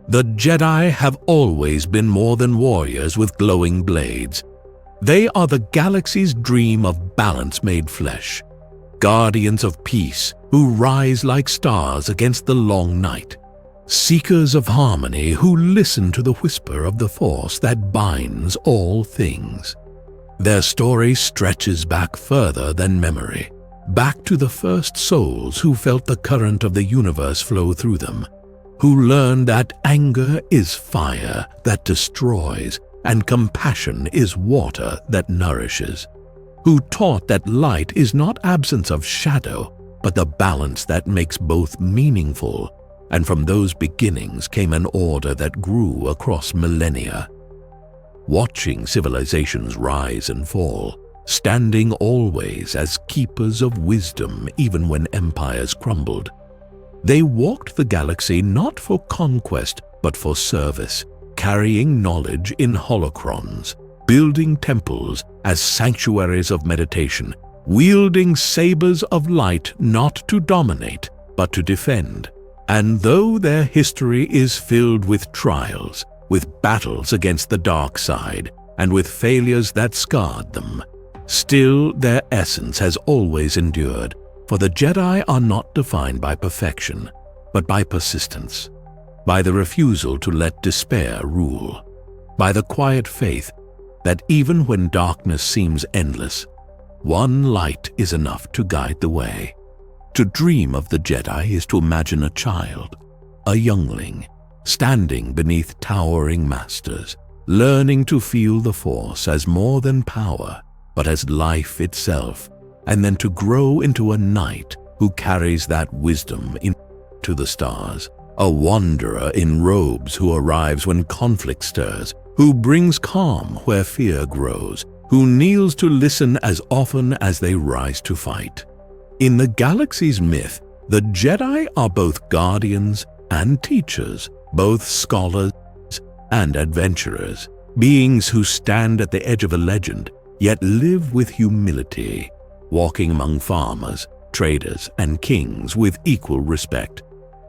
The Jedi have always been more than warriors with glowing blades. They are the galaxy's dream of balance made flesh, guardians of peace who rise like stars against the long night, seekers of harmony who listen to the whisper of the Force that binds all things. Their story stretches back further than memory, back to the first souls who felt the current of the universe flow through them, who learned that anger is fire that destroys and compassion is water that nourishes, who taught that light is not absence of shadow, but the balance that makes both meaningful, and from those beginnings came an order that grew across millennia. Watching civilizations rise and fall, standing always as keepers of wisdom even when empires crumbled, they walked the galaxy not for conquest but for service, carrying knowledge in holocrons, building temples as sanctuaries of meditation, wielding sabers of light not to dominate but to defend. And though their history is filled with trials, with battles against the dark side, and with failures that scarred them, still their essence has always endured, for the Jedi are not defined by perfection, but by persistence, by the refusal to let despair rule, by the quiet faith that even when darkness seems endless, one light is enough to guide the way. To dream of the Jedi is to imagine a child, a youngling, standing beneath towering masters, learning to feel the Force as more than power, but as life itself, and then to grow into a knight who carries that wisdom into the stars, a wanderer in robes who arrives when conflict stirs, who brings calm where fear grows, who kneels to listen as often as they rise to fight. In the galaxy's myth, the Jedi are both guardians and teachers, both scholars and adventurers, beings who stand at the edge of a legend, yet live with humility, walking among farmers, traders, and kings with equal respect,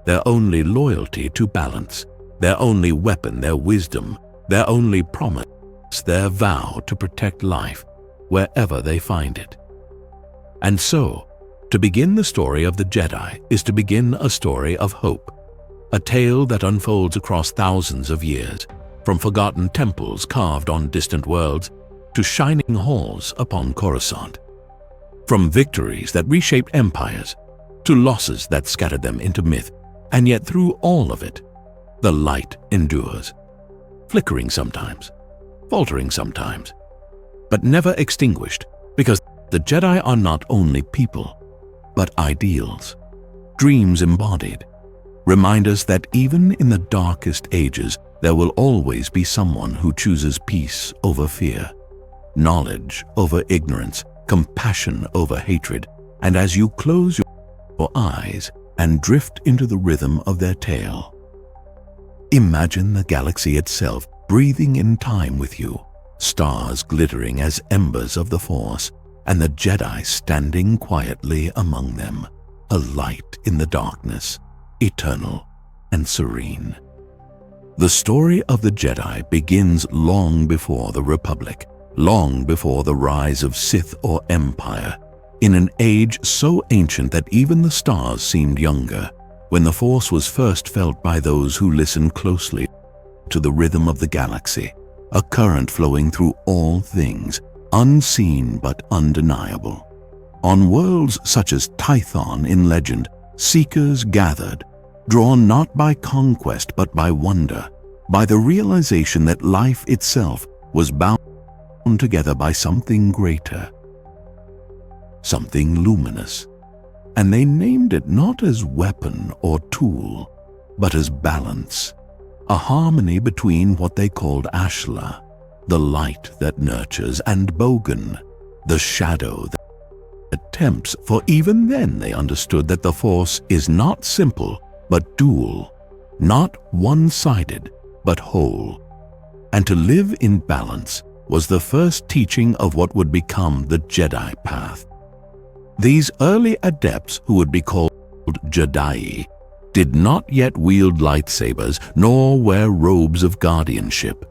their only loyalty to balance, their only weapon their wisdom, their only promise their vow to protect life wherever they find it. And so, to begin the story of the Jedi is to begin a story of hope, a tale that unfolds across thousands of years, from forgotten temples carved on distant worlds to shining halls upon Coruscant, from victories that reshaped empires to losses that scattered them into myth, and yet through all of it, the light endures, flickering sometimes, faltering sometimes, but never extinguished, because the Jedi are not only people, but ideals, dreams embodied, reminders that even in the darkest ages there will always be someone who chooses peace over fear, knowledge over ignorance, compassion over hatred, and as you close your eyes and drift into the rhythm of their tale, imagine the galaxy itself breathing in time with you, stars glittering as embers of the Force, and the Jedi standing quietly among them, a light in the darkness, eternal and serene. The story of the Jedi begins long before the Republic, long before the rise of Sith or Empire, in an age so ancient that even the stars seemed younger, when the Force was first felt by those who listened closely to the rhythm of the galaxy, a current flowing through all things, unseen but undeniable. On worlds such as Tython in legend, seekers gathered, drawn not by conquest but by wonder, by the realization that life itself was bound together by something greater, something luminous, and they named it not as weapon or tool, but as balance, a harmony between what they called Ashla, the light that nurtures, and Bogan, the shadow that tempts, for even then they understood that the Force is not simple but dual, not one-sided but whole, and to live in balance was the first teaching of what would become the Jedi path. These early adepts, who would be called Jedi, did not yet wield lightsabers nor wear robes of guardianship.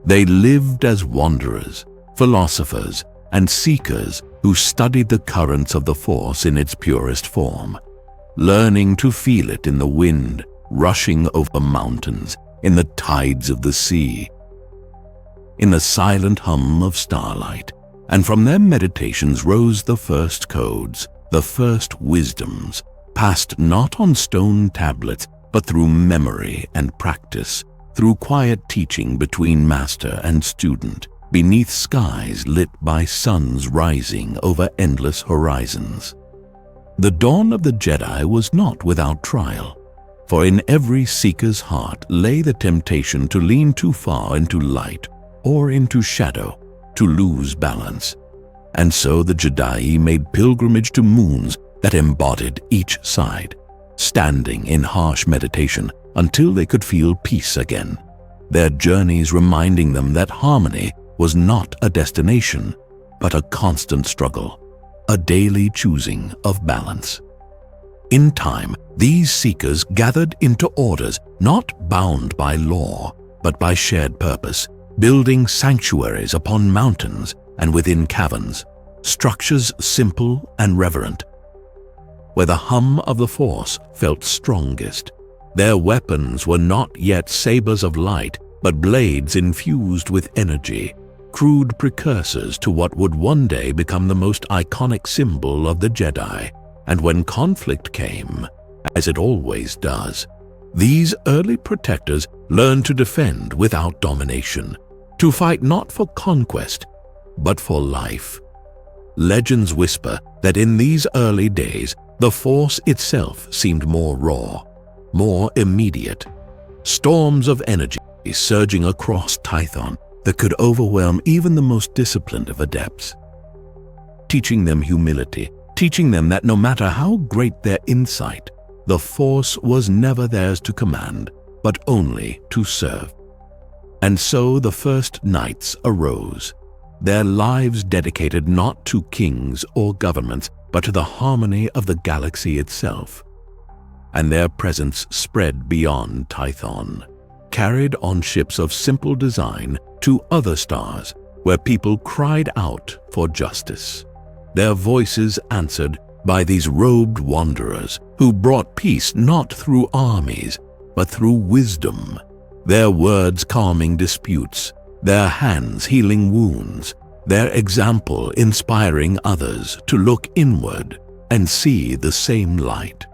They lived as wanderers, philosophers, and seekers who studied the currents of the Force in its purest form, learning to feel it in the wind rushing over mountains, in the tides of the sea, in the silent hum of starlight. And from their meditations rose the first codes, the first wisdoms, passed not on stone tablets, but through memory and practice, through quiet teaching between master and student, beneath skies lit by suns rising over endless horizons. The dawn of the Jedi was not without trial, for in every seeker's heart lay the temptation to lean too far into light or into shadow, to lose balance. And so the Jedi made pilgrimage to moons that embodied each side, standing in harsh meditation until they could feel peace again, their journeys reminding them that harmony was not a destination, but a constant struggle, a daily choosing of balance. In time, these seekers gathered into orders not bound by law, but by shared purpose, building sanctuaries upon mountains and within caverns, structures simple and reverent, where the hum of the Force felt strongest. Their weapons were not yet sabers of light, but blades infused with energy, crude precursors to what would one day become the most iconic symbol of the Jedi. And when conflict came, as it always does, these early protectors learned to defend without domination, to fight not for conquest, but for life. Legends whisper that in these early days, the Force itself seemed more raw, more immediate. Storms of energy surging across Tython that could overwhelm even the most disciplined of adepts, teaching them humility, teaching them that no matter how great their insight, the Force was never theirs to command, but only to serve. And so the first knights arose, their lives dedicated not to kings or governments, but to the harmony of the galaxy itself. And their presence spread beyond Tython, carried on ships of simple design to other stars where people cried out for justice. Their voices answered by these robed wanderers who brought peace not through armies, but through wisdom, their words calming disputes, their hands healing wounds, their example inspiring others to look inward and see the same light.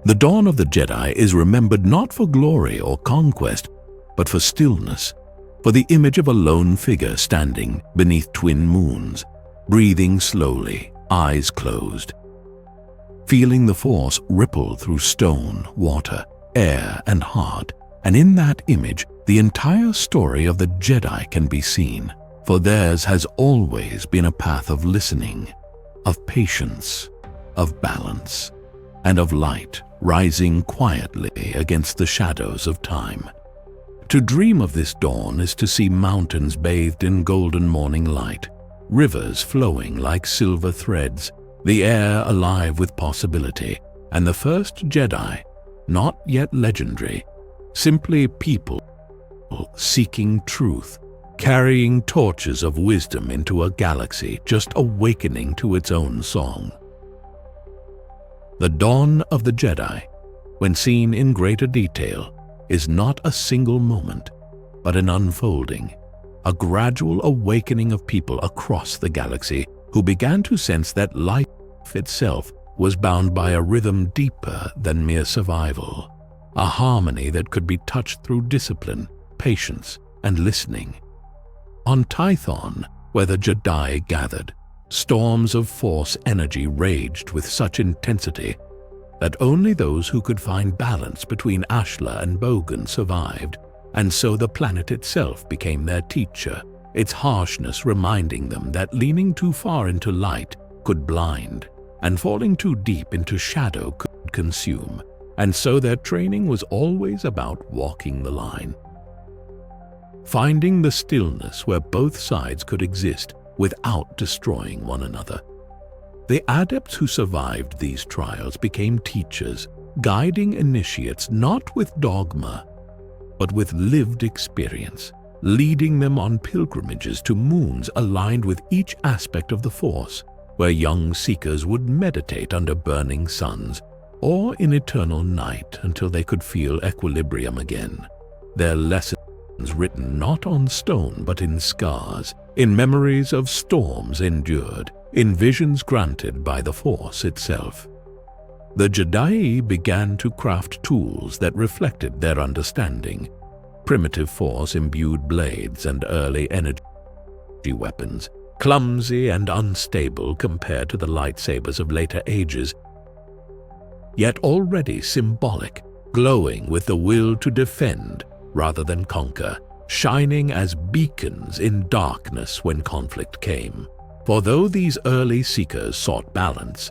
The dawn of the Jedi is remembered not for glory or conquest, but for stillness, for the image of a lone figure standing beneath twin moons, breathing slowly, eyes closed, feeling the Force ripple through stone, water, air, and heart. And in that image, the entire story of the Jedi can be seen, for theirs has always been a path of listening, of patience, of balance, and of light rising quietly against the shadows of time. To dream of this dawn is to see mountains bathed in golden morning light, rivers flowing like silver threads, the air alive with possibility, and the first Jedi, not yet legendary, simply people seeking truth, carrying torches of wisdom into a galaxy just awakening to its own song. The dawn of the Jedi, when seen in greater detail, is not a single moment, but an unfolding, a gradual awakening of people across the galaxy who began to sense that life itself was bound by a rhythm deeper than mere survival, a harmony that could be touched through discipline, patience, and listening. On Tython, where the Jedi gathered, storms of Force energy raged with such intensity that only those who could find balance between Ashla and Bogan survived, and so the planet itself became their teacher, its harshness reminding them that leaning too far into light could blind, and falling too deep into shadow could consume, and so their training was always about walking the line, finding the stillness where both sides could exist without destroying one another. The adepts who survived these trials became teachers, guiding initiates not with dogma, but with lived experience, leading them on pilgrimages to moons aligned with each aspect of the Force, where young seekers would meditate under burning suns or in eternal night until they could feel equilibrium again. Their lessons written not on stone but in scars, in memories of storms endured, in visions granted by the Force itself. The Jedi began to craft tools that reflected their understanding. Primitive Force-imbued blades and early energy weapons, clumsy and unstable compared to the lightsabers of later ages, yet already symbolic, glowing with the will to defend rather than conquer, shining as beacons in darkness when conflict came. For though these early seekers sought balance,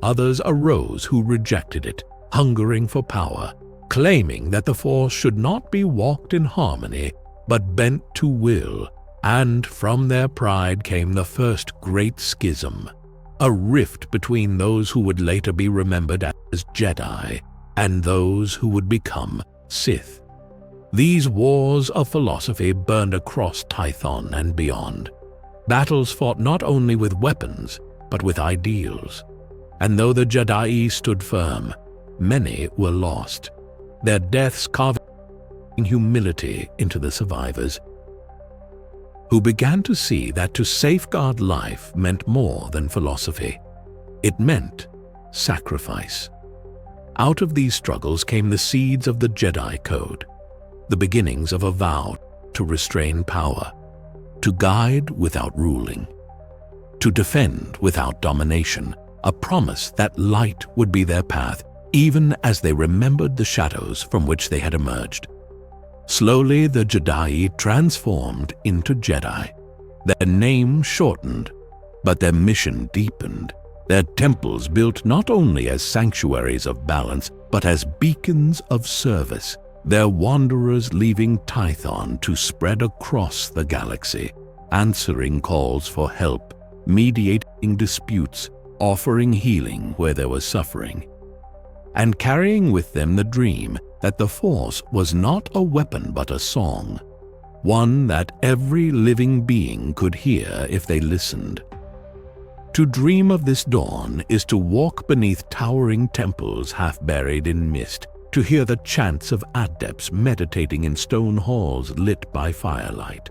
others arose who rejected it, hungering for power, claiming that the Force should not be walked in harmony, but bent to will, and from their pride came the first great schism, a rift between those who would later be remembered as Jedi and those who would become Sith. These wars of philosophy burned across Tython and beyond. Battles fought not only with weapons, but with ideals. And though the Jedi stood firm, many were lost, their deaths carving humility into the survivors, who began to see that to safeguard life meant more than philosophy. It meant sacrifice. Out of these struggles came the seeds of the Jedi Code, the beginnings of a vow to restrain power, to guide without ruling, to defend without domination, a promise that light would be their path, even as they remembered the shadows from which they had emerged. Slowly, the Jedi transformed into Jedi. Their name shortened, but their mission deepened. Their temples built not only as sanctuaries of balance, but as beacons of service, their wanderers leaving Tython to spread across the galaxy, answering calls for help, mediating disputes, offering healing where there was suffering, and carrying with them the dream that the Force was not a weapon but a song, one that every living being could hear if they listened. To dream of this dawn is to walk beneath towering temples half buried in mist, to hear the chants of adepts meditating in stone halls lit by firelight,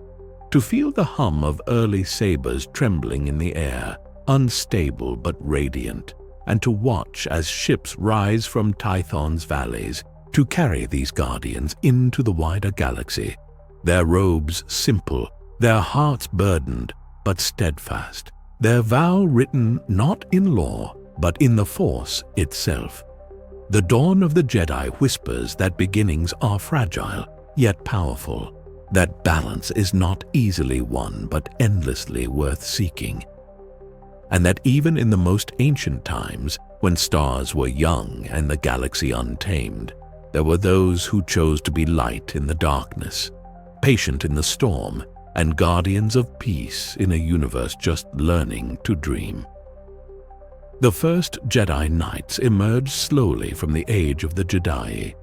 to feel the hum of early sabers trembling in the air, unstable but radiant, and to watch as ships rise from Tython's valleys to carry these guardians into the wider galaxy, their robes simple, their hearts burdened but steadfast, their vow written not in law but in the Force itself. The dawn of the Jedi whispers that beginnings are fragile yet powerful, that balance is not easily won but endlessly worth seeking, and that even in the most ancient times, when stars were young and the galaxy untamed, there were those who chose to be light in the darkness, patient in the storm, and guardians of peace in a universe just learning to dream. The first Jedi Knights emerged slowly from the age of the Jedi,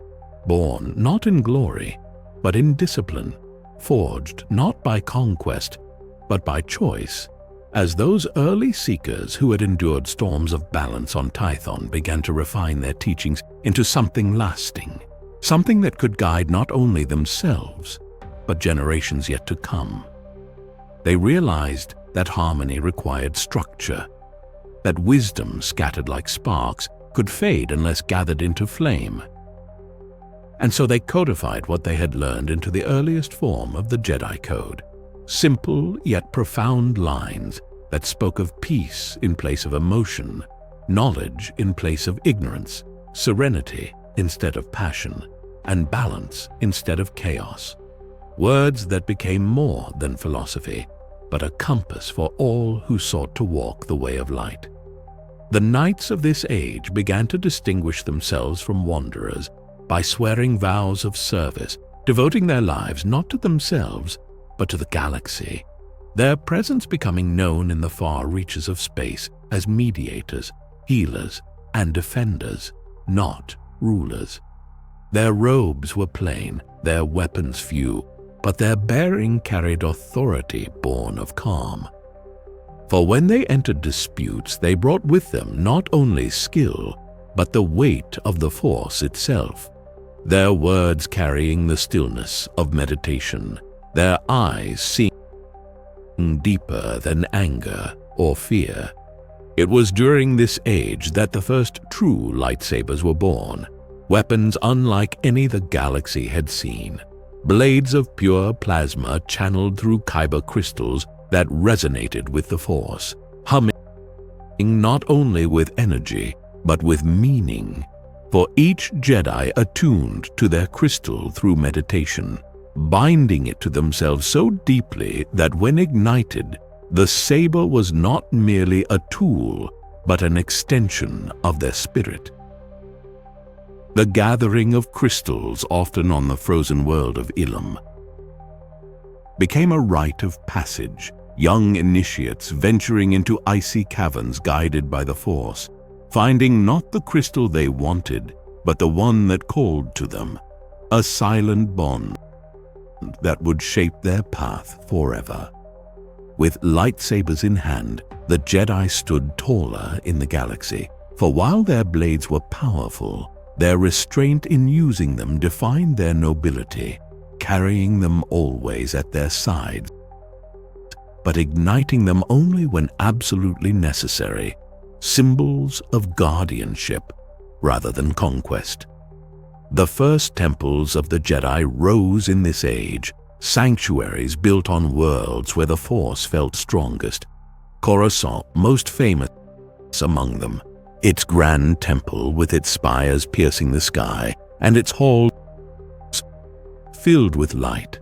born not in glory, but in discipline, forged not by conquest, but by choice, as those early seekers who had endured storms of balance on Tython began to refine their teachings into something lasting, something that could guide not only themselves, but generations yet to come. They realized that harmony required structure, that wisdom scattered like sparks could fade unless gathered into flame. And so they codified what they had learned into the earliest form of the Jedi Code, simple yet profound lines that spoke of peace in place of emotion, knowledge in place of ignorance, serenity instead of passion, and balance instead of chaos. Words that became more than philosophy, but a compass for all who sought to walk the way of light. The knights of this age began to distinguish themselves from wanderers by swearing vows of service, devoting their lives not to themselves, but to the galaxy, their presence becoming known in the far reaches of space as mediators, healers, and defenders. not rulers. Their robes were plain, their weapons few, but their bearing carried authority born of calm. For when they entered disputes, they brought with them not only skill, but the weight of the Force itself, their words carrying the stillness of meditation, their eyes seeing deeper than anger or fear. It was during this age that the first true lightsabers were born, weapons unlike any the galaxy had seen, blades of pure plasma channeled through kyber crystals that resonated with the Force, humming not only with energy, but with meaning, for each Jedi attuned to their crystal through meditation, binding it to themselves so deeply that when ignited, the saber was not merely a tool, but an extension of their spirit. The gathering of crystals, often on the frozen world of Ilum, became a rite of passage, young initiates venturing into icy caverns guided by the Force, finding not the crystal they wanted, but the one that called to them, a silent bond that would shape their path forever. With lightsabers in hand, the Jedi stood taller in the galaxy, for while their blades were powerful, their restraint in using them defined their nobility, carrying them always at their sides, but igniting them only when absolutely necessary, symbols of guardianship rather than conquest. The first temples of the Jedi rose in this age, sanctuaries built on worlds where the Force felt strongest. Coruscant, most famous among them, its grand temple with its spires piercing the sky and its halls filled with light,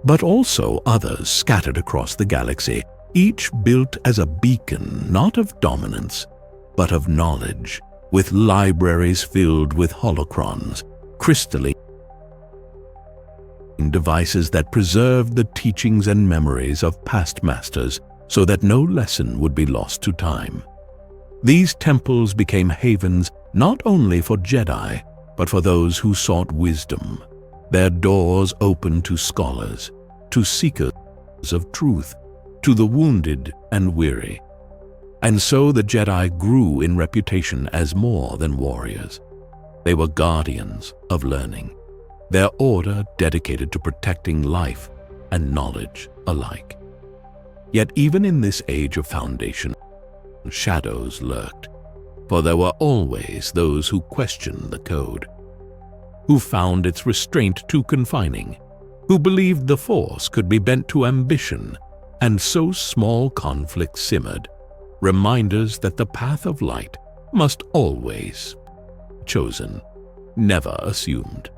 but also others scattered across the galaxy, each built as a beacon not of dominance, but of knowledge, with libraries filled with holocrons, crystalline devices that preserved the teachings and memories of past masters so that no lesson would be lost to time. These temples became havens not only for Jedi, but for those who sought wisdom, their doors open to scholars, to seekers of truth, to the wounded and weary. And so the Jedi grew in reputation as more than warriors. They were guardians of learning, their order dedicated to protecting life and knowledge alike. Yet even in this age of foundation, shadows lurked, for there were always those who questioned the code, who found its restraint too confining, who believed the Force could be bent to ambition, and so small conflicts simmered, reminders that the path of light must always be chosen, never assumed.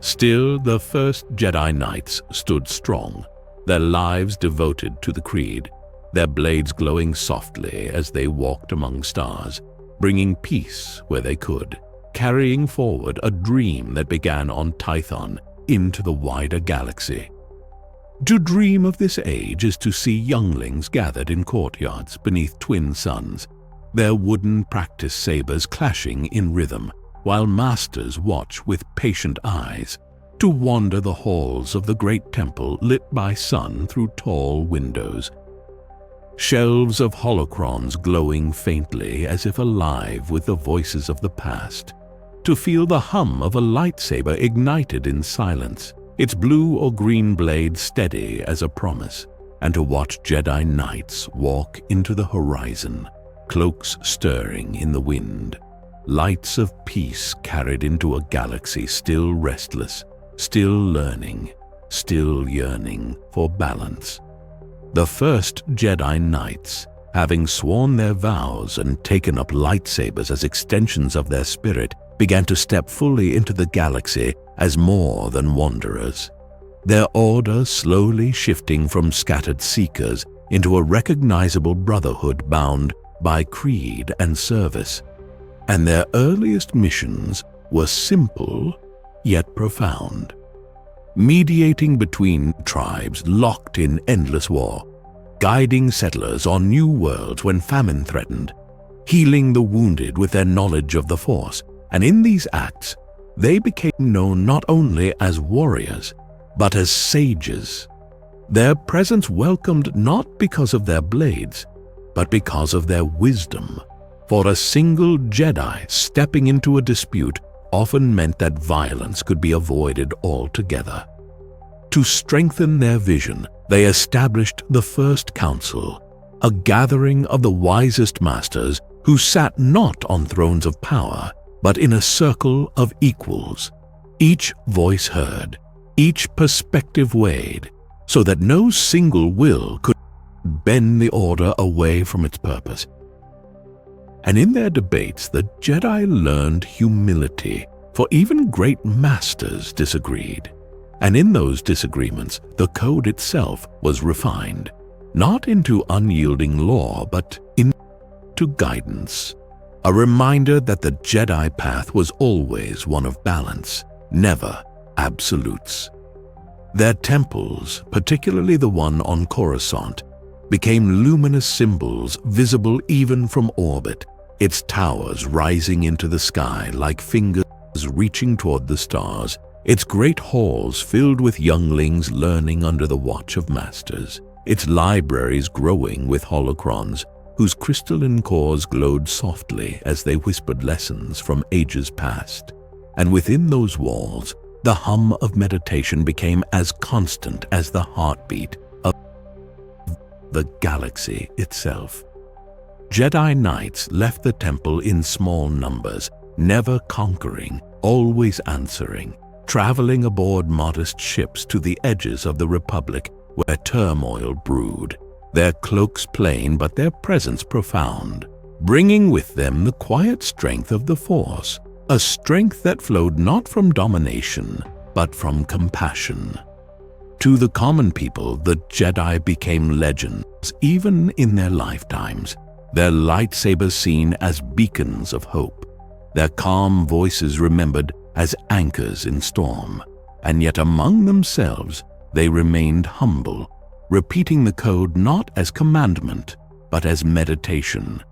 Still, the first Jedi Knights stood strong, their lives devoted to the creed, their blades glowing softly as they walked among stars, bringing peace where they could, carrying forward a dream that began on Tython into the wider galaxy. To dream of this age is to see younglings gathered in courtyards beneath twin suns, their wooden practice sabers clashing in rhythm, while masters watch with patient eyes, to wander the halls of the great temple lit by sun through tall windows, shelves of holocrons glowing faintly as if alive with the voices of the past, to feel the hum of a lightsaber ignited in silence, its blue or green blade steady as a promise, and to watch Jedi Knights walk into the horizon, cloaks stirring in the wind, lights of peace carried into a galaxy still restless, still learning, still yearning for balance. The first Jedi Knights, having sworn their vows and taken up lightsabers as extensions of their spirit, began to step fully into the galaxy as more than wanderers, their order slowly shifting from scattered seekers into a recognizable brotherhood bound by creed and service. And their earliest missions were simple yet profound, mediating between tribes locked in endless war, guiding settlers on new worlds when famine threatened, healing the wounded with their knowledge of the Force, And in these acts, they became known not only as warriors, but as sages. Their presence welcomed not because of their blades, but because of their wisdom. For a single Jedi stepping into a dispute often meant that violence could be avoided altogether. To strengthen their vision, they established the First Council, a gathering of the wisest masters who sat not on thrones of power, but in a circle of equals, each voice heard, each perspective weighed, so that no single will could bend the Order away from its purpose. And in their debates, the Jedi learned humility, for even great masters disagreed. And in those disagreements, the code itself was refined, not into unyielding law, but into guidance. A reminder that the Jedi path was always one of balance, never absolutes. Their temples, particularly the one on Coruscant, became luminous symbols visible even from orbit, its towers rising into the sky like fingers reaching toward the stars, its great halls filled with younglings learning under the watch of masters, its libraries growing with holocrons, whose crystalline cores glowed softly as they whispered lessons from ages past. And within those walls, the hum of meditation became as constant as the heartbeat of the galaxy itself. Jedi Knights left the temple in small numbers, never conquering, always answering, traveling aboard modest ships to the edges of the Republic where turmoil brewed, their cloaks plain but their presence profound, bringing with them the quiet strength of the Force, a strength that flowed not from domination, but from compassion. To the common people, the Jedi became legends, even in their lifetimes, their lightsabers seen as beacons of hope, their calm voices remembered as anchors in storm, and yet among themselves they remained humble, repeating the code not as commandment, but as meditation,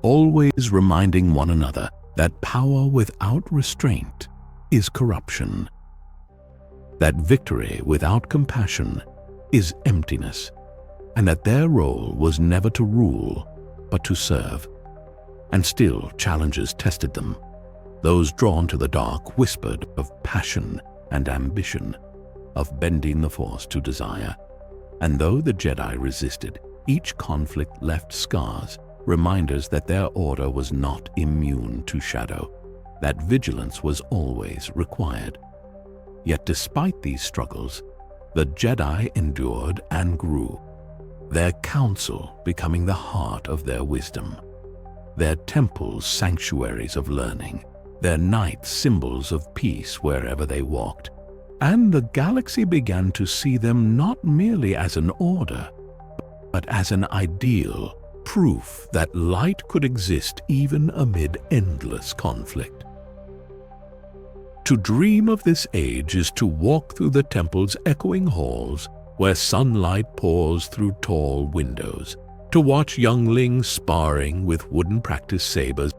always reminding one another that power without restraint is corruption, that victory without compassion is emptiness, and that their role was never to rule, but to serve. And still challenges tested them. Those drawn to the dark whispered of passion and ambition, of bending the Force to desire. And though the Jedi resisted, each conflict left scars, reminders that their order was not immune to shadow, that vigilance was always required. Yet despite these struggles, the Jedi endured and grew, their council becoming the heart of their wisdom, their temples sanctuaries of learning, their knights symbols of peace wherever they walked. And the galaxy began to see them not merely as an order, but as an ideal, proof that light could exist even amid endless conflict. To dream of this age is to walk through the temple's echoing halls where sunlight pours through tall windows, to watch younglings sparring with wooden practice sabers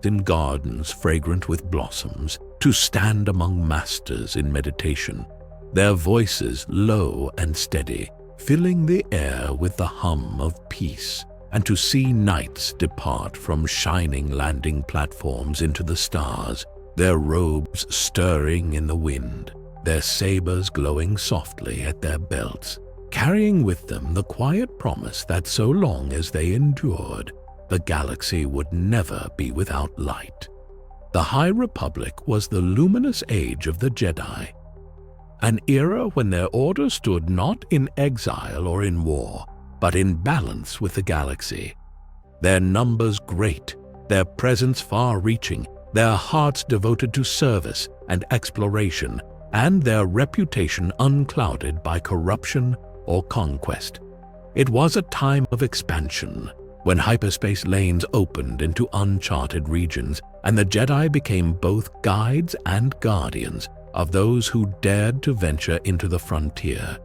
in gardens fragrant with blossoms, to stand among masters in meditation, their voices low and steady, filling the air with the hum of peace, and to see knights depart from shining landing platforms into the stars, their robes stirring in the wind, their sabers glowing softly at their belts, carrying with them the quiet promise that so long as they endured, the galaxy would never be without light. The High Republic was the luminous age of the Jedi, an era when their order stood not in exile or in war, but in balance with the galaxy. Their numbers great, their presence far-reaching, their hearts devoted to service and exploration, and their reputation unclouded by corruption or conquest. It was a time of expansion, when hyperspace lanes opened into uncharted regions, and the Jedi became both guides and guardians of those who dared to venture into the frontier,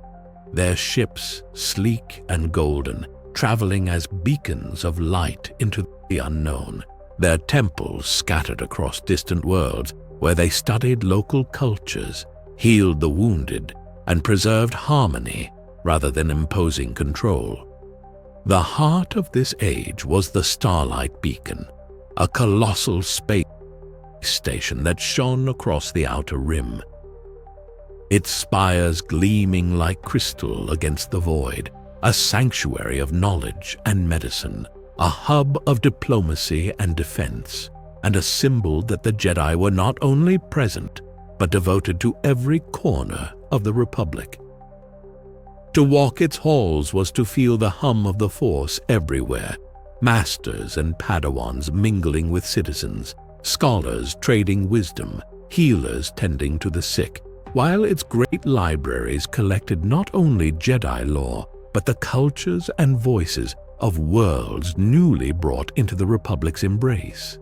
their ships sleek and golden, traveling as beacons of light into the unknown, their temples scattered across distant worlds where they studied local cultures, healed the wounded, and preserved harmony rather than imposing control. The heart of this age was the Starlight Beacon, a colossal space station that shone across the outer rim, its spires gleaming like crystal against the void, a sanctuary of knowledge and medicine, a hub of diplomacy and defense, and a symbol that the Jedi were not only present, but devoted to every corner of the Republic. To walk its halls was to feel the hum of the Force everywhere, masters and Padawans mingling with citizens, scholars trading wisdom, healers tending to the sick, while its great libraries collected not only Jedi lore, but the cultures and voices of worlds newly brought into the Republic's embrace.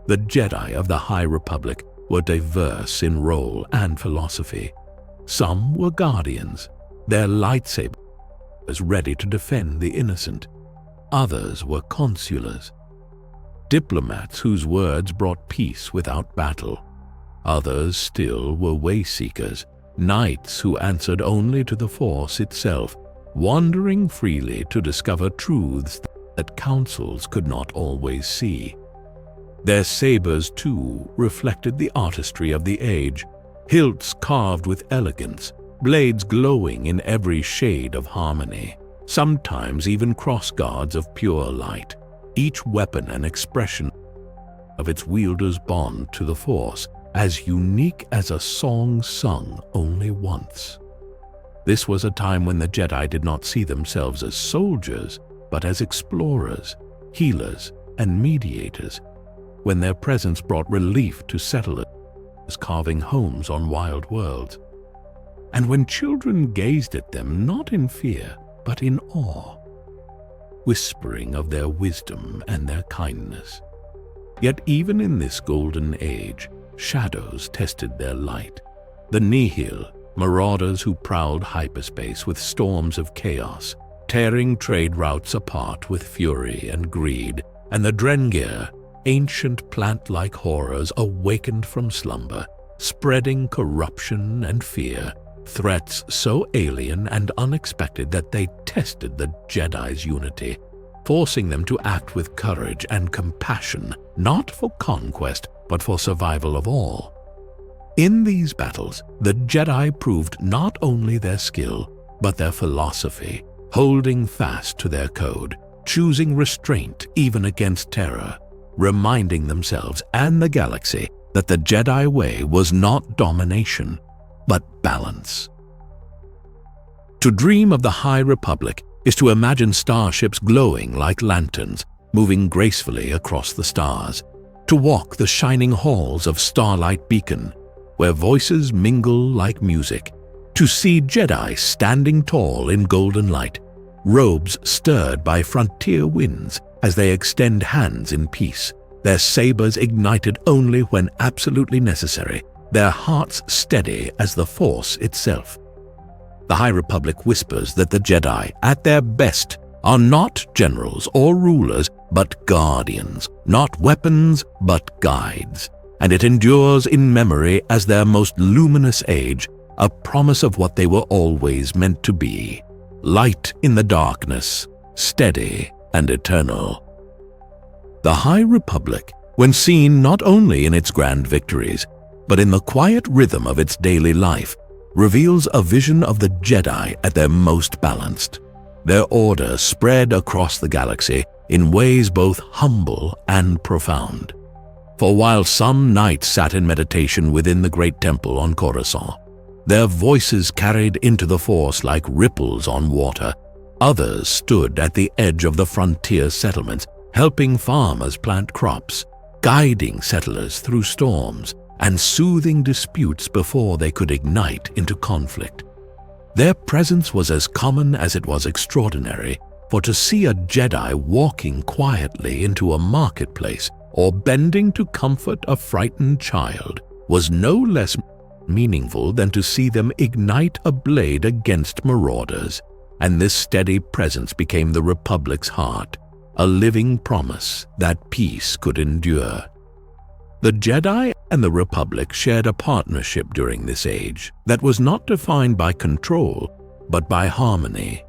The Jedi of the High Republic were diverse in role and philosophy. Some were guardians, their lightsabers ready to defend the innocent. Others were consulars, diplomats whose words brought peace without battle. Others still were wayseekers, knights who answered only to the Force itself, wandering freely to discover truths that councils could not always see. Their sabers, too, reflected the artistry of the age, hilts carved with elegance, blades glowing in every shade of harmony, sometimes even crossguards of pure light, each weapon an expression of its wielder's bond to the Force, as unique as a song sung only once. This was a time when the Jedi did not see themselves as soldiers, but as explorers, healers, and mediators, when their presence brought relief to settlers carving homes on wild worlds, and when children gazed at them not in fear, but in awe, whispering of their wisdom and their kindness. Yet even in this golden age, shadows tested their light. The Nihil, marauders who prowled hyperspace with storms of chaos, tearing trade routes apart with fury and greed, and the Drengir, ancient plant-like horrors awakened from slumber, spreading corruption and fear, threats so alien and unexpected that they tested the Jedi's unity, forcing them to act with courage and compassion, not for conquest, but for survival of all. In these battles, the Jedi proved not only their skill, but their philosophy, holding fast to their code, choosing restraint even against terror, reminding themselves and the galaxy that the Jedi way was not domination, but balance. To dream of the High Republic is to imagine starships glowing like lanterns, moving gracefully across the stars, to walk the shining halls of Starlight Beacon, where voices mingle like music, to see Jedi standing tall in golden light, robes stirred by frontier winds as they extend hands in peace, their sabers ignited only when absolutely necessary, their hearts steady as the Force itself. The High Republic whispers that the Jedi, at their best, are not generals or rulers, but guardians, not weapons, but guides, and it endures in memory as their most luminous age, a promise of what they were always meant to be, light in the darkness, steady and eternal. The High Republic, when seen not only in its grand victories, but in the quiet rhythm of its daily life, reveals a vision of the Jedi at their most balanced, their order spread across the galaxy in ways both humble and profound. For while some knights sat in meditation within the great temple on Coruscant, their voices carried into the Force like ripples on water, others stood at the edge of the frontier settlements, helping farmers plant crops, guiding settlers through storms, and soothing disputes before they could ignite into conflict. Their presence was as common as it was extraordinary, for to see a Jedi walking quietly into a marketplace or bending to comfort a frightened child was no less meaningful than to see them ignite a blade against marauders, and this steady presence became the Republic's heart, a living promise that peace could endure. The Jedi and the Republic shared a partnership during this age that was not defined by control, but by harmony.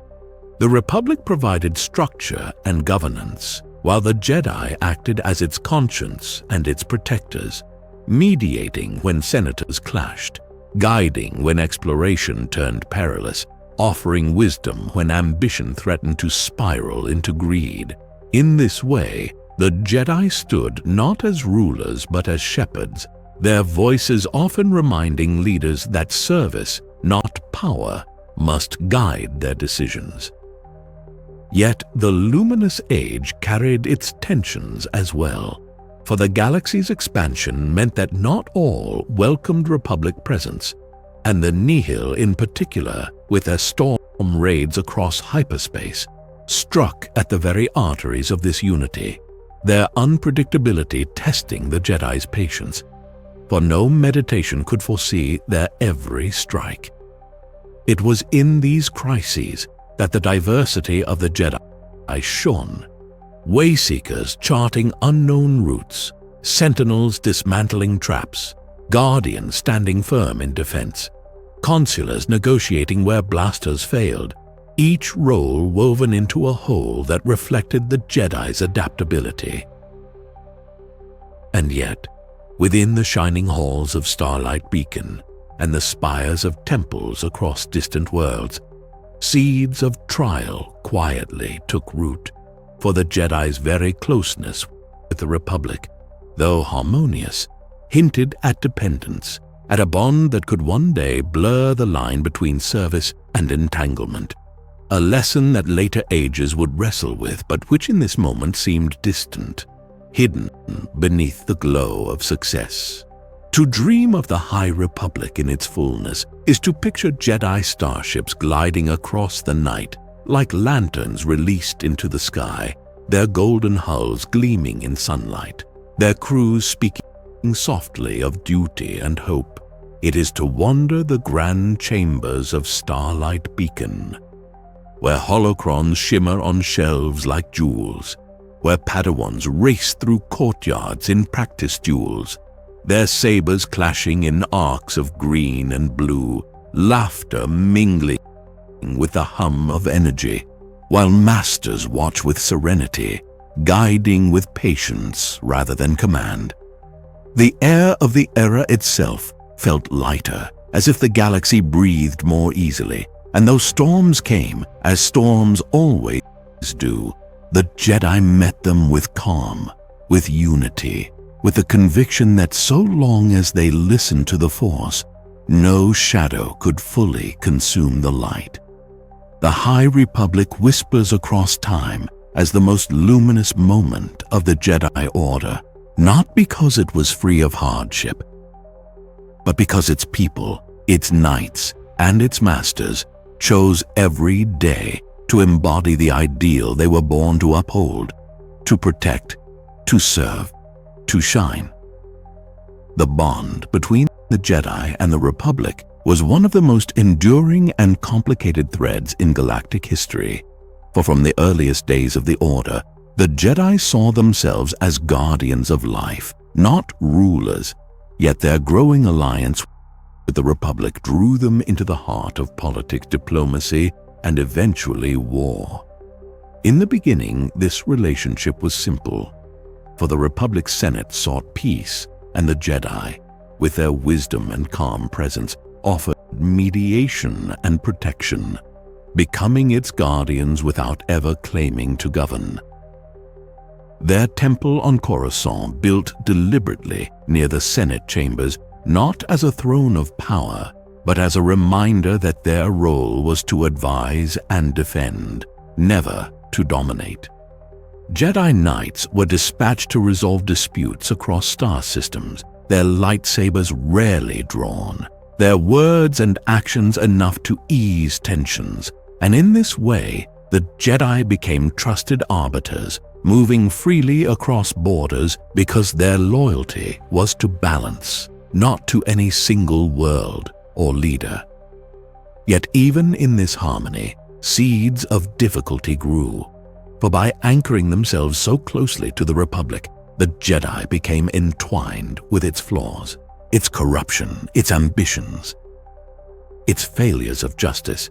The Republic provided structure and governance, while the Jedi acted as its conscience and its protectors, mediating when senators clashed, guiding when exploration turned perilous, offering wisdom when ambition threatened to spiral into greed. In this way, the Jedi stood not as rulers but as shepherds, their voices often reminding leaders that service, not power, must guide their decisions. Yet the luminous age carried its tensions as well, for the galaxy's expansion meant that not all welcomed Republic presence, and the Nihil in particular, with their storm raids across hyperspace, struck at the very arteries of this unity, their unpredictability testing the Jedi's patience, for no meditation could foresee their every strike. It was in these crises that the diversity of the Jedi shone, wayseekers charting unknown routes, sentinels dismantling traps, guardians standing firm in defense, consulars negotiating where blasters failed, each role woven into a whole that reflected the Jedi's adaptability. And yet, within the shining halls of Starlight Beacon and the spires of temples across distant worlds, seeds of trial quietly took root, for the Jedi's very closeness with the Republic, though harmonious, hinted at dependence, at a bond that could one day blur the line between service and entanglement. A lesson that later ages would wrestle with, but which in this moment seemed distant, hidden beneath the glow of success. To dream of the High Republic in its fullness is to picture Jedi starships gliding across the night like lanterns released into the sky, their golden hulls gleaming in sunlight, their crews speaking softly of duty and hope. It is to wander the grand chambers of Starlight Beacon, where holocrons shimmer on shelves like jewels, where Padawans race through courtyards in practice duels, their sabers clashing in arcs of green and blue, laughter mingling with the hum of energy, while masters watch with serenity, guiding with patience rather than command. The air of the era itself felt lighter, as if the galaxy breathed more easily, and though storms came, as storms always do, the Jedi met them with calm, with unity, with the conviction that so long as they listened to the Force, no shadow could fully consume the light. The High Republic whispers across time as the most luminous moment of the Jedi Order, not because it was free of hardship, but because its people, its knights, and its masters chose every day to embody the ideal they were born to uphold, to protect, to serve, to shine. The bond between the Jedi and the Republic was one of the most enduring and complicated threads in galactic history, for from the earliest days of the Order, the Jedi saw themselves as guardians of life, not rulers, yet their growing alliance with the Republic drew them into the heart of politics, diplomacy, and eventually war. In the beginning, this relationship was simple, for the Republic's Senate sought peace, and the Jedi, with their wisdom and calm presence, offered mediation and protection, becoming its guardians without ever claiming to govern. Their temple on Coruscant, built deliberately near the Senate chambers, not as a throne of power, but as a reminder that their role was to advise and defend, never to dominate. Jedi Knights were dispatched to resolve disputes across star systems, their lightsabers rarely drawn, their words and actions enough to ease tensions, and in this way, the Jedi became trusted arbiters, moving freely across borders because their loyalty was to balance, not to any single world or leader. Yet even in this harmony, seeds of difficulty grew, For by anchoring themselves so closely to the Republic, the Jedi became entwined with its flaws, its corruption, its ambitions, its failures of justice.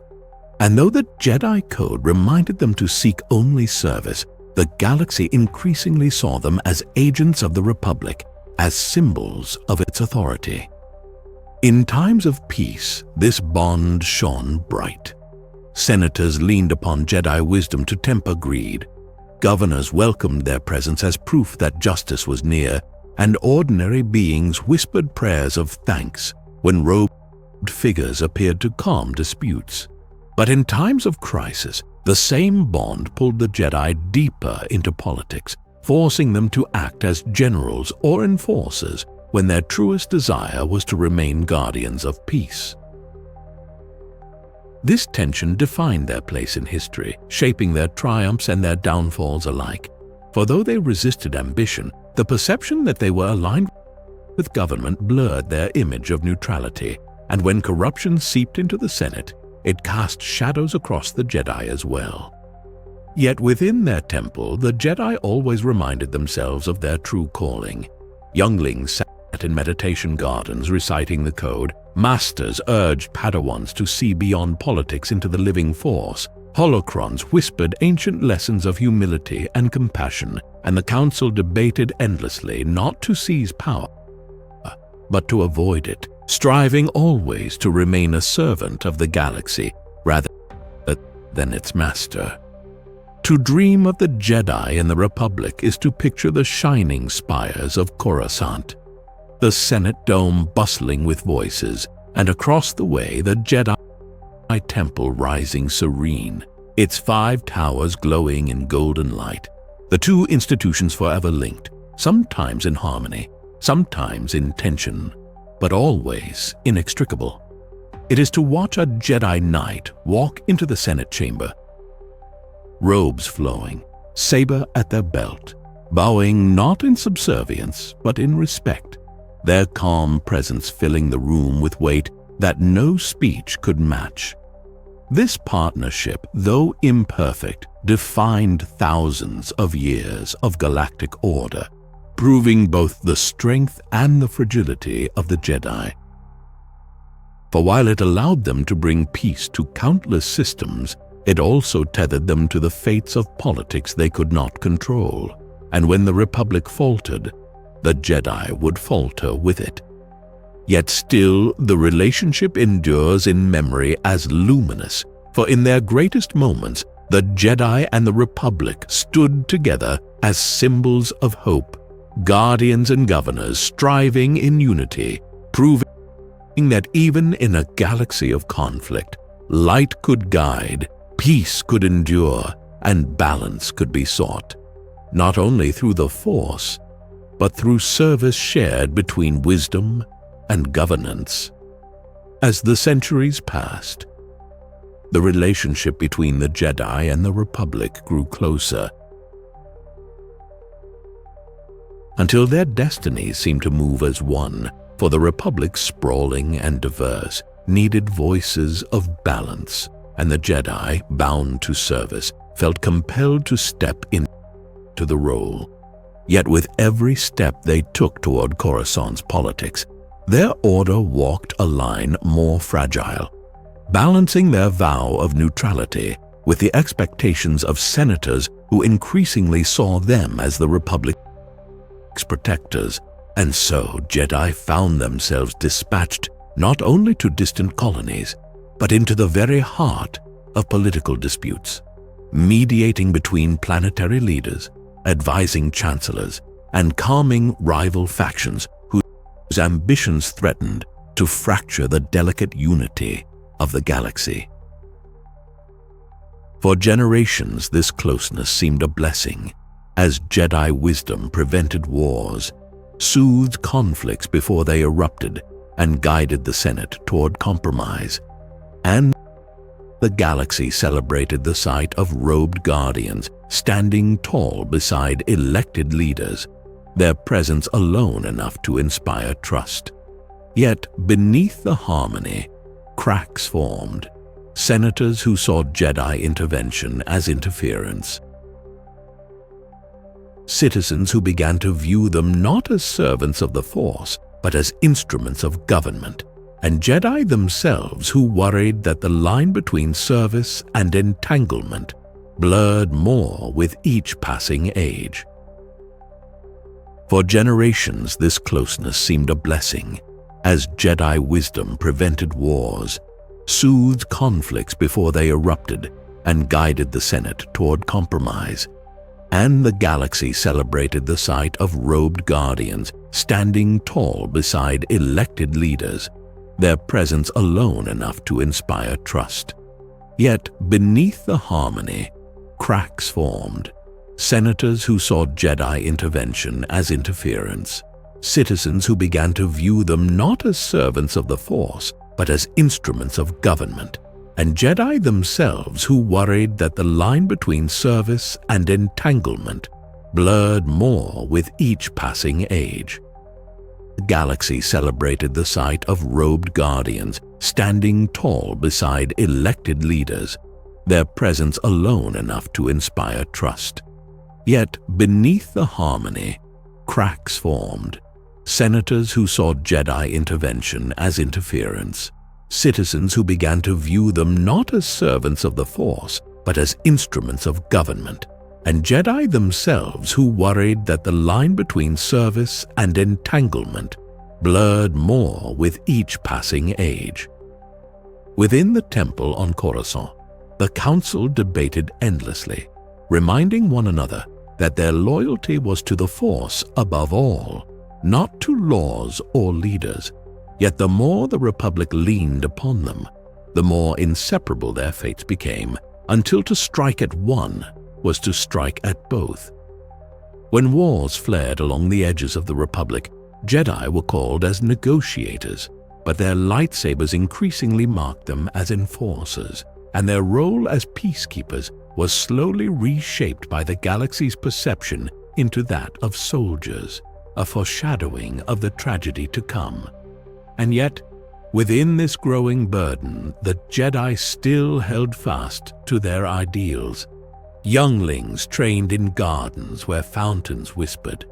And though the Jedi Code reminded them to seek only service, the galaxy increasingly saw them as agents of the Republic, as symbols of its authority. In times of peace, this bond shone bright. Senators leaned upon Jedi wisdom to temper greed. Governors welcomed their presence as proof that justice was near, and ordinary beings whispered prayers of thanks when robed figures appeared to calm disputes. But in times of crisis, the same bond pulled the Jedi deeper into politics, forcing them to act as generals or enforcers when their truest desire was to remain guardians of peace. This tension defined their place in history, shaping their triumphs and their downfalls alike. For though they resisted ambition, the perception that they were aligned with government blurred their image of neutrality, and when corruption seeped into the Senate, it cast shadows across the Jedi as well. Yet within their temple, the Jedi always reminded themselves of their true calling. Younglings sat in meditation gardens reciting the code. Masters urged Padawans to see beyond politics into the living force. Holocrons whispered ancient lessons of humility and compassion, and the council debated endlessly not to seize power, but to avoid it, striving always to remain a servant of the galaxy rather than its master. To dream of the Jedi in the Republic is to picture the shining spires of Coruscant, the Senate dome bustling with voices, and across the way the Jedi Temple rising serene, its 5 towers glowing in golden light, the two institutions forever linked, sometimes in harmony, sometimes in tension, but always inextricable. It is to watch a Jedi Knight walk into the Senate chamber, robes flowing, saber at their belt, bowing not in subservience but in respect, their calm presence filling the room with weight that no speech could match. This partnership, though imperfect, defined thousands of years of galactic order, proving both the strength and the fragility of the Jedi. For while it allowed them to bring peace to countless systems, it also tethered them to the fates of politics they could not control, and when the Republic faltered, the Jedi would falter with it. Yet still, the relationship endures in memory as luminous, for in their greatest moments, the Jedi and the Republic stood together as symbols of hope, guardians and governors striving in unity, proving that even in a galaxy of conflict, light could guide, peace could endure, and balance could be sought, not only through the Force, but through service shared between wisdom and governance. As the centuries passed, the relationship between the Jedi and the Republic grew closer, until their destinies seemed to move as one, for the Republic, sprawling and diverse, needed voices of balance, and the Jedi, bound to service, felt compelled to step into the role. Yet with every step they took toward Coruscant's politics, their order walked a line more fragile, balancing their vow of neutrality with the expectations of senators who increasingly saw them as the Republic's protectors. And so Jedi found themselves dispatched not only to distant colonies, but into the very heart of political disputes, mediating between planetary leaders, advising chancellors, and calming rival factions whose ambitions threatened to fracture the delicate unity of the galaxy. For generations, this closeness seemed a blessing, as Jedi wisdom prevented wars, soothed conflicts before they erupted, and guided the Senate toward compromise. And the galaxy celebrated the sight of robed guardians standing tall beside elected leaders, their presence alone enough to inspire trust. Yet beneath the harmony, cracks formed, senators who saw Jedi intervention as interference, citizens who began to view them not as servants of the Force, but as instruments of government, and Jedi themselves who worried that the line between service and entanglement blurred more with each passing age. For generations, this closeness seemed a blessing, as Jedi wisdom prevented wars, soothed conflicts before they erupted, and guided the Senate toward compromise. And the galaxy celebrated the sight of robed guardians standing tall beside elected leaders, their presence alone enough to inspire trust. Yet beneath the harmony, cracks formed. Senators who saw Jedi intervention as interference, citizens who began to view them not as servants of the Force, but as instruments of government, and Jedi themselves who worried that the line between service and entanglement blurred more with each passing age. The galaxy celebrated the sight of robed guardians standing tall beside elected leaders, their presence alone enough to inspire trust. Yet beneath the harmony, cracks formed. Senators who saw Jedi intervention as interference, citizens who began to view them not as servants of the Force, but as instruments of government, and Jedi themselves who worried that the line between service and entanglement blurred more with each passing age. Within the temple on Coruscant, the council debated endlessly, reminding one another that their loyalty was to the Force above all, not to laws or leaders. Yet the more the Republic leaned upon them, the more inseparable their fates became, until to strike at one was to strike at both. When wars flared along the edges of the Republic, Jedi were called as negotiators, but their lightsabers increasingly marked them as enforcers, and their role as peacekeepers was slowly reshaped by the galaxy's perception into that of soldiers, a foreshadowing of the tragedy to come. And yet, within this growing burden, the Jedi still held fast to their ideals. Younglings trained in gardens where fountains whispered,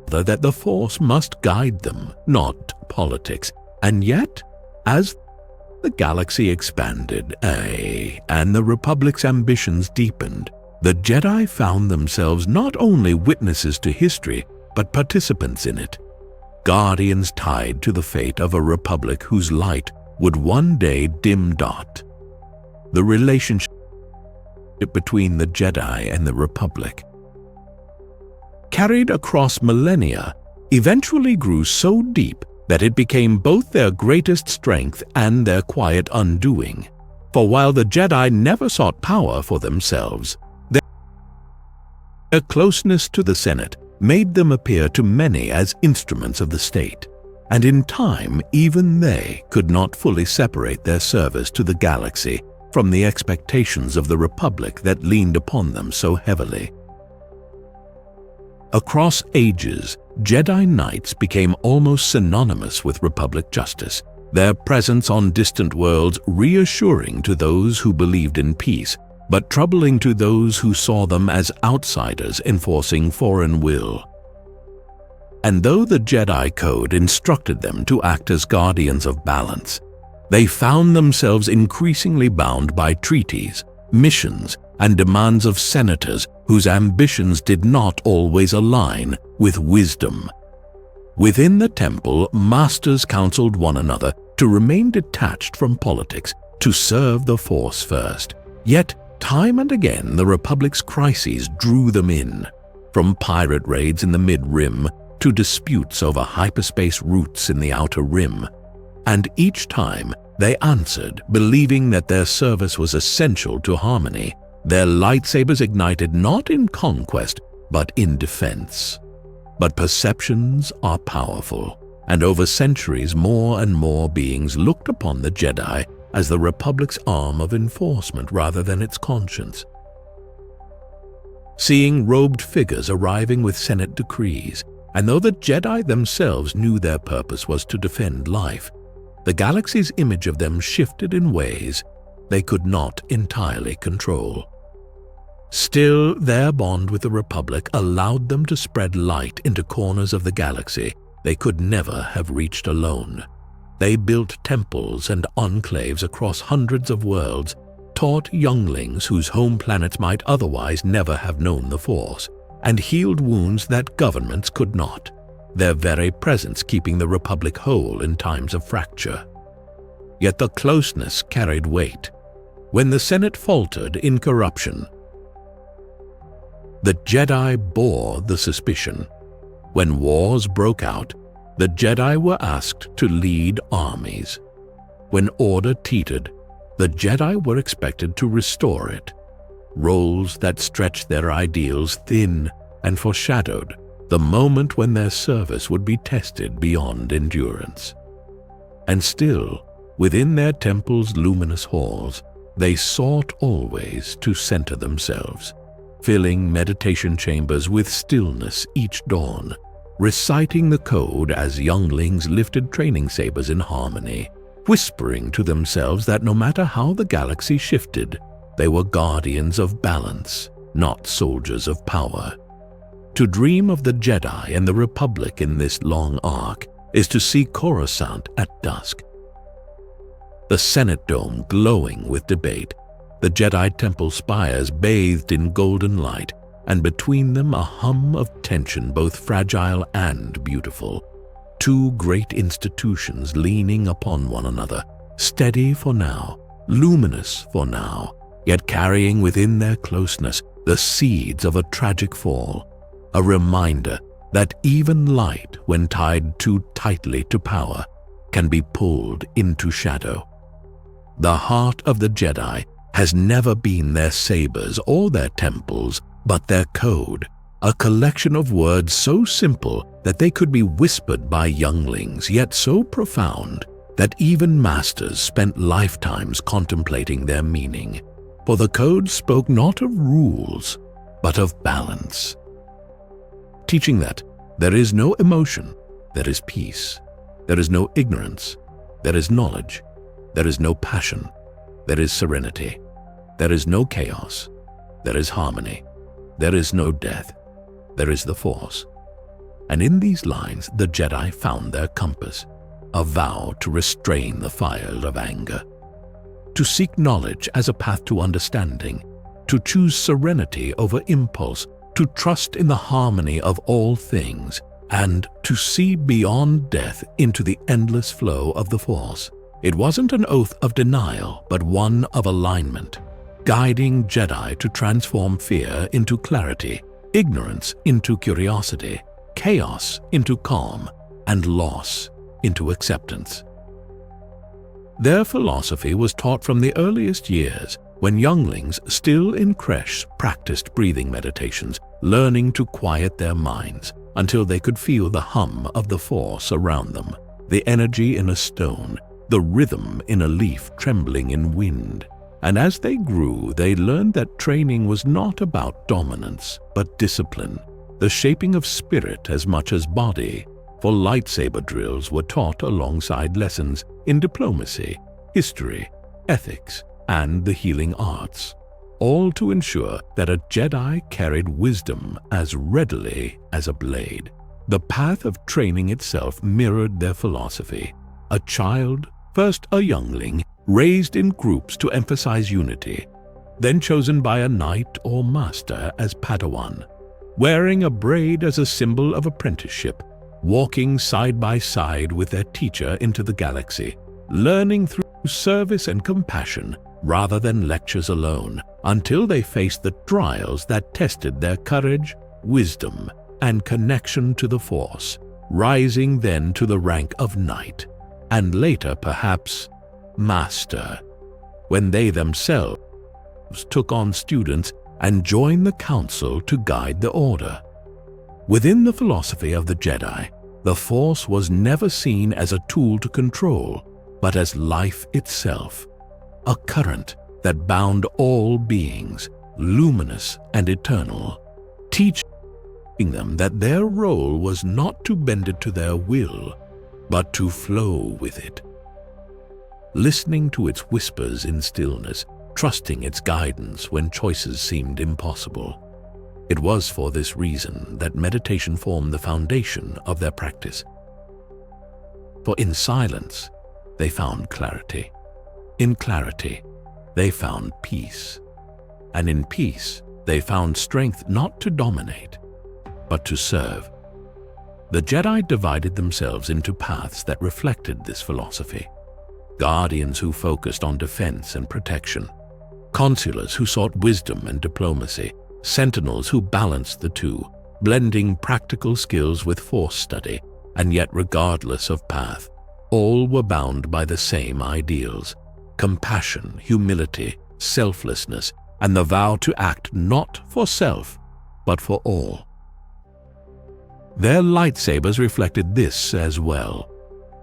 that the Force must guide them, not politics. And yet, as the galaxy expanded, and the Republic's ambitions deepened, the Jedi found themselves not only witnesses to history, but participants in it. Guardians tied to the fate of a Republic whose light would one day dim dot. The relationship between the Jedi and the Republic, carried across millennia, eventually grew so deep that it became both their greatest strength and their quiet undoing. For while the Jedi never sought power for themselves, their closeness to the Senate made them appear to many as instruments of the state, and in time even they could not fully separate their service to the galaxy from the expectations of the Republic that leaned upon them so heavily. Across ages, Jedi Knights became almost synonymous with Republic justice, their presence on distant worlds reassuring to those who believed in peace, but troubling to those who saw them as outsiders enforcing foreign will. And though the Jedi Code instructed them to act as guardians of balance, they found themselves increasingly bound by treaties, missions, and demands of senators whose ambitions did not always align with wisdom. Within the temple, masters counseled one another to remain detached from politics, to serve the Force first. Yet, time and again, the Republic's crises drew them in, from pirate raids in the Mid-Rim to disputes over hyperspace routes in the Outer Rim. And each time, they answered, believing that their service was essential to harmony. Their lightsabers ignited not in conquest, but in defense. But perceptions are powerful, and over centuries more and more beings looked upon the Jedi as the Republic's arm of enforcement rather than its conscience. Seeing robed figures arriving with Senate decrees, and though the Jedi themselves knew their purpose was to defend life, the galaxy's image of them shifted in ways they could not entirely control. Still, their bond with the Republic allowed them to spread light into corners of the galaxy they could never have reached alone. They built temples and enclaves across hundreds of worlds, taught younglings whose home planets might otherwise never have known the Force, and healed wounds that governments could not, their very presence keeping the Republic whole in times of fracture. Yet the closeness carried weight. When the Senate faltered in corruption, the Jedi bore the suspicion. When wars broke out, the Jedi were asked to lead armies. When order teetered, the Jedi were expected to restore it. Roles that stretched their ideals thin and foreshadowed the moment when their service would be tested beyond endurance. And still, within their temple's luminous halls, they sought always to center themselves, filling meditation chambers with stillness each dawn, reciting the code as younglings lifted training sabers in harmony, whispering to themselves that no matter how the galaxy shifted, they were guardians of balance, not soldiers of power. To dream of the Jedi and the Republic in this long arc is to see Coruscant at dusk. The Senate Dome glowing with debate, the Jedi Temple spires bathed in golden light, and between them a hum of tension both fragile and beautiful. Two great institutions leaning upon one another, steady for now, luminous for now, yet carrying within their closeness the seeds of a tragic fall, a reminder that even light, when tied too tightly to power, can be pulled into shadow. The heart of the Jedi has never been their sabers or their temples, but their code, a collection of words so simple that they could be whispered by younglings, yet so profound that even masters spent lifetimes contemplating their meaning. For the code spoke not of rules, but of balance, teaching that there is no emotion, there is peace. There is no ignorance, there is knowledge. There is no passion, there is serenity. There is no chaos, there is harmony. There is no death, there is the Force. And in these lines, the Jedi found their compass, a vow to restrain the fire of anger, to seek knowledge as a path to understanding, to choose serenity over impulse, to trust in the harmony of all things, and to see beyond death into the endless flow of the Force. It wasn't an oath of denial, but one of alignment, guiding Jedi to transform fear into clarity, ignorance into curiosity, chaos into calm, and loss into acceptance. Their philosophy was taught from the earliest years, when younglings still in creche practiced breathing meditations, learning to quiet their minds until they could feel the hum of the Force around them, the energy in a stone, the rhythm in a leaf trembling in wind. And as they grew, they learned that training was not about dominance, but discipline, the shaping of spirit as much as body, for lightsaber drills were taught alongside lessons in diplomacy, history, ethics, and the healing arts, all to ensure that a Jedi carried wisdom as readily as a blade. The path of training itself mirrored their philosophy. A child, first a youngling, raised in groups to emphasize unity, then chosen by a knight or master as Padawan, wearing a braid as a symbol of apprenticeship, walking side by side with their teacher into the galaxy, learning through service and compassion rather than lectures alone, until they faced the trials that tested their courage, wisdom, and connection to the Force, rising then to the rank of knight, and later perhaps master, when they themselves took on students and joined the council to guide the order. Within the philosophy of the Jedi, the Force was never seen as a tool to control, but as life itself, a current that bound all beings, luminous and eternal, teaching them that their role was not to bend it to their will, but to flow with it. Listening to its whispers in stillness, trusting its guidance when choices seemed impossible. It was for this reason that meditation formed the foundation of their practice. For in silence, they found clarity. In clarity, they found peace. And in peace, they found strength not to dominate, but to serve. The Jedi divided themselves into paths that reflected this philosophy. Guardians who focused on defense and protection, consulars who sought wisdom and diplomacy, sentinels who balanced the two, blending practical skills with force study, and yet regardless of path, all were bound by the same ideals: compassion, humility, selflessness, and the vow to act not for self, but for all. Their lightsabers reflected this as well,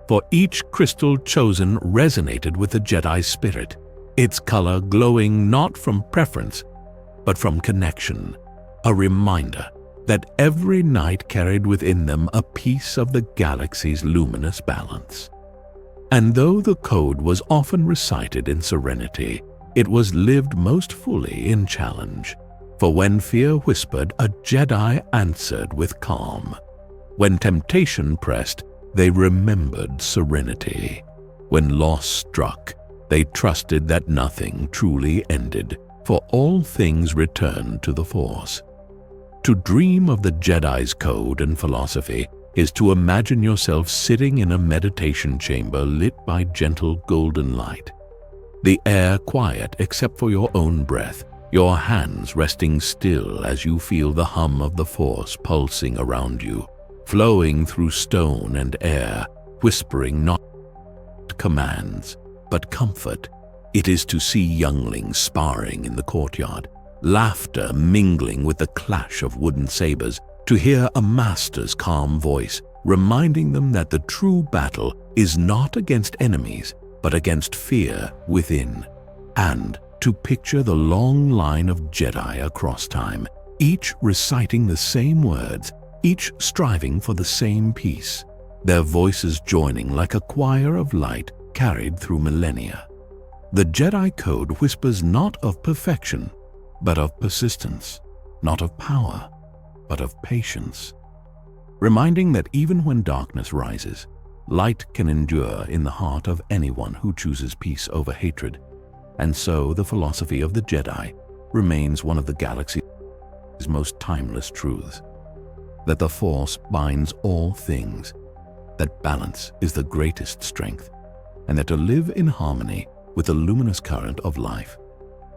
for each crystal chosen resonated with the Jedi spirit, its color glowing not from preference, but from connection, a reminder that every night carried within them a piece of the galaxy's luminous balance. And though the code was often recited in serenity, it was lived most fully in challenge. For when fear whispered, a Jedi answered with calm. When temptation pressed, they remembered serenity. When loss struck, they trusted that nothing truly ended, for all things returned to the Force. To dream of the Jedi's code and philosophy is to imagine yourself sitting in a meditation chamber lit by gentle golden light. The air quiet except for your own breath, your hands resting still as you feel the hum of the Force pulsing around you, flowing through stone and air, whispering not commands, but comfort. It is to see younglings sparring in the courtyard, laughter mingling with the clash of wooden sabers, to hear a master's calm voice reminding them that the true battle is not against enemies, but against fear within, and to picture the long line of Jedi across time, each reciting the same words, each striving for the same peace, their voices joining like a choir of light carried through millennia. The Jedi Code whispers not of perfection, but of persistence, not of power, but of patience, reminding that even when darkness rises, light can endure in the heart of anyone who chooses peace over hatred. And so the philosophy of the Jedi remains one of the galaxy's most timeless truths, that the Force binds all things, that balance is the greatest strength, and that to live in harmony with the luminous current of life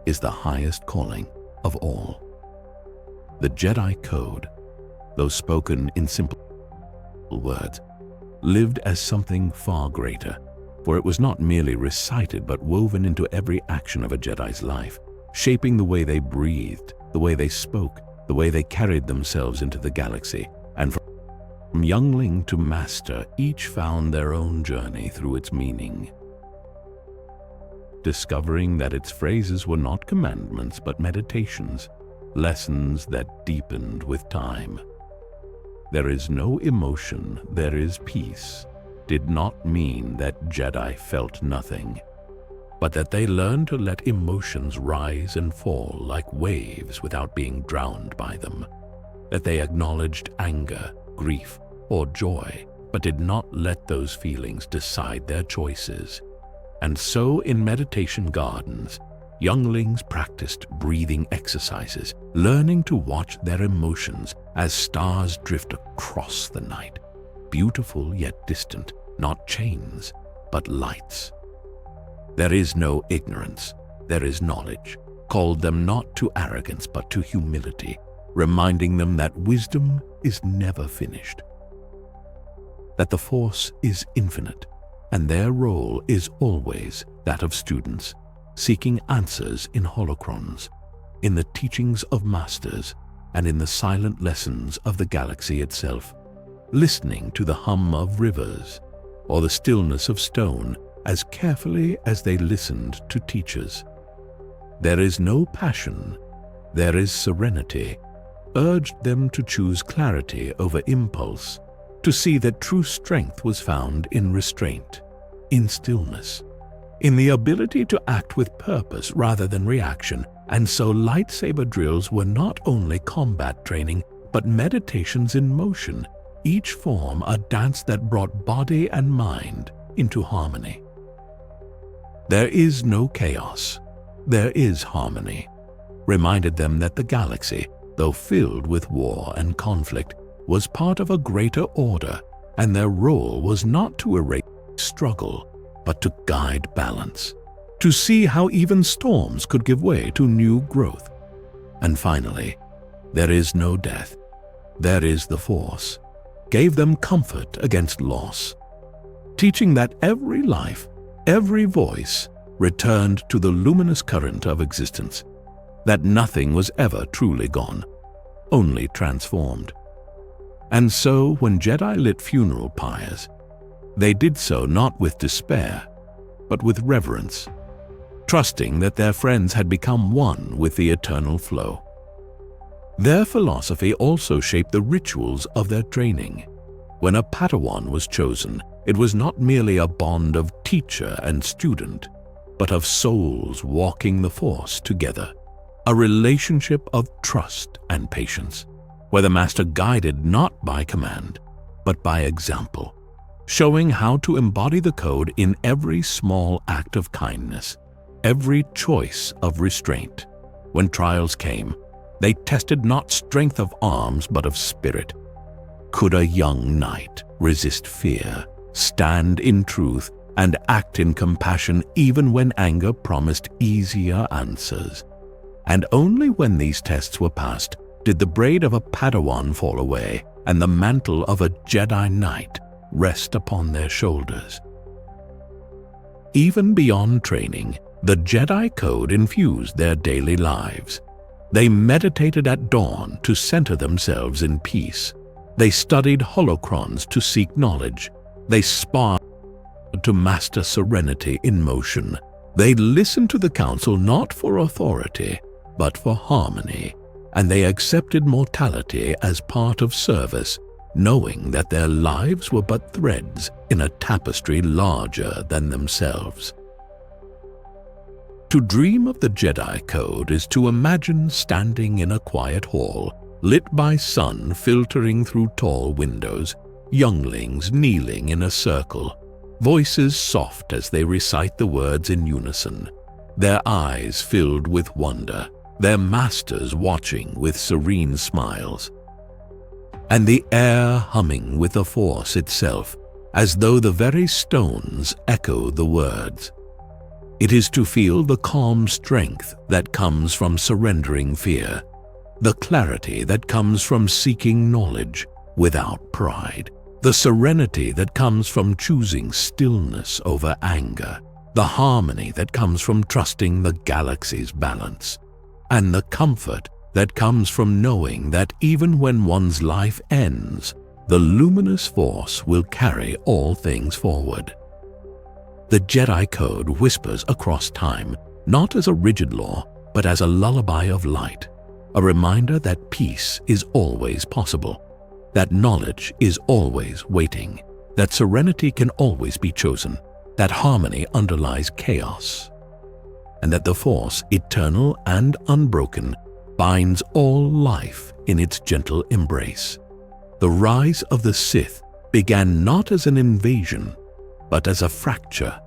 is the highest calling of all. The Jedi Code, though spoken in simple words, lived as something far greater, for it was not merely recited but woven into every action of a Jedi's life, shaping the way they breathed, the way they spoke, the way they carried themselves into the galaxy. And from youngling to master, each found their own journey through its meaning, discovering that its phrases were not commandments but meditations, lessons that deepened with time. There is no emotion, there is peace, did not mean that Jedi felt nothing, but that they learned to let emotions rise and fall like waves without being drowned by them, that they acknowledged anger, grief, or joy, but did not let those feelings decide their choices. And so in meditation gardens, younglings practiced breathing exercises, learning to watch their emotions as stars drift across the night, beautiful yet distant, not chains, but lights. There is no ignorance, there is knowledge. Called them not to arrogance but to humility, reminding them that wisdom is never finished, that the Force is infinite, and their role is always that of students, seeking answers in holocrons, in the teachings of masters, and in the silent lessons of the galaxy itself, listening to the hum of rivers or the stillness of stone as carefully as they listened to teachers. There is no passion, there is serenity, urged them to choose clarity over impulse, to see that true strength was found in restraint, in stillness, in the ability to act with purpose rather than reaction, and so lightsaber drills were not only combat training, but meditations in motion, each form a dance that brought body and mind into harmony. There is no chaos, there is harmony, reminded them that the galaxy, though filled with war and conflict, was part of a greater order, and their role was not to erase struggle, but to guide balance, to see how even storms could give way to new growth. And finally, there is no death, there is the Force, gave them comfort against loss, teaching that every life, every voice returned to the luminous current of existence, that nothing was ever truly gone, only transformed. And so when Jedi lit funeral pyres, they did so not with despair, but with reverence, trusting that their friends had become one with the eternal flow. Their philosophy also shaped the rituals of their training. When a Padawan was chosen, it was not merely a bond of teacher and student, but of souls walking the Force together, a relationship of trust and patience, where the Master guided not by command, but by example, showing how to embody the code in every small act of kindness, every choice of restraint. When trials came, they tested not strength of arms but of spirit. Could a young knight resist fear, stand in truth, and act in compassion even when anger promised easier answers? And only when these tests were passed did the braid of a Padawan fall away and the mantle of a Jedi Knight rest upon their shoulders. Even beyond training, the Jedi Code infused their daily lives. They meditated at dawn to center themselves in peace. They studied holocrons to seek knowledge. They sparred to master serenity in motion. They listened to the council not for authority, but for harmony, and they accepted mortality as part of service, knowing that their lives were but threads in a tapestry larger than themselves. To dream of the Jedi Code is to imagine standing in a quiet hall, lit by sun filtering through tall windows, younglings kneeling in a circle, voices soft as they recite the words in unison, their eyes filled with wonder, their masters watching with serene smiles, and the air humming with the Force itself, as though the very stones echo the words. It is to feel the calm strength that comes from surrendering fear, the clarity that comes from seeking knowledge without pride, the serenity that comes from choosing stillness over anger, the harmony that comes from trusting the galaxy's balance, and the comfort that comes from knowing that even when one's life ends, the luminous Force will carry all things forward. The Jedi Code whispers across time, not as a rigid law, but as a lullaby of light, a reminder that peace is always possible, that knowledge is always waiting, that serenity can always be chosen, that harmony underlies chaos, and that the Force, eternal and unbroken, binds all life in its gentle embrace. The rise of the Sith began not as an invasion, but as a fracture,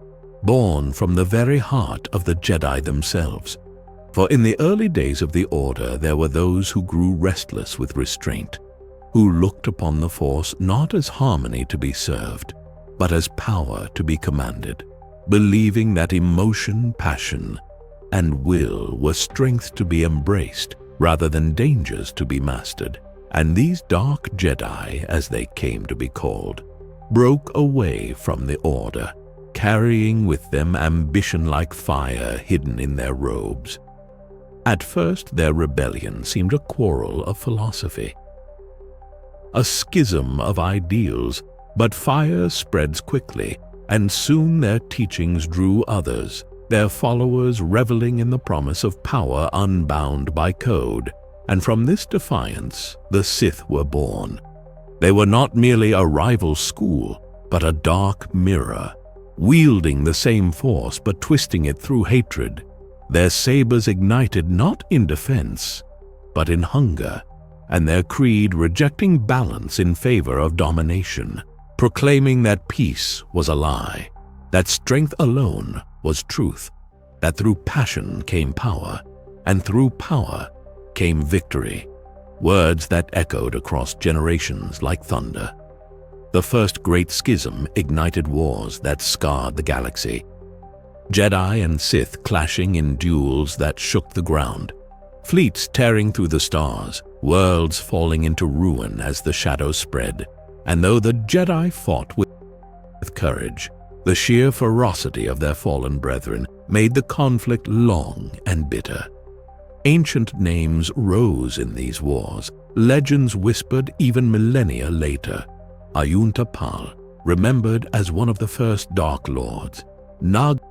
born from the very heart of the Jedi themselves. For in the early days of the Order there were those who grew restless with restraint, who looked upon the Force not as harmony to be served, but as power to be commanded, believing that emotion, passion, and will were strength to be embraced rather than dangers to be mastered. And these dark Jedi, as they came to be called, broke away from the Order, carrying with them ambition like fire hidden in their robes. At first their rebellion seemed a quarrel of philosophy, a schism of ideals, but fire spreads quickly, and soon their teachings drew others, their followers reveling in the promise of power unbound by code. And from this defiance, the Sith were born. They were not merely a rival school, but a dark mirror, wielding the same force but twisting it through hatred. Their sabers ignited not in defense, but in hunger, and their creed rejecting balance in favor of domination, proclaiming that peace was a lie, that strength alone was truth, that through passion came power, and through power came victory, words that echoed across generations like thunder. The first great schism ignited wars that scarred the galaxy. Jedi and Sith clashing in duels that shook the ground, fleets tearing through the stars, worlds falling into ruin as the shadows spread. And though the Jedi fought with courage, the sheer ferocity of their fallen brethren made the conflict long and bitter. Ancient names rose in these wars, legends whispered even millennia later. Ayunta Pal, remembered as one of the first Dark Lords, Naga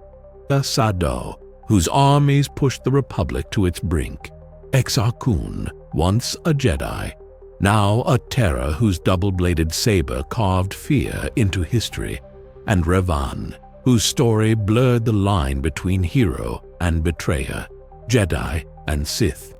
Sadow, whose armies pushed the Republic to its brink, Exar Kun, once a Jedi, now a terror whose double-bladed saber carved fear into history, and Revan, whose story blurred the line between hero and betrayer, Jedi and Sith.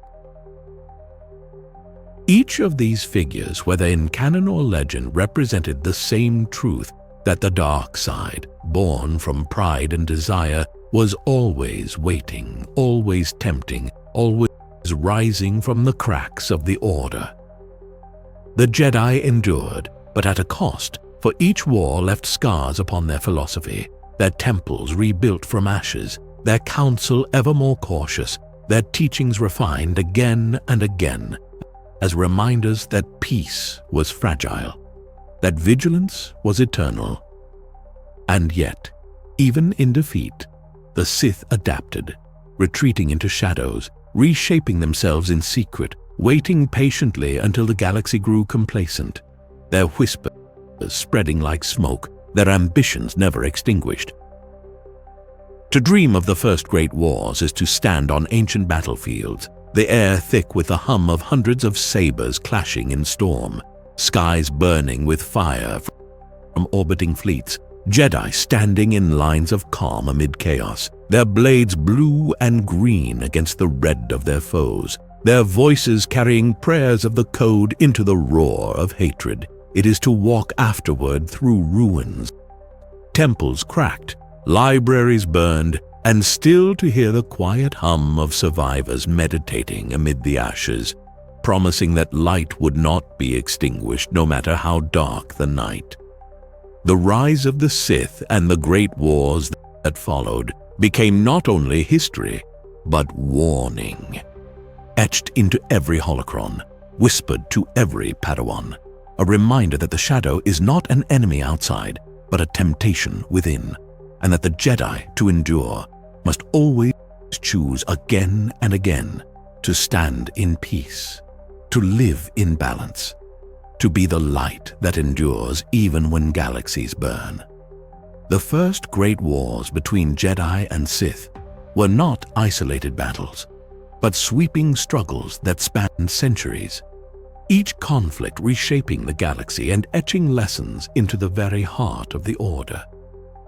Each of these figures, whether in canon or legend, represented the same truth, that the dark side, born from pride and desire, was always waiting, always tempting, always rising from the cracks of the Order. The Jedi endured, but at a cost, for each war left scars upon their philosophy, their temples rebuilt from ashes, their counsel ever more cautious, their teachings refined again and again, as reminders that peace was fragile, that vigilance was eternal. And yet, even in defeat, the Sith adapted, retreating into shadows, reshaping themselves in secret, waiting patiently until the galaxy grew complacent, their whispers spreading like smoke, their ambitions never extinguished. To dream of the first great wars is to stand on ancient battlefields, the air thick with the hum of hundreds of sabers clashing in storm, skies burning with fire from orbiting fleets, Jedi standing in lines of calm amid chaos, their blades blue and green against the red of their foes, their voices carrying prayers of the code into the roar of hatred. It is to walk afterward through ruins, temples cracked, libraries burned, and still to hear the quiet hum of survivors meditating amid the ashes, promising that light would not be extinguished no matter how dark the night. The rise of the Sith and the great wars that followed became not only history, but warning. Etched into every holocron, whispered to every Padawan, a reminder that the shadow is not an enemy outside, but a temptation within, and that the Jedi, to endure, must always choose again and again to stand in peace, to live in balance, to be the light that endures even when galaxies burn. The first great wars between Jedi and Sith were not isolated battles, but sweeping struggles that spanned centuries, each conflict reshaping the galaxy and etching lessons into the very heart of the Order.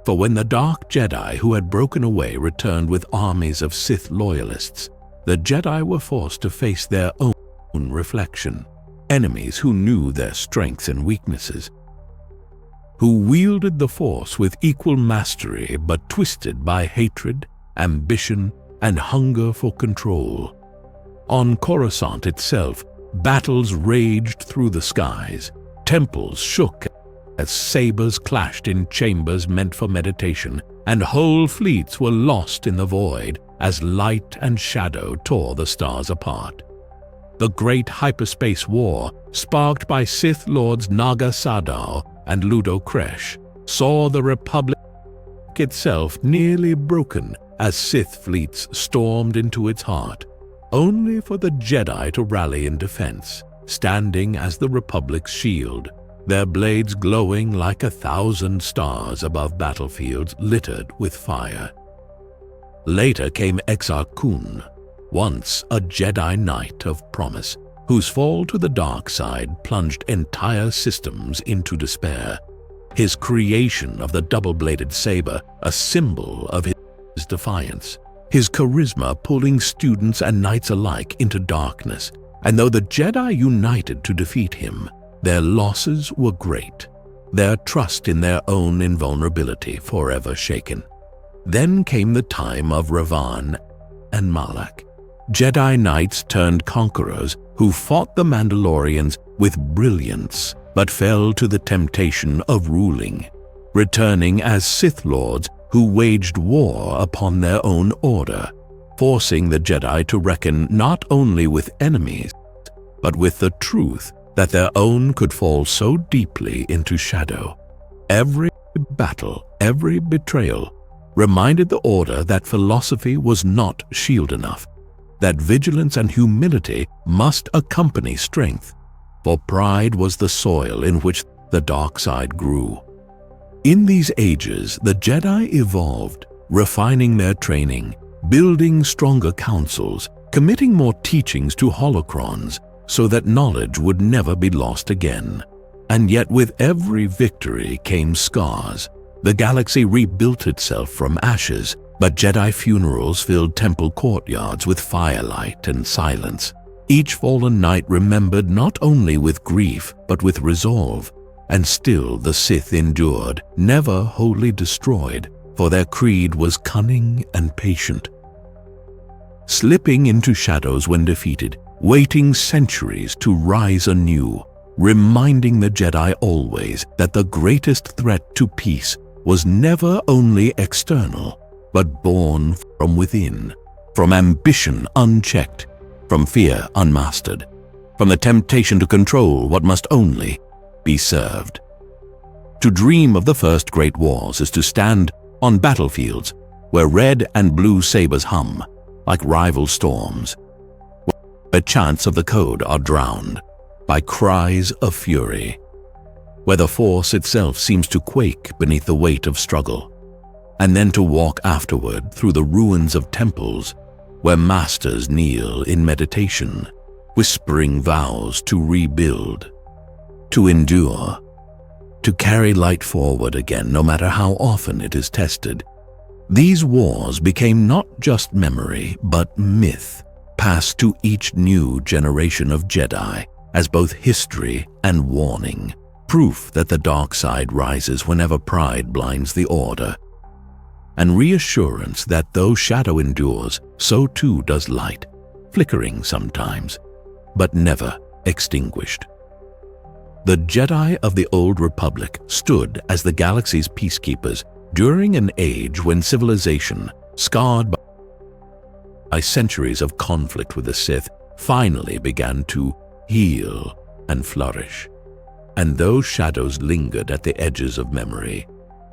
For when the Dark Jedi who had broken away returned with armies of Sith loyalists, the Jedi were forced to face their own reflection, enemies who knew their strengths and weaknesses, who wielded the Force with equal mastery but twisted by hatred, ambition, and hunger for control. On Coruscant itself, battles raged through the skies, temples shook as sabers clashed in chambers meant for meditation, and whole fleets were lost in the void as light and shadow tore the stars apart. The great hyperspace war, sparked by Sith Lords Naga Sadow and Ludo Kresh, saw the Republic itself nearly broken as Sith fleets stormed into its heart, only for the Jedi to rally in defense, standing as the Republic's shield, their blades glowing like 1,000 stars above battlefields littered with fire. Later came Exar Kun, once a Jedi Knight of promise, whose fall to the dark side plunged entire systems into despair. his creation of the double-bladed saber a symbol of his defiance, his charisma pulling students and knights alike into darkness. And though the Jedi united to defeat him, their losses were great, their trust in their own invulnerability forever shaken. Then came the time of Revan and Malak, Jedi Knights turned conquerors who fought the Mandalorians with brilliance but fell to the temptation of ruling, returning as Sith Lords who waged war upon their own order, forcing the Jedi to reckon not only with enemies, but with the truth that their own could fall so deeply into shadow. Every battle, every betrayal, reminded the Order that philosophy was not shield enough, that vigilance and humility must accompany strength, for pride was the soil in which the dark side grew. In these ages, the Jedi evolved, refining their training, building stronger councils, committing more teachings to holocrons, so that knowledge would never be lost again. And yet with every victory came scars. The galaxy rebuilt itself from ashes, but Jedi funerals filled temple courtyards with firelight and silence. Each fallen knight remembered not only with grief, but with resolve. And still the Sith endured, never wholly destroyed, for their creed was cunning and patient. Slipping into shadows when defeated, waiting centuries to rise anew, reminding the Jedi always that the greatest threat to peace was never only external, but born from within, from ambition unchecked, from fear unmastered, from the temptation to control what must only be served. To dream of the first great wars is to stand on battlefields where red and blue sabers hum like rival storms, where chants of the code are drowned by cries of fury, where the Force itself seems to quake beneath the weight of struggle, and then to walk afterward through the ruins of temples where masters kneel in meditation, whispering vows to rebuild, to endure, to carry light forward again no matter how often it is tested. These wars became not just memory, but myth, passed to each new generation of Jedi as both history and warning, proof that the dark side rises whenever pride blinds the Order, and reassurance that though shadow endures, so too does light, flickering sometimes, but never extinguished. The Jedi of the Old Republic stood as the galaxy's peacekeepers during an age when civilization, scarred by centuries of conflict with the Sith, finally began to heal and flourish. And though shadows lingered at the edges of memory,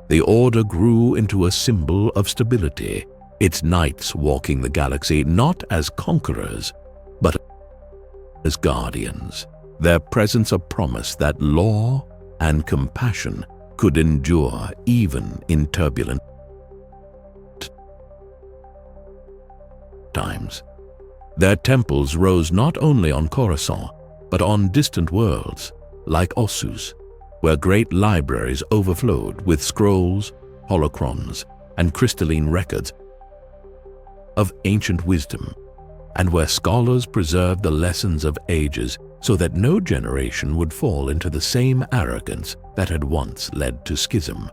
the Order grew into a symbol of stability, its knights walking the galaxy not as conquerors, but as guardians, their presence a promise that law and compassion could endure even in turbulent times. Their temples rose not only on Coruscant, but on distant worlds, like Ossus, where great libraries overflowed with scrolls, holocrons, and crystalline records of ancient wisdom, and where scholars preserved the lessons of ages so that no generation would fall into the same arrogance that had once led to schism.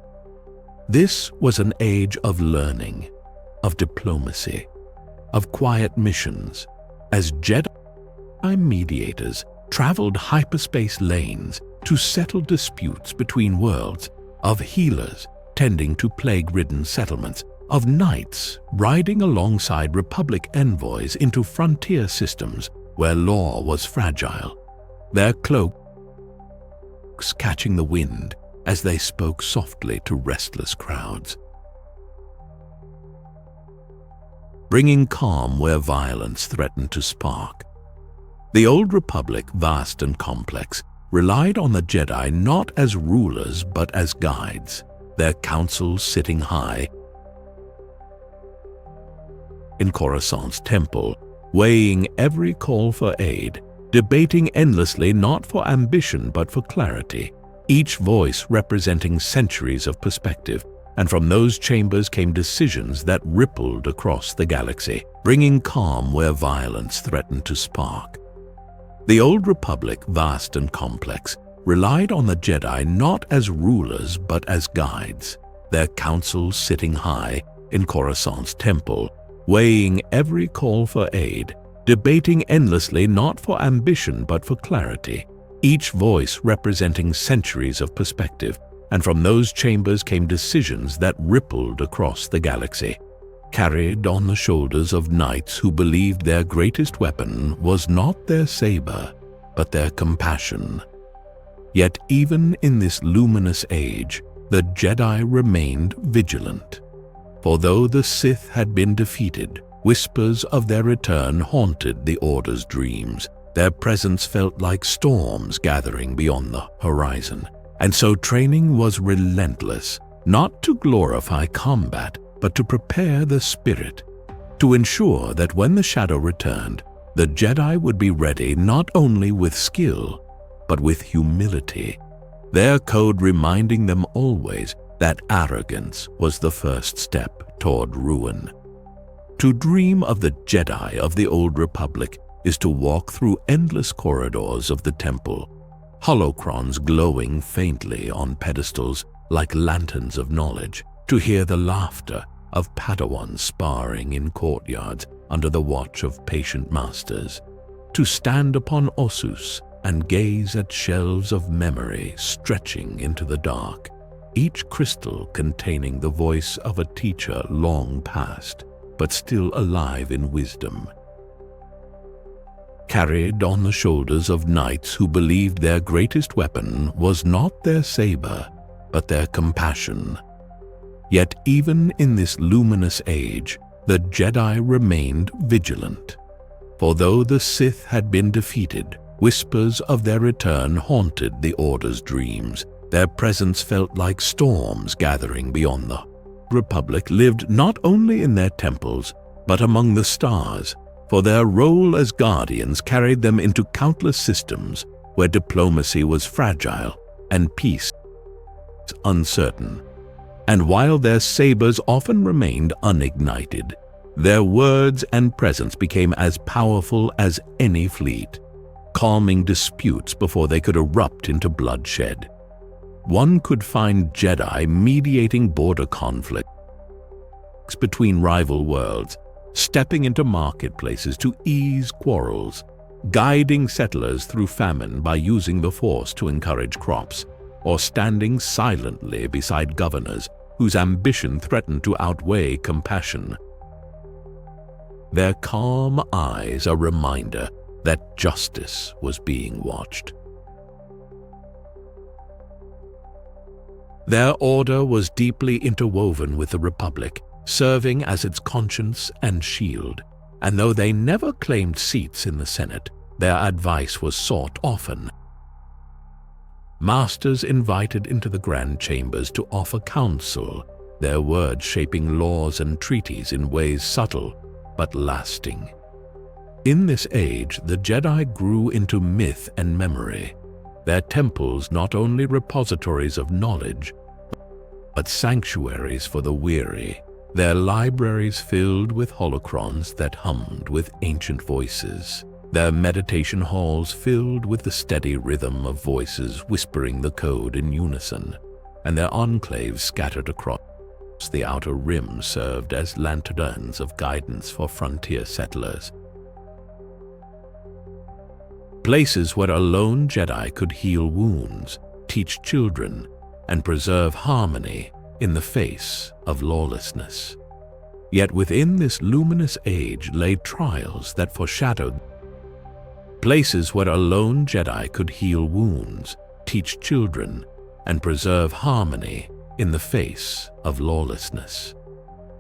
This was an age of learning, of diplomacy, of quiet missions, as Jedi mediators traveled hyperspace lanes to settle disputes between worlds, of healers tending to plague-ridden settlements, of knights riding alongside Republic envoys into frontier systems where law was fragile, their cloaks catching the wind as they spoke softly to restless crowds, bringing calm where violence threatened to spark. The Old Republic, vast and complex, relied on the Jedi not as rulers but as guides, their councils sitting high in Coruscant's temple, weighing every call for aid, debating endlessly not for ambition but for clarity, each voice representing centuries of perspective, and from those chambers came decisions that rippled across the galaxy, bringing calm where violence threatened to spark. The Old Republic, vast and complex, relied on the Jedi not as rulers but as guides, their councils sitting high in Coruscant's temple, weighing every call for aid, debating endlessly not for ambition but for clarity, each voice representing centuries of perspective, and from those chambers came decisions that rippled across the galaxy, carried on the shoulders of knights who believed their greatest weapon was not their saber, but their compassion. Yet even in this luminous age, the Jedi remained vigilant. For though the Sith had been defeated, whispers of their return haunted the Order's dreams. Their presence felt like storms gathering beyond the horizon. And so training was relentless, not to glorify combat, but to prepare the spirit, to ensure that when the shadow returned, the Jedi would be ready not only with skill, but with humility, their code reminding them always that arrogance was the first step toward ruin. To dream of the Jedi of the Old Republic is to walk through endless corridors of the temple, holocrons glowing faintly on pedestals like lanterns of knowledge, to hear the laughter of Padawans sparring in courtyards under the watch of patient masters, to stand upon Ossus and gaze at shelves of memory stretching into the dark, each crystal containing the voice of a teacher long past, but still alive in wisdom. Carried on the shoulders of knights who believed their greatest weapon was not their saber, but their compassion. Yet even in this luminous age, the Jedi remained vigilant. For though the Sith had been defeated, whispers of their return haunted the Order's dreams. Their presence felt like storms gathering beyond the Republic lived not only in their temples, but among the stars, for their role as guardians carried them into countless systems where diplomacy was fragile and peace uncertain. And while their sabers often remained unignited, their words and presence became as powerful as any fleet, calming disputes before they could erupt into bloodshed. One could find Jedi mediating border conflicts between rival worlds, stepping into marketplaces to ease quarrels, guiding settlers through famine by using the Force to encourage crops, or standing silently beside governors whose ambition threatened to outweigh compassion. Their calm eyes a reminder that justice was being watched. Their order was deeply interwoven with the Republic, serving as its conscience and shield, and though they never claimed seats in the Senate, their advice was sought often. Masters invited into the grand chambers to offer counsel, their words shaping laws and treaties in ways subtle but lasting. In this age, the Jedi grew into myth and memory, their temples not only repositories of knowledge, but sanctuaries for the weary, their libraries filled with holocrons that hummed with ancient voices, their meditation halls filled with the steady rhythm of voices whispering the code in unison, and their enclaves scattered across the outer rim served as lanterns of guidance for frontier settlers. Places where a lone Jedi could heal wounds, teach children, and preserve harmony in the face of lawlessness. Yet within this luminous age lay trials that foreshadowed places where a lone Jedi could heal wounds, teach children, and preserve harmony in the face of lawlessness.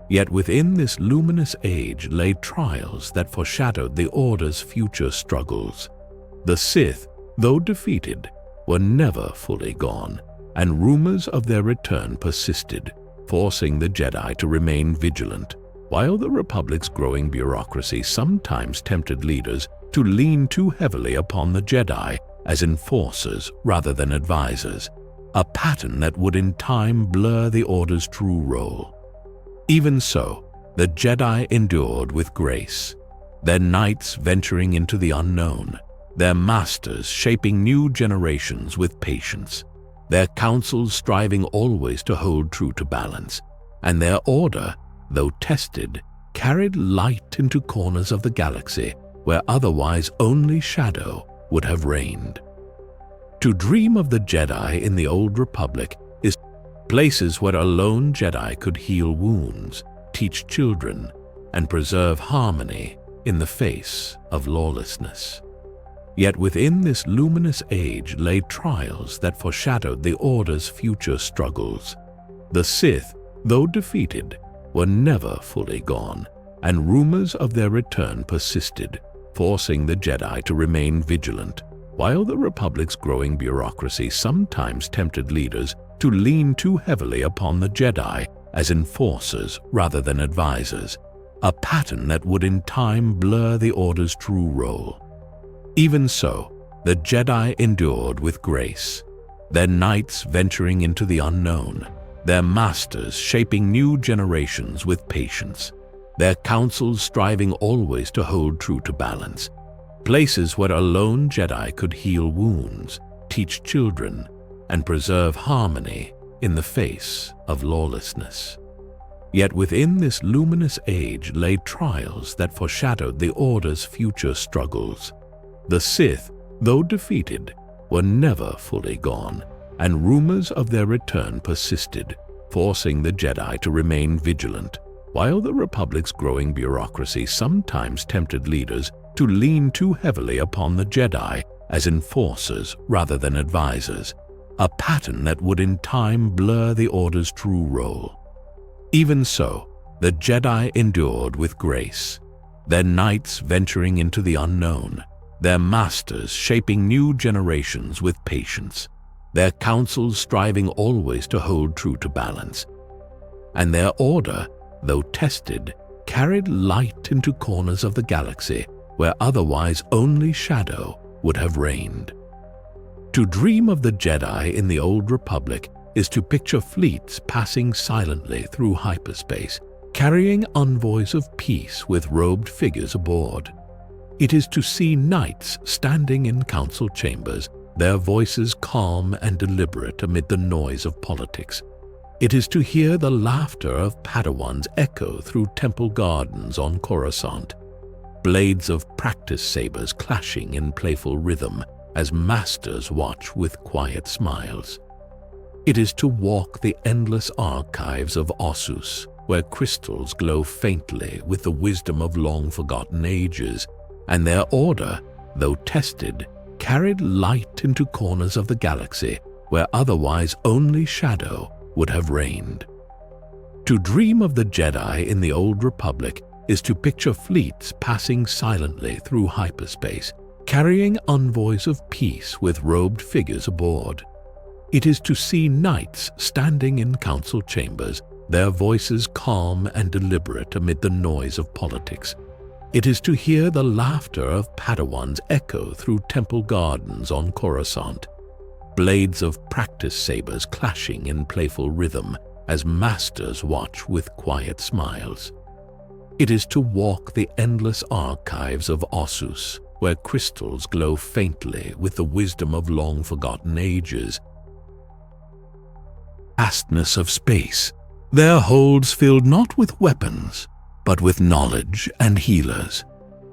Yet within this luminous age lay trials that foreshadowed the Order's future struggles. The Sith, though defeated, were never fully gone, and rumors of their return persisted, forcing the Jedi to remain vigilant, while the Republic's growing bureaucracy sometimes tempted leaders to lean too heavily upon the Jedi as enforcers rather than advisors. a pattern that would in time blur the Order's true role. Even so, the Jedi endured with grace, their knights venturing into the unknown, their masters shaping new generations with patience, their councils striving always to hold true to balance, and their Order, though tested, carried light into corners of the galaxy where otherwise only shadow would have reigned. To dream of the Jedi in the Old Republic is places where a lone Jedi could heal wounds, teach children, and preserve harmony in the face of lawlessness. Yet within this luminous age lay trials that foreshadowed the Order's future struggles. The Sith, though defeated, were never fully gone, and rumors of their return persisted, forcing the Jedi to remain vigilant, while the Republic's growing bureaucracy sometimes tempted leaders to lean too heavily upon the Jedi as enforcers rather than advisors, a pattern that would in time blur the Order's true role. Even so, the Jedi endured with grace, their knights venturing into the unknown, their masters shaping new generations with patience, their councils striving always to hold true to balance, places where a lone Jedi could heal wounds, teach children, and preserve harmony in the face of lawlessness. Yet within this luminous age lay trials that foreshadowed the Order's future struggles. The Sith, though defeated, were never fully gone, and rumors of their return persisted, forcing the Jedi to remain vigilant, while the Republic's growing bureaucracy sometimes tempted leaders to lean too heavily upon the Jedi as enforcers rather than advisors, a pattern that would in time blur the Order's true role. Even so, the Jedi endured with grace, their knights venturing into the unknown, their masters shaping new generations with patience, their councils striving always to hold true to balance, and their Order, though tested, carried light into corners of the galaxy where otherwise only shadow would have reigned. To dream of the Jedi in the Old Republic is to picture fleets passing silently through hyperspace, carrying envoys of peace with robed figures aboard. It is to see knights standing in council chambers, their voices calm and deliberate amid the noise of politics. It is to hear the laughter of Padawans echo through temple gardens on Coruscant, blades of practice sabers clashing in playful rhythm as masters watch with quiet smiles. It is to walk the endless archives of Ossus, where crystals glow faintly with the wisdom of long-forgotten ages, and their Order, though tested, carried light into corners of the galaxy where otherwise only shadow would have reigned. To dream of the Jedi in the Old Republic is to picture fleets passing silently through hyperspace, carrying envoys of peace with robed figures aboard. It is to see knights standing in council chambers, their voices calm and deliberate amid the noise of politics. It is to hear the laughter of Padawans echo through temple gardens on Coruscant, blades of practice sabers clashing in playful rhythm as masters watch with quiet smiles. It is to walk the endless archives of Ossus, where crystals glow faintly with the wisdom of long-forgotten ages. Vastness of space, their holds filled not with weapons, but with knowledge and healers.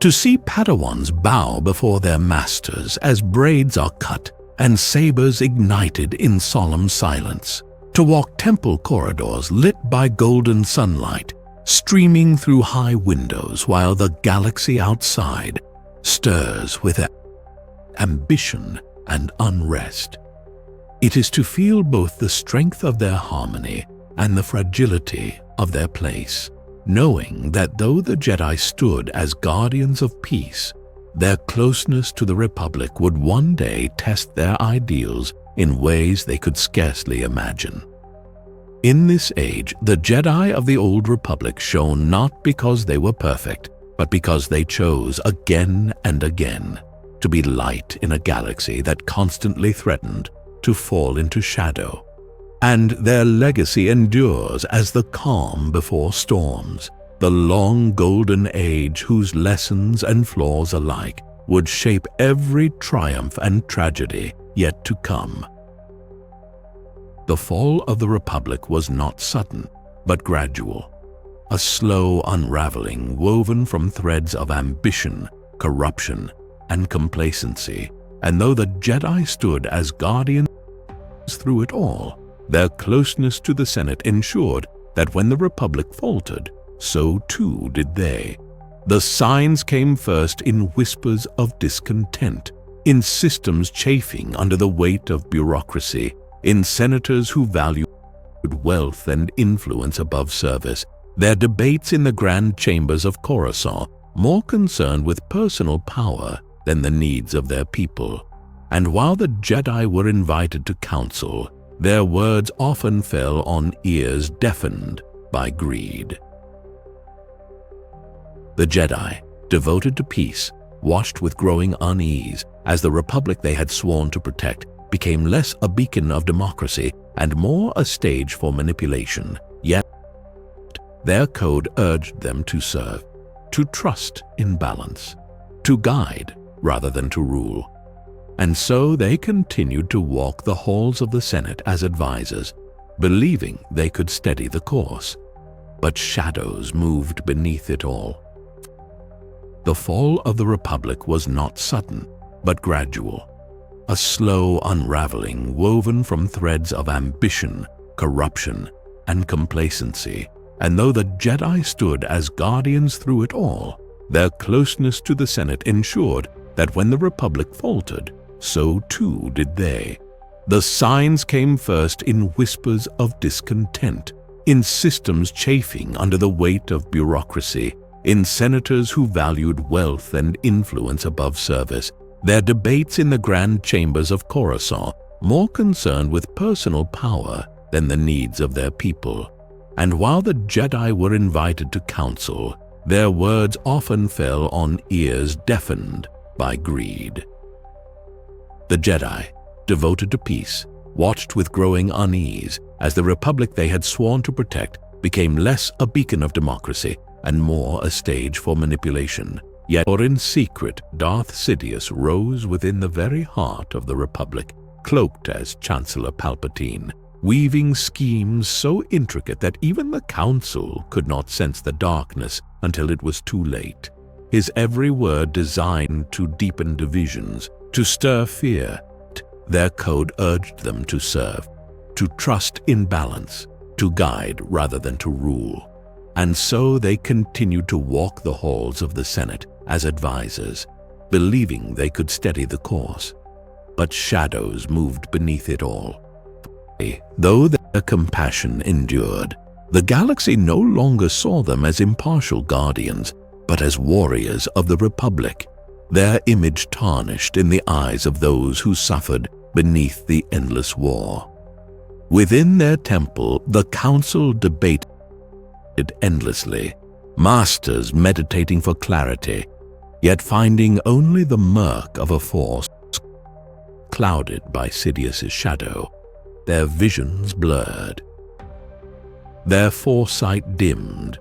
To see Padawans bow before their masters as braids are cut and sabers ignited in solemn silence. To walk temple corridors lit by golden sunlight, streaming through high windows while the galaxy outside stirs with ambition and unrest. It is to feel both the strength of their harmony and the fragility of their place, knowing that though the Jedi stood as guardians of peace, their closeness to the Republic would one day test their ideals in ways they could scarcely imagine. In this age, the Jedi of the Old Republic shone not because they were perfect, but because they chose again and again to be light in a galaxy that constantly threatened to fall into shadow, and their legacy endures as the calm before storms, the long golden age whose lessons and flaws alike would shape every triumph and tragedy yet to come. The fall of the Republic was not sudden, but gradual, a slow unraveling woven from threads of ambition, corruption, and complacency. And though the Jedi stood as guardians through it all, their closeness to the Senate ensured that when the Republic faltered, so too did they. The signs came first in whispers of discontent, in systems chafing under the weight of bureaucracy, in senators who valued wealth and influence above service, their debates in the grand chambers of Coruscant more concerned with personal power than the needs of their people. And while the Jedi were invited to counsel, their words often fell on ears deafened by greed. The Jedi, devoted to peace, watched with growing unease as the Republic they had sworn to protect became less a beacon of democracy and more a stage for manipulation. Yet, their code urged them to serve, to trust in balance, to guide rather than to rule. And so they continued to walk the halls of the Senate as advisors, believing they could steady the course. But shadows moved beneath it all. The fall of the Republic was not sudden, but gradual, a slow unraveling woven from threads of ambition, corruption, and complacency. And though the Jedi stood as guardians through it all, their closeness to the Senate ensured that when the Republic faltered, so too did they. The signs came first in whispers of discontent, in systems chafing under the weight of bureaucracy, in senators who valued wealth and influence above service, their debates in the grand chambers of Coruscant more concerned with personal power than the needs of their people. And while the Jedi were invited to counsel, their words often fell on ears deafened by greed. The Jedi, devoted to peace, watched with growing unease as the Republic they had sworn to protect became less a beacon of democracy and more a stage for manipulation. Yet, or in secret, Darth Sidious rose within the very heart of the Republic, cloaked as Chancellor Palpatine, weaving schemes so intricate that even the Council could not sense the darkness until it was too late. His every word designed to deepen divisions, to stir fear. Their code urged them to serve, to trust in balance, to guide rather than to rule. And so they continued to walk the halls of the Senate as advisors, believing they could steady the course. But shadows moved beneath it all. Though their compassion endured, the galaxy no longer saw them as impartial guardians, but as warriors of the Republic, their image tarnished in the eyes of those who suffered beneath the endless war. Within their temple, the Council debated endlessly, masters meditating for clarity, yet finding only the murk of a force clouded by Sidious's shadow, their visions blurred, their foresight dimmed,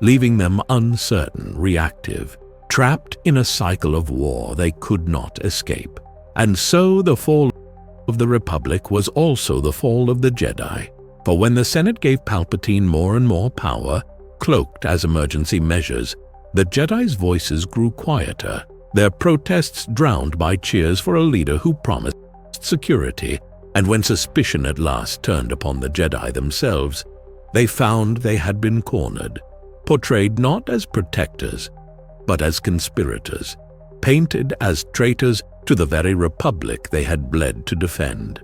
leaving them uncertain, reactive, trapped in a cycle of war they could not escape. And so the fall of the Republic was also the fall of the Jedi. For when the Senate gave Palpatine more and more power, cloaked as emergency measures, the Jedi's voices grew quieter, their protests drowned by cheers for a leader who promised security. And when suspicion at last turned upon the Jedi themselves, they found they had been cornered, portrayed not as protectors, but as conspirators, painted as traitors to the very Republic they had bled to defend.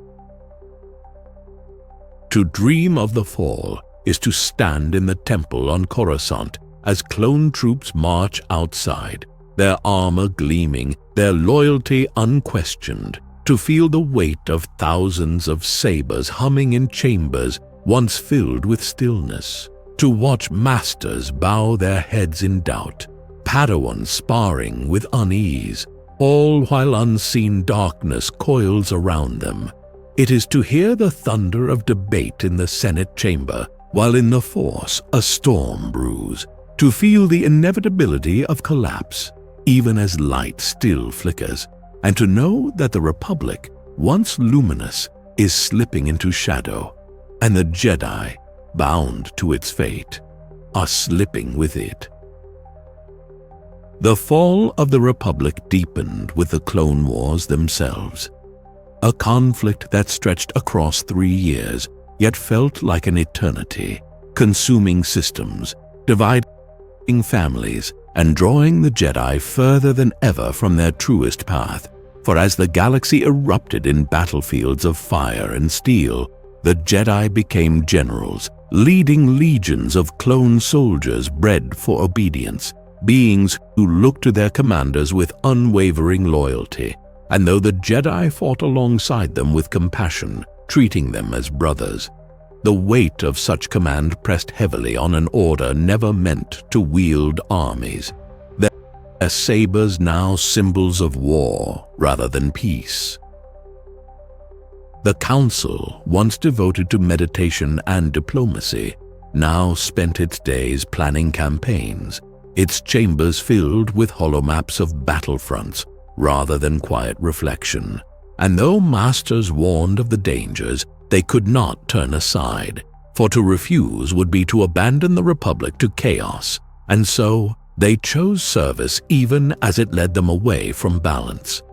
To dream of the fall is to stand in the temple on Coruscant as clone troops march outside, their armor gleaming, their loyalty unquestioned, to feel the weight of thousands of sabers humming in chambers once filled with stillness, to watch masters bow their heads in doubt, Padawans sparring with unease, all while unseen darkness coils around them, It is to hear the thunder of debate in the Senate chamber, while in the Force a storm brews, to feel the inevitability of collapse, even as light still flickers, and to know that the Republic, once luminous, is slipping into shadow, and the Jedi, bound to its fate, are slipping with it. The fall of the Republic deepened with the Clone Wars themselves, a conflict that stretched across 3 years, yet felt like an eternity, consuming systems, dividing families, and drawing the Jedi further than ever from their truest path. For as the galaxy erupted in battlefields of fire and steel, the Jedi became generals, leading legions of clone soldiers bred for obedience, beings who looked to their commanders with unwavering loyalty, and though the Jedi fought alongside them with compassion, treating them as brothers, the weight of such command pressed heavily on an order never meant to wield armies, their sabers now symbols of war rather than peace. The Council, once devoted to meditation and diplomacy, now spent its days planning campaigns, its chambers filled with holomaps of battlefronts rather than quiet reflection. And though masters warned of the dangers, they could not turn aside, for to refuse would be to abandon the Republic to chaos, and so they chose service even as it led them away from balance.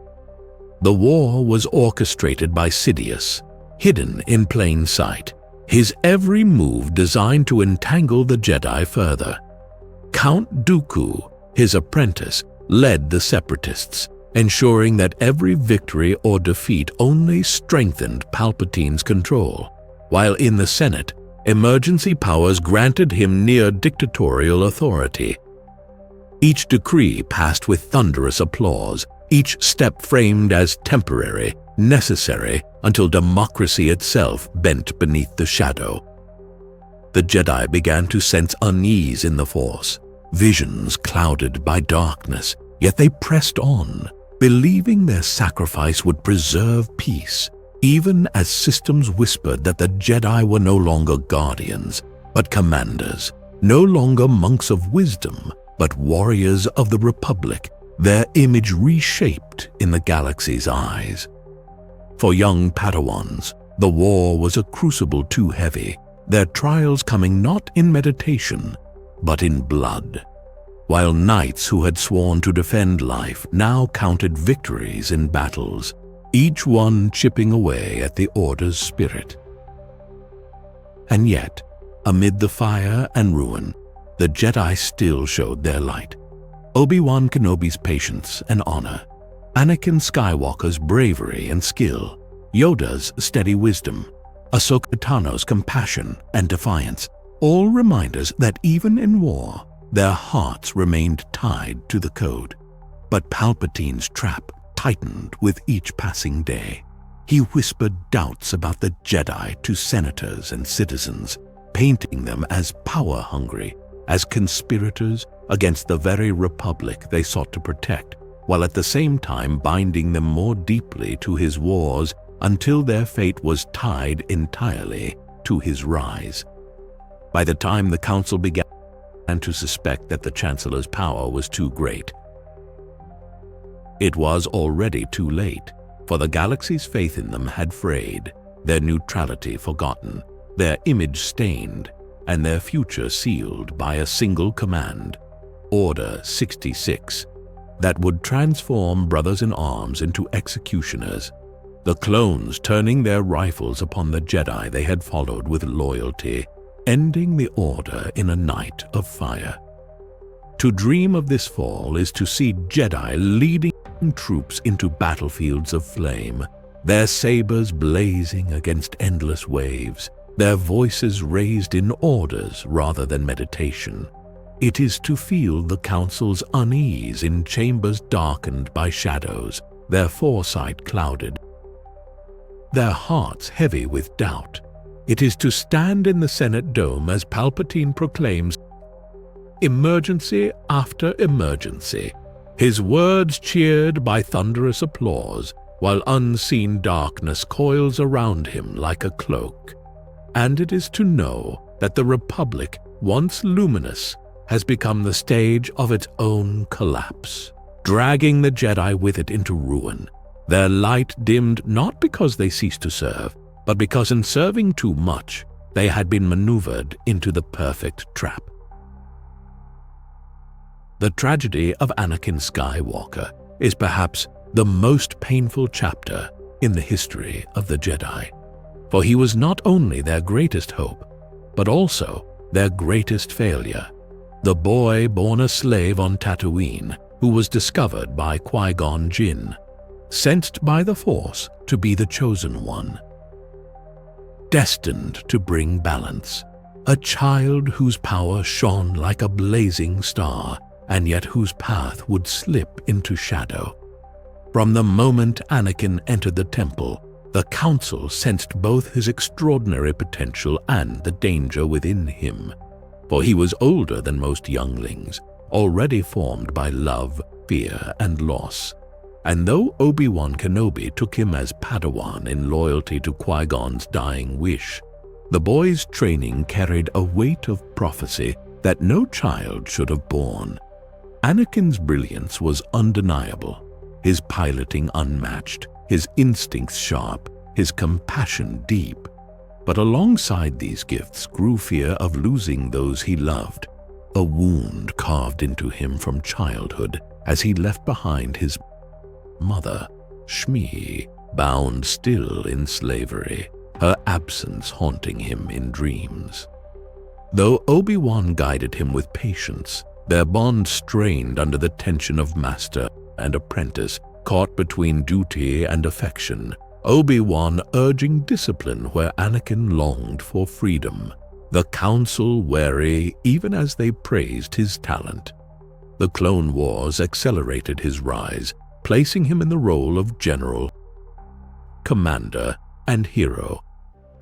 The war was orchestrated by Sidious, hidden in plain sight, his every move designed to entangle the Jedi further. Count Dooku, his apprentice, led the Separatists, ensuring that every victory or defeat only strengthened Palpatine's control, while in the Senate, emergency powers granted him near dictatorial authority. Each decree passed with thunderous applause, each step framed as temporary, necessary, until democracy itself bent beneath the shadow. The Jedi began to sense unease in the Force, visions clouded by darkness, yet they pressed on, believing their sacrifice would preserve peace, even as systems whispered that the Jedi were no longer guardians, but commanders, no longer monks of wisdom, but warriors of the Republic, their image reshaped in the galaxy's eyes. For young Padawans, the war was a crucible too heavy, their trials coming not in meditation, but in blood, while knights who had sworn to defend life now counted victories in battles, each one chipping away at the Order's spirit. And yet, amid the fire and ruin, the Jedi still showed their light. Obi-Wan Kenobi's patience and honor, Anakin Skywalker's bravery and skill, Yoda's steady wisdom, Ahsoka Tano's compassion and defiance, all reminders that even in war, their hearts remained tied to the code. But Palpatine's trap tightened with each passing day. He whispered doubts about the Jedi to senators and citizens, painting them as power-hungry, as conspirators against the very Republic they sought to protect, while at the same time binding them more deeply to his wars until their fate was tied entirely to his rise. By the time the Council began to suspect that the Chancellor's power was too great, it was already too late, for the galaxy's faith in them had frayed, their neutrality forgotten, their image stained, and their future sealed by a single command, Order 66, that would transform brothers-in-arms into executioners, the clones turning their rifles upon the Jedi they had followed with loyalty, ending the Order in a night of fire. To dream of this fall is to see Jedi leading troops into battlefields of flame, their sabers blazing against endless waves, their voices raised in orders rather than meditation. It is to feel the Council's unease in chambers darkened by shadows, their foresight clouded, their hearts heavy with doubt. It is to stand in the Senate dome as Palpatine proclaims emergency after emergency, his words cheered by thunderous applause, while unseen darkness coils around him like a cloak. And it is to know that the Republic, once luminous, has become the stage of its own collapse, dragging the Jedi with it into ruin, their light dimmed not because they ceased to serve, but because in serving too much, they had been maneuvered into the perfect trap. The tragedy of Anakin Skywalker is perhaps the most painful chapter in the history of the Jedi, for he was not only their greatest hope, but also their greatest failure. The boy born a slave on Tatooine, who was discovered by Qui-Gon Jinn, sensed by the Force to be the chosen one, destined to bring balance, a child whose power shone like a blazing star, and yet whose path would slip into shadow. From the moment Anakin entered the temple, the Council sensed both his extraordinary potential and the danger within him, for he was older than most younglings, already formed by love, fear, and loss. And though Obi-Wan Kenobi took him as Padawan in loyalty to Qui-Gon's dying wish, the boy's training carried a weight of prophecy that no child should have borne. Anakin's brilliance was undeniable, his piloting unmatched, his instincts sharp, his compassion deep. But alongside these gifts grew fear of losing those he loved, a wound carved into him from childhood as he left behind his mother, Shmi, bound still in slavery, her absence haunting him in dreams. Though Obi-Wan guided him with patience, their bond strained under the tension of master and apprentice, caught between duty and affection, Obi-Wan urging discipline where Anakin longed for freedom, the Council wary even as they praised his talent. The Clone Wars accelerated his rise, placing him in the role of general, commander, and hero,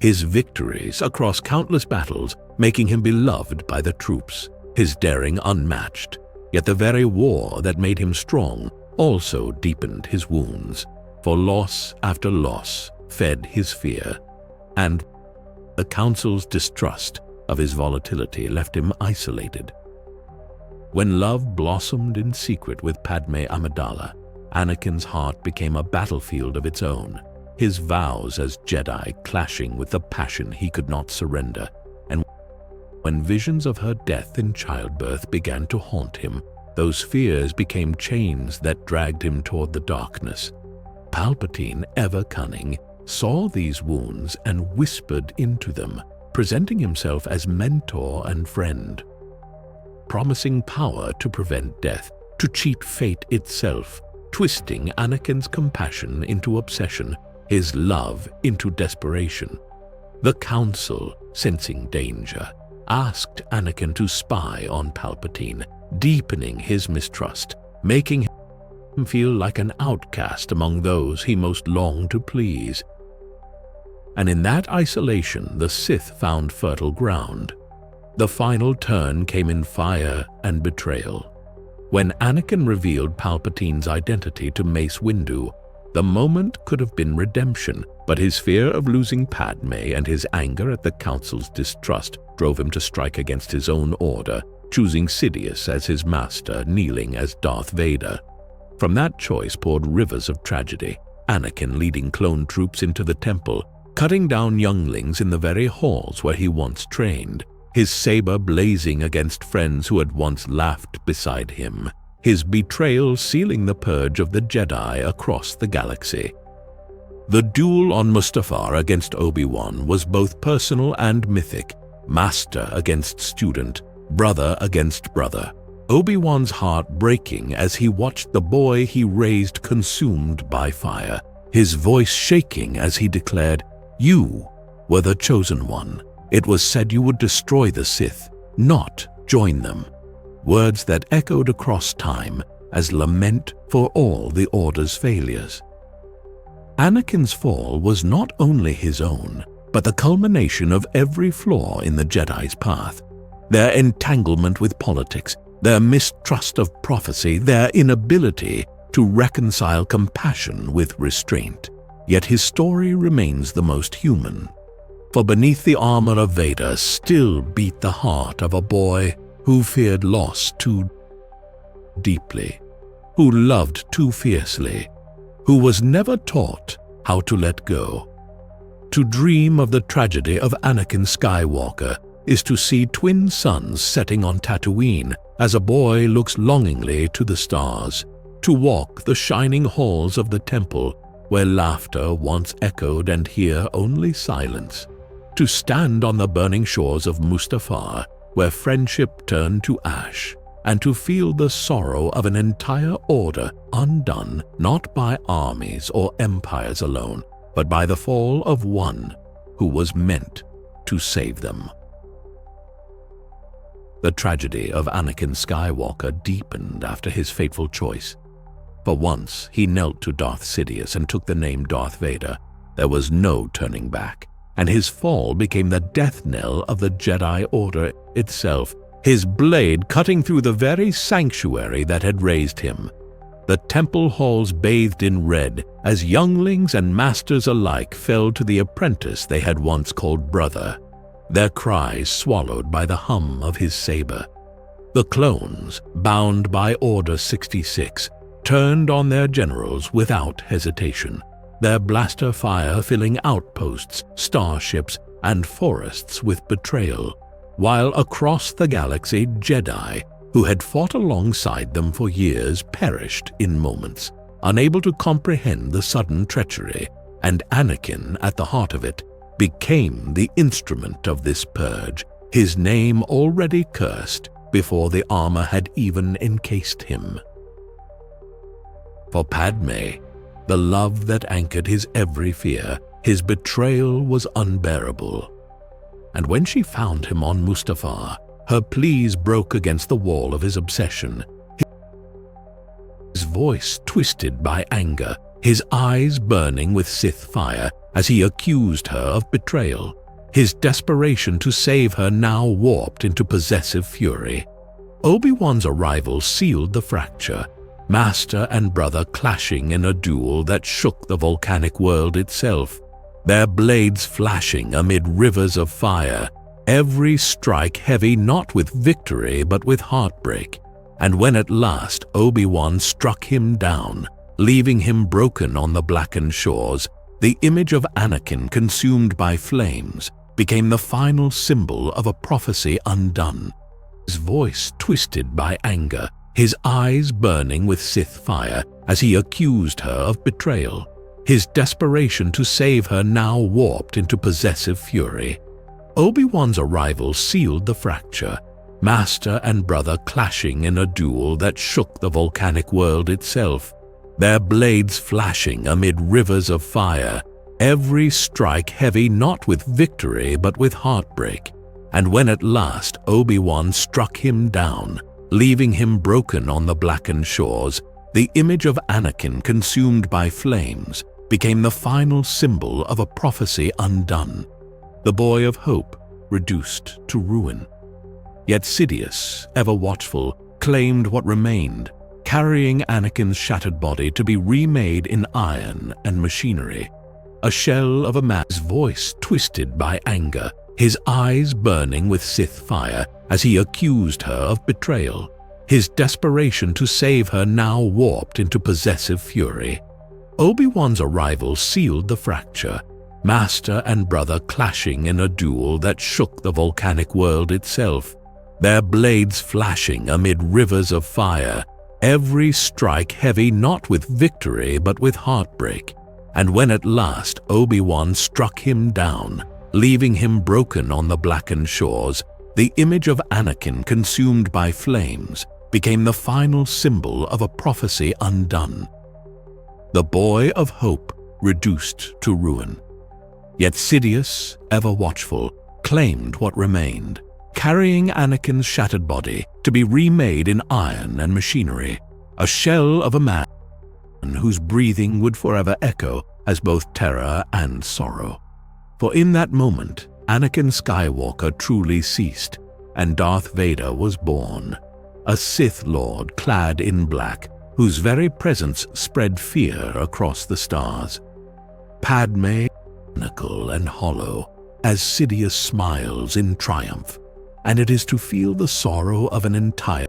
his victories across countless battles making him beloved by the troops, his daring unmatched. Yet the very war that made him strong also deepened his wounds, for loss after loss fed his fear, and the Council's distrust of his volatility left him isolated. When love blossomed in secret with Padme Amidala, Anakin's heart became a battlefield of its own, his vows as Jedi clashing with the passion he could not surrender. And when visions of her death in childbirth began to haunt him, those fears became chains that dragged him toward the darkness. Palpatine, ever cunning, saw these wounds and whispered into them, presenting himself as mentor and friend, promising power to prevent death, to cheat fate itself, twisting Anakin's compassion into obsession, his love into desperation. The Council, sensing danger, asked Anakin to spy on Palpatine, deepening his mistrust, making him feel like an outcast among those he most longed to please. And in that isolation, the Sith found fertile ground. The final turn came in fire and betrayal. When Anakin revealed Palpatine's identity to Mace Windu, the moment could have been redemption, but his fear of losing Padme and his anger at the Council's distrust drove him to strike against his own order, choosing Sidious as his master, kneeling as Darth Vader. From that choice poured rivers of tragedy, Anakin leading clone troops into the temple, cutting down younglings in the very halls where he once trained, his saber blazing against friends who had once laughed beside him, his betrayal sealing the purge of the Jedi across the galaxy. The duel on Mustafar against Obi-Wan was both personal and mythic, master against student, brother against brother. Obi-Wan's heart breaking as he watched the boy he raised consumed by fire, his voice shaking as he declared, "You were the chosen one. It was said you would destroy the Sith, not join them." Words that echoed across time as lament for all the Order's failures. Anakin's fall was not only his own, but the culmination of every flaw in the Jedi's path. Their entanglement with politics, their mistrust of prophecy, their inability to reconcile compassion with restraint. Yet his story remains the most human. For beneath the armor of Vader still beat the heart of a boy who feared loss too deeply, who loved too fiercely, who was never taught how to let go. To dream of the tragedy of Anakin Skywalker is to see twin suns setting on Tatooine as a boy looks longingly to the stars, to walk the shining halls of the temple where laughter once echoed and hear only silence, to stand on the burning shores of Mustafar where friendship turned to ash, and to feel the sorrow of an entire order undone not by armies or empires alone, but by the fall of one who was meant to save them. The tragedy of Anakin Skywalker deepened after his fateful choice. For once he knelt to Darth Sidious and took the name Darth Vader, there was no turning back, and his fall became the death knell of the Jedi Order itself, his blade cutting through the very sanctuary that had raised him. The temple halls bathed in red as younglings and masters alike fell to the apprentice they had once called brother, their cries swallowed by the hum of his saber. The clones, bound by Order 66, turned on their generals without hesitation, their blaster fire filling outposts, starships, and forests with betrayal, while across the galaxy Jedi, who had fought alongside them for years, perished in moments, unable to comprehend the sudden treachery, and Anakin, at the heart of it, became the instrument of this purge, his name already cursed before the armor had even encased him. For Padme, the love that anchored his every fear, his betrayal was unbearable. And when she found him on Mustafar, her pleas broke against the wall of his obsession. His voice twisted by anger, his eyes burning with Sith fire as he accused her of betrayal, his desperation to save her now warped into possessive fury. Obi-Wan's arrival sealed the fracture, master and brother clashing in a duel that shook the volcanic world itself, their blades flashing amid rivers of fire, every strike heavy not with victory but with heartbreak. And when at last Obi-Wan struck him down, leaving him broken on the blackened shores, the image of Anakin consumed by flames became the final symbol of a prophecy undone. His voice twisted by anger, his eyes burning with Sith fire as he accused her of betrayal, his desperation to save her now warped into possessive fury. Obi-Wan's arrival sealed the fracture, master and brother clashing in a duel that shook the volcanic world itself, their blades flashing amid rivers of fire, every strike heavy not with victory but with heartbreak. And when at last Obi-Wan struck him down, leaving him broken on the blackened shores, the image of Anakin consumed by flames became the final symbol of a prophecy undone, the boy of hope reduced to ruin. Yet Sidious, ever watchful, claimed what remained, carrying Anakin's shattered body to be remade in iron and machinery, a shell of a man's voice twisted by anger, his eyes burning with Sith fire as he accused her of betrayal, his desperation to save her now warped into possessive fury. Obi-Wan's arrival sealed the fracture, master and brother clashing in a duel that shook the volcanic world itself, their blades flashing amid rivers of fire, every strike heavy not with victory but with heartbreak. And when at last Obi-Wan struck him down, leaving him broken on the blackened shores, the image of Anakin consumed by flames became the final symbol of a prophecy undone, the boy of hope reduced to ruin. Yet Sidious, ever watchful, claimed what remained, carrying Anakin's shattered body to be remade in iron and machinery, a shell of a man whose breathing would forever echo as both terror and sorrow. For in that moment, Anakin Skywalker truly ceased, and Darth Vader was born, a Sith Lord clad in black, whose very presence spread fear across the stars. Padme, cynical and hollow, as Sidious smiles in triumph, and it is to feel the sorrow of an entire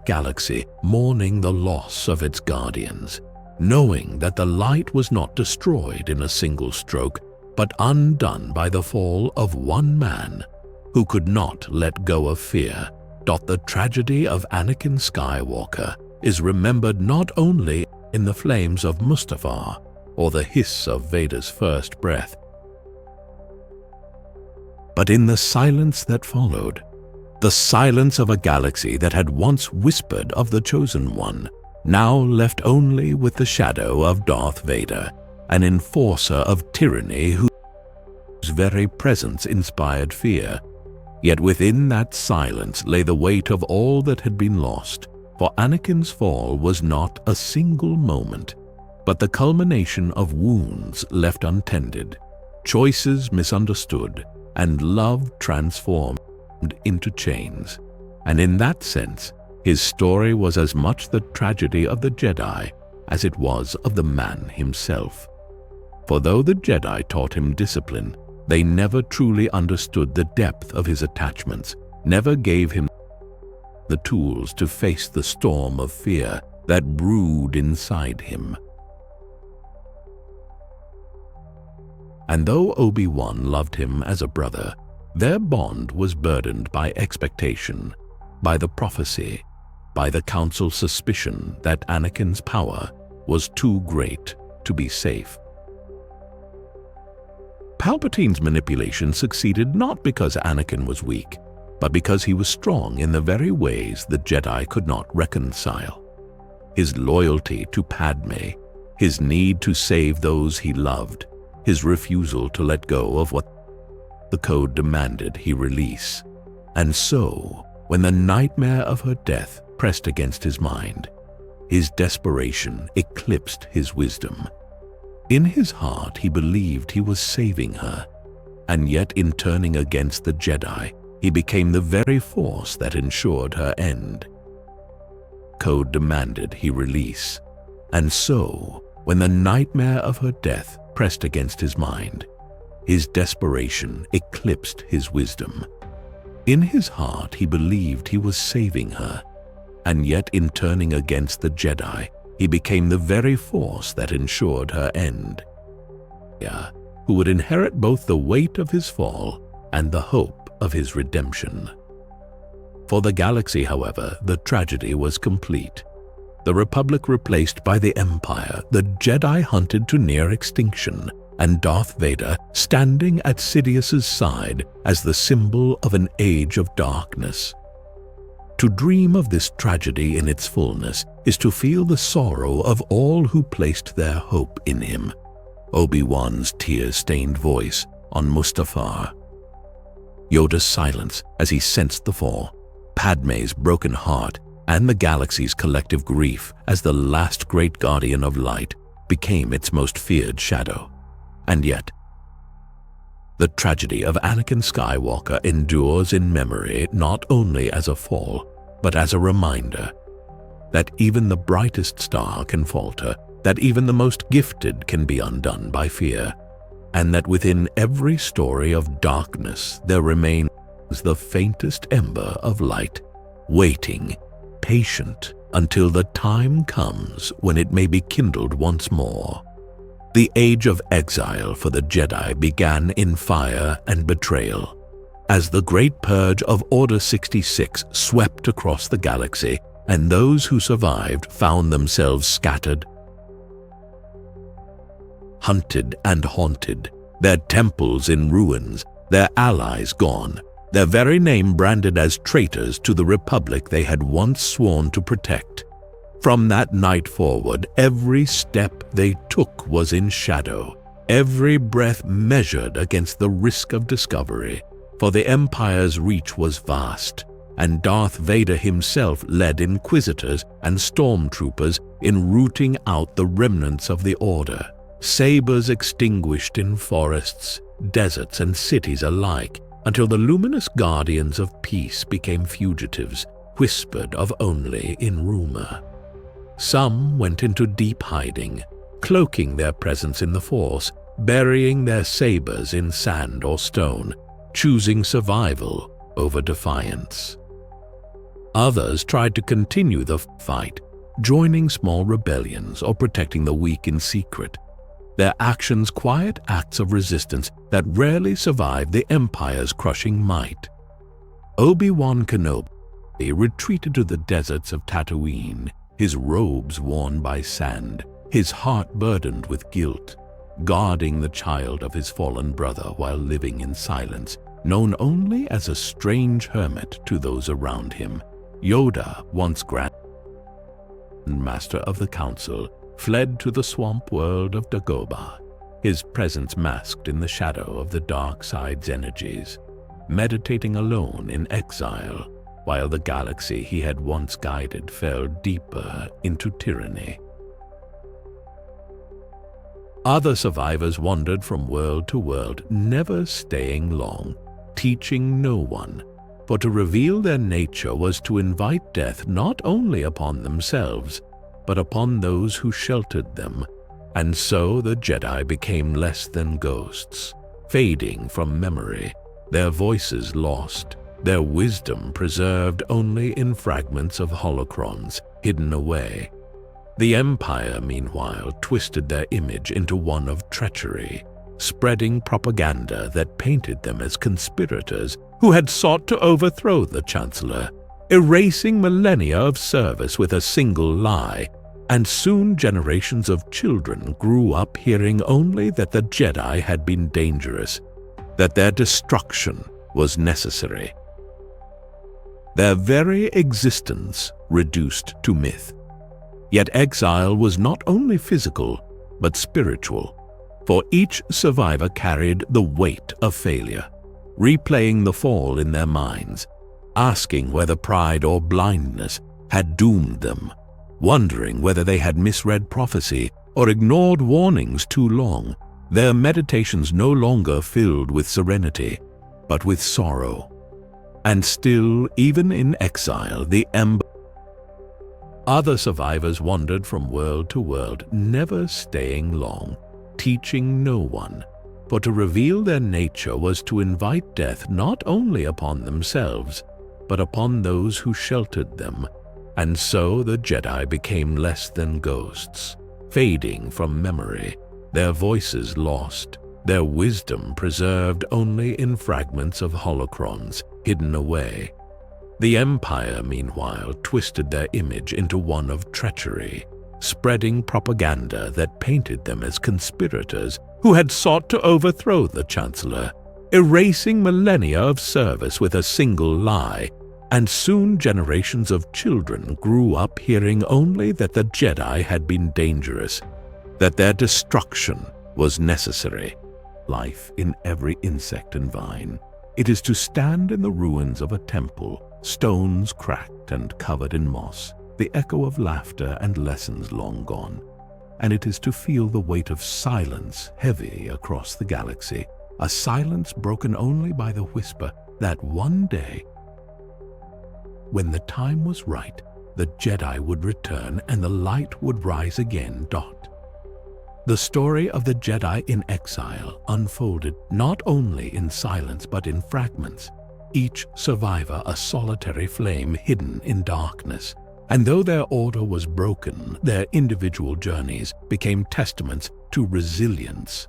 galaxy mourning the loss of its guardians, knowing that the light was not destroyed in a single stroke, but undone by the fall of one man who could not let go of fear. The tragedy of Anakin Skywalker is remembered not only in the flames of Mustafar or the hiss of Vader's first breath, but in the silence that followed, the silence of a galaxy that had once whispered of the Chosen One, now left only with the shadow of Darth Vader, an enforcer of tyranny whose very presence inspired fear. Yet within that silence lay the weight of all that had been lost, for Anakin's fall was not a single moment, but the culmination of wounds left untended, choices misunderstood, and love transformed into chains. And in that sense, his story was as much the tragedy of the Jedi as it was of the man himself. For though the Jedi taught him discipline, they never truly understood the depth of his attachments, never gave him the tools to face the storm of fear that brewed inside him. And though Obi-Wan loved him as a brother, their bond was burdened by expectation, by the prophecy, by the council's suspicion that Anakin's power was too great to be safe. Palpatine's manipulation succeeded not because Anakin was weak, but because he was strong in the very ways the Jedi could not reconcile. His loyalty to Padme, his need to save those he loved, his refusal to let go of what the code demanded he release. And so, when the nightmare of her death pressed against his mind, his desperation eclipsed his wisdom. In his heart, he believed he was saving her, and yet in turning against the Jedi, he became the very force that ensured her end. Code demanded he release, and so, when the nightmare of her death pressed against his mind, his desperation eclipsed his wisdom. In his heart, he believed he was saving her, and yet in turning against the Jedi, he became the very force that ensured her end. Who would inherit both the weight of his fall and the hope of his redemption. For the galaxy, however, the tragedy was complete. The Republic replaced by the Empire, the Jedi hunted to near extinction, and Darth Vader standing at Sidious's side as the symbol of an age of darkness. To dream of this tragedy in its fullness is to feel the sorrow of all who placed their hope in him. Obi-Wan's tear-stained voice on Mustafar, Yoda's silence as he sensed the fall, Padme's broken heart, and the galaxy's collective grief as the last great guardian of light became its most feared shadow. And yet, the tragedy of Anakin Skywalker endures in memory not only as a fall, but as a reminder that even the brightest star can falter, that even the most gifted can be undone by fear, and that within every story of darkness there remains the faintest ember of light, waiting, patient, until the time comes when it may be kindled once more. The age of exile for the Jedi began in fire and betrayal, as the great purge of Order 66 swept across the galaxy, and those who survived found themselves scattered, hunted and haunted, their temples in ruins, their allies gone, their very name branded as traitors to the Republic they had once sworn to protect. From that night forward, every step they took was in shadow, every breath measured against the risk of discovery, for the Empire's reach was vast, and Darth Vader himself led inquisitors and stormtroopers in rooting out the remnants of the Order, sabers extinguished in forests, deserts, and cities alike, until the luminous guardians of peace became fugitives, whispered of only in rumor. Some went into deep hiding, cloaking their presence in the Force, burying their sabers in sand or stone, choosing survival over defiance. Others tried to continue the fight, joining small rebellions or protecting the weak in secret, their actions quiet acts of resistance that rarely survived the Empire's crushing might. Obi-Wan Kenobi retreated to the deserts of Tatooine, his robes worn by sand, his heart burdened with guilt, guarding the child of his fallen brother while living in silence, known only as a strange hermit to those around him. Yoda, once Grand Master of the Council, fled to the swamp world of Dagobah, his presence masked in the shadow of the dark side's energies, meditating alone in exile, while the galaxy he had once guided fell deeper into tyranny. Other survivors wandered from world to world, never staying long, teaching no one, for to reveal their nature was to invite death not only upon themselves, but upon those who sheltered them, and so the Jedi became less than ghosts, fading from memory, their voices lost, their wisdom preserved only in fragments of holocrons hidden away. The Empire, meanwhile, twisted their image into one of treachery, spreading propaganda that painted them as conspirators who had sought to overthrow the Chancellor, erasing millennia of service with a single lie, and soon generations of children grew up hearing only that the Jedi had been dangerous, that their destruction was necessary. Their very existence reduced to myth. Yet exile was not only physical, but spiritual, for each survivor carried the weight of failure, replaying the fall in their minds, asking whether pride or blindness had doomed them, wondering whether they had misread prophecy or ignored warnings too long, their meditations no longer filled with serenity, but with sorrow. And still, even in exile, other survivors wandered from world to world, never staying long, teaching no one, for to reveal their nature was to invite death not only upon themselves, but upon those who sheltered them, and so the Jedi became less than ghosts, fading from memory, their voices lost, their wisdom preserved only in fragments of holocrons hidden away. The Empire, meanwhile, twisted their image into one of treachery, spreading propaganda that painted them as conspirators who had sought to overthrow the Chancellor, erasing millennia of service with a single lie, and soon generations of children grew up hearing only that the Jedi had been dangerous, that their destruction was necessary. Life in every insect and vine. It is to stand in the ruins of a temple, stones cracked and covered in moss, the echo of laughter and lessons long gone. And it is to feel the weight of silence heavy across the galaxy, a silence broken only by the whisper that one day, when the time was right, the Jedi would return and the light would rise again. The story of the Jedi in exile unfolded not only in silence but in fragments, each survivor a solitary flame hidden in darkness. And though their order was broken, their individual journeys became testaments to resilience.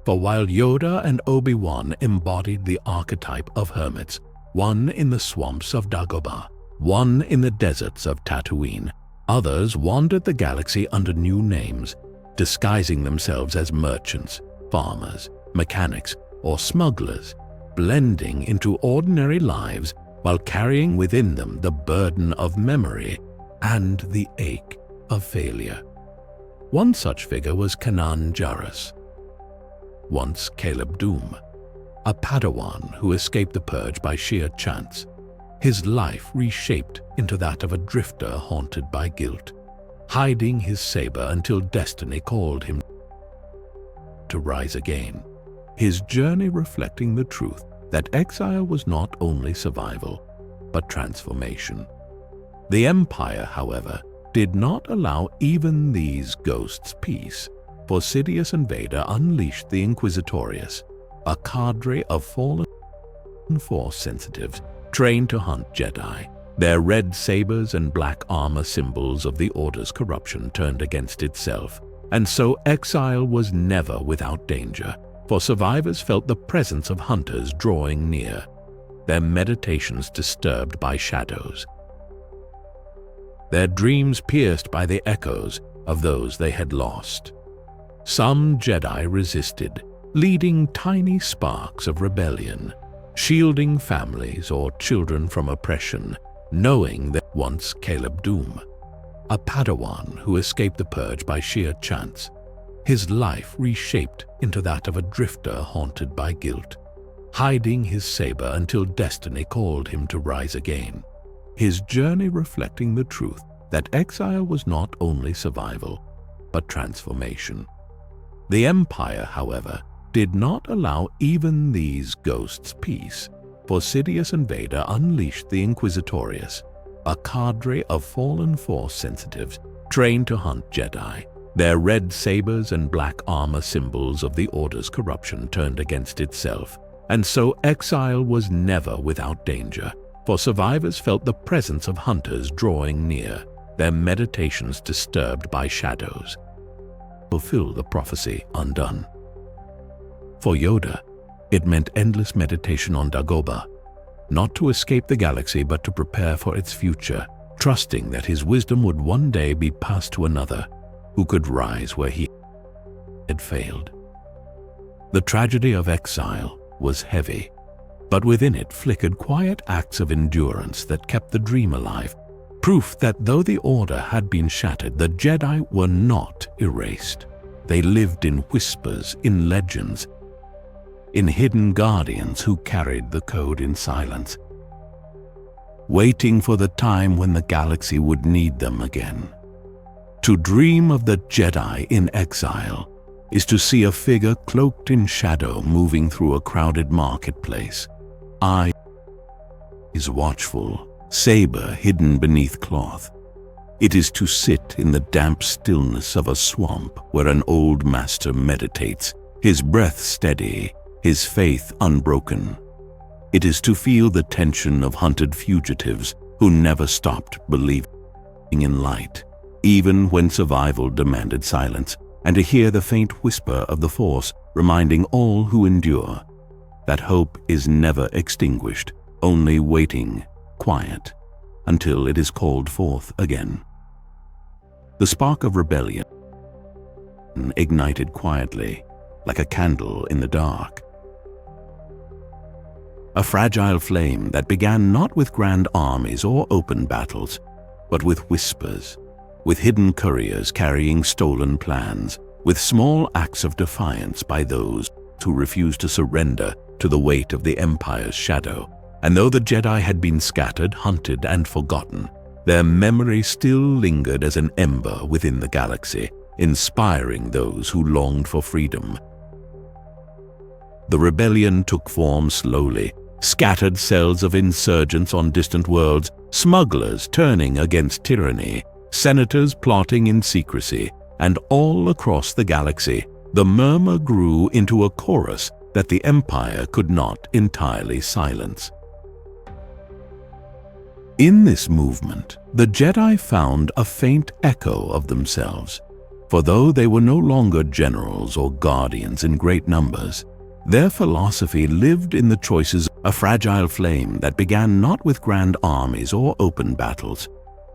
For while Yoda and Obi-Wan embodied the archetype of hermits, one in the swamps of Dagobah, one in the deserts of Tatooine, others wandered the galaxy under new names, disguising themselves as merchants, farmers, mechanics, or smugglers, blending into ordinary lives while carrying within them the burden of memory and the ache of failure. One such figure was Kanan Jarrus, once Caleb Dume, a Padawan who escaped the purge by sheer chance, his life reshaped into that of a drifter haunted by guilt, hiding his saber until destiny called him to rise again, his journey reflecting the truth that exile was not only survival, but transformation. The Empire, however, did not allow even these ghosts peace, for Sidious and Vader unleashed the Inquisitorius, a cadre of fallen Force sensitives trained to hunt Jedi. Their red sabers and black armor, symbols of the Order's corruption, turned against itself, and so exile was never without danger, for survivors felt the presence of hunters drawing near, their meditations disturbed by shadows, their dreams pierced by the echoes of those they had lost. Some Jedi resisted, leading tiny sparks of rebellion, shielding families or children from oppression, knowing that once Caleb Doom, a Padawan who escaped the purge by sheer chance, his life reshaped into that of a drifter haunted by guilt, hiding his saber until destiny called him to rise again, his journey reflecting the truth that exile was not only survival, but transformation. The Empire, however, did not allow even these ghosts peace, for Sidious and Vader unleashed the Inquisitorius, a cadre of fallen Force sensitives trained to hunt Jedi. Their red sabers and black armor, symbols of the Order's corruption, turned against itself, and so exile was never without danger, for survivors felt the presence of hunters drawing near, their meditations disturbed by shadows. Fulfill the prophecy undone. For Yoda, it meant endless meditation on Dagobah, not to escape the galaxy but to prepare for its future, trusting that his wisdom would one day be passed to another who could rise where he had failed. The tragedy of exile was heavy, but within it flickered quiet acts of endurance that kept the dream alive, proof that though the Order had been shattered, the Jedi were not erased. They lived in whispers, in legends, in hidden guardians who carried the code in silence, waiting for the time when the galaxy would need them again. To dream of the Jedi in exile is to see a figure cloaked in shadow moving through a crowded marketplace, eyes watchful, saber hidden beneath cloth. It is to sit in the damp stillness of a swamp where an old master meditates, his breath steady, his faith unbroken. It is to feel the tension of hunted fugitives who never stopped believing in light, even when survival demanded silence, and to hear the faint whisper of the Force reminding all who endure that hope is never extinguished, only waiting, quiet, until it is called forth again. The spark of rebellion ignited quietly, like a candle in the dark. A fragile flame that began not with grand armies or open battles, but with whispers, with hidden couriers carrying stolen plans, with small acts of defiance by those who refused to surrender to the weight of the Empire's shadow. And though the Jedi had been scattered, hunted, and forgotten, their memory still lingered as an ember within the galaxy, inspiring those who longed for freedom. The rebellion took form slowly, scattered cells of insurgents on distant worlds, smugglers turning against tyranny, senators plotting in secrecy, and all across the galaxy, the murmur grew into a chorus that the Empire could not entirely silence. In this movement, the Jedi found a faint echo of themselves, for though they were no longer generals or guardians in great numbers, their philosophy lived in the choices, a fragile flame that began not with grand armies or open battles,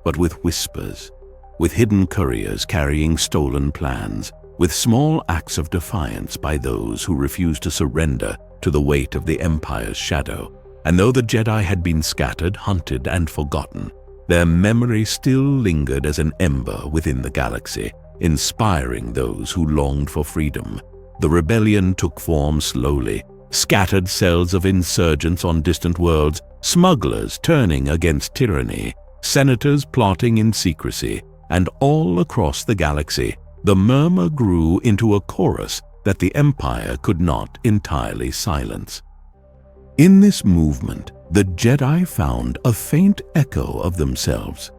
but with whispers, with hidden couriers carrying stolen plans, with small acts of defiance by those who refused to surrender to the weight of the Empire's shadow. And though the Jedi had been scattered, hunted, and forgotten, their memory still lingered as an ember within the galaxy, inspiring those who longed for freedom. The rebellion took form slowly, scattered cells of insurgents on distant worlds, smugglers turning against tyranny, senators plotting in secrecy, and all across the galaxy, the murmur grew into a chorus that the Empire could not entirely silence. In this movement, the Jedi found a faint echo of themselves,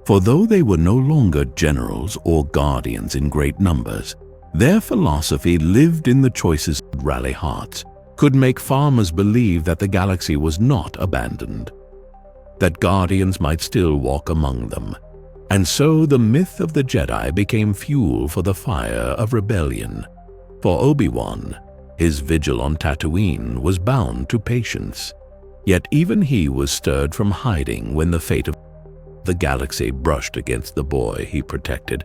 For though they were no longer generals or guardians in great numbers, their philosophy lived in the choices that rally hearts, could make farmers believe that the galaxy was not abandoned, that guardians might still walk among them. And so the myth of the Jedi became fuel for the fire of rebellion. For Obi-Wan, his vigil on Tatooine was bound to patience. Yet even he was stirred from hiding when the fate of the galaxy brushed against the boy he protected.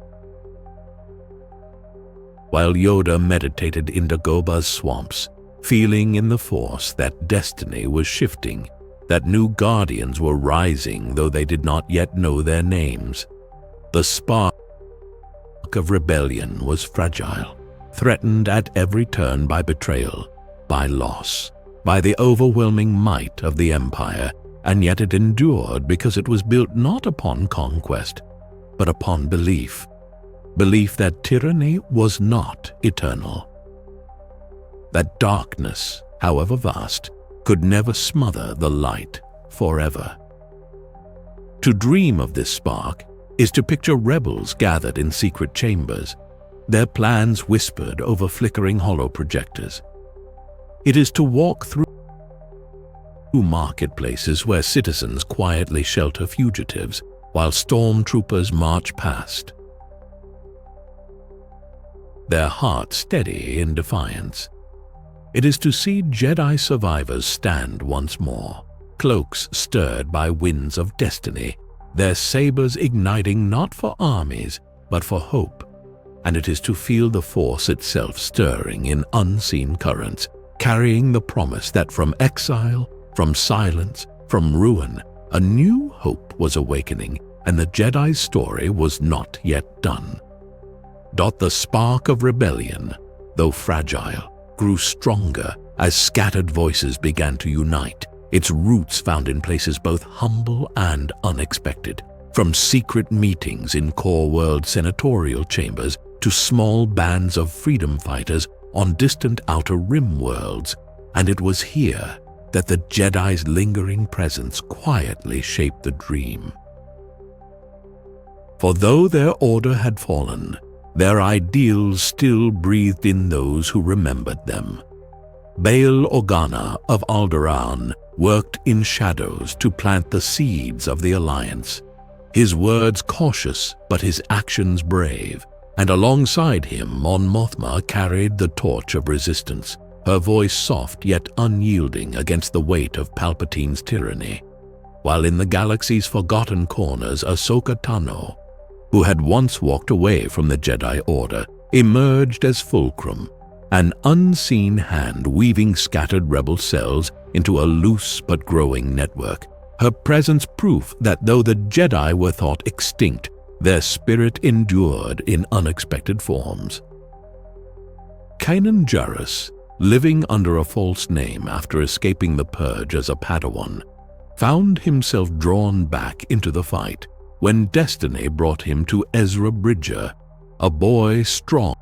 While Yoda meditated in Dagobah's swamps, feeling in the Force that destiny was shifting, that new guardians were rising though they did not yet know their names, the spark of rebellion was fragile, threatened at every turn by betrayal, by loss, by the overwhelming might of the Empire, and yet it endured because it was built not upon conquest, but upon belief. Belief that tyranny was not eternal. That darkness, however vast, could never smother the light forever. To dream of this spark is to picture rebels gathered in secret chambers, their plans whispered over flickering holoprojectors. It is to walk through marketplaces where citizens quietly shelter fugitives while stormtroopers march past, their hearts steady in defiance. It is to see Jedi survivors stand once more, cloaks stirred by winds of destiny, their sabers igniting not for armies but for hope. And it is to feel the Force itself stirring in unseen currents, carrying the promise that from exile, from silence, from ruin, a new hope was awakening, and the Jedi's story was not yet done. The spark of rebellion, though fragile, grew stronger as scattered voices began to unite, its roots found in places both humble and unexpected, from secret meetings in core world senatorial chambers to small bands of freedom fighters on distant outer rim worlds, and it was here that the Jedi's lingering presence quietly shaped the dream. For though their order had fallen, their ideals still breathed in those who remembered them. Bail Organa of Alderaan worked in shadows to plant the seeds of the Alliance, his words cautious but his actions brave, and alongside him Mon Mothma carried the torch of resistance, her voice soft yet unyielding against the weight of Palpatine's tyranny. While in the galaxy's forgotten corners, Ahsoka Tano, who had once walked away from the Jedi Order, emerged as fulcrum, an unseen hand weaving scattered rebel cells into a loose but growing network, her presence proof that though the Jedi were thought extinct, their spirit endured in unexpected forms. Kanan Jarrus, living under a false name after escaping the Purge as a Padawan, found himself drawn back into the fight when destiny brought him to Ezra Bridger, a boy strong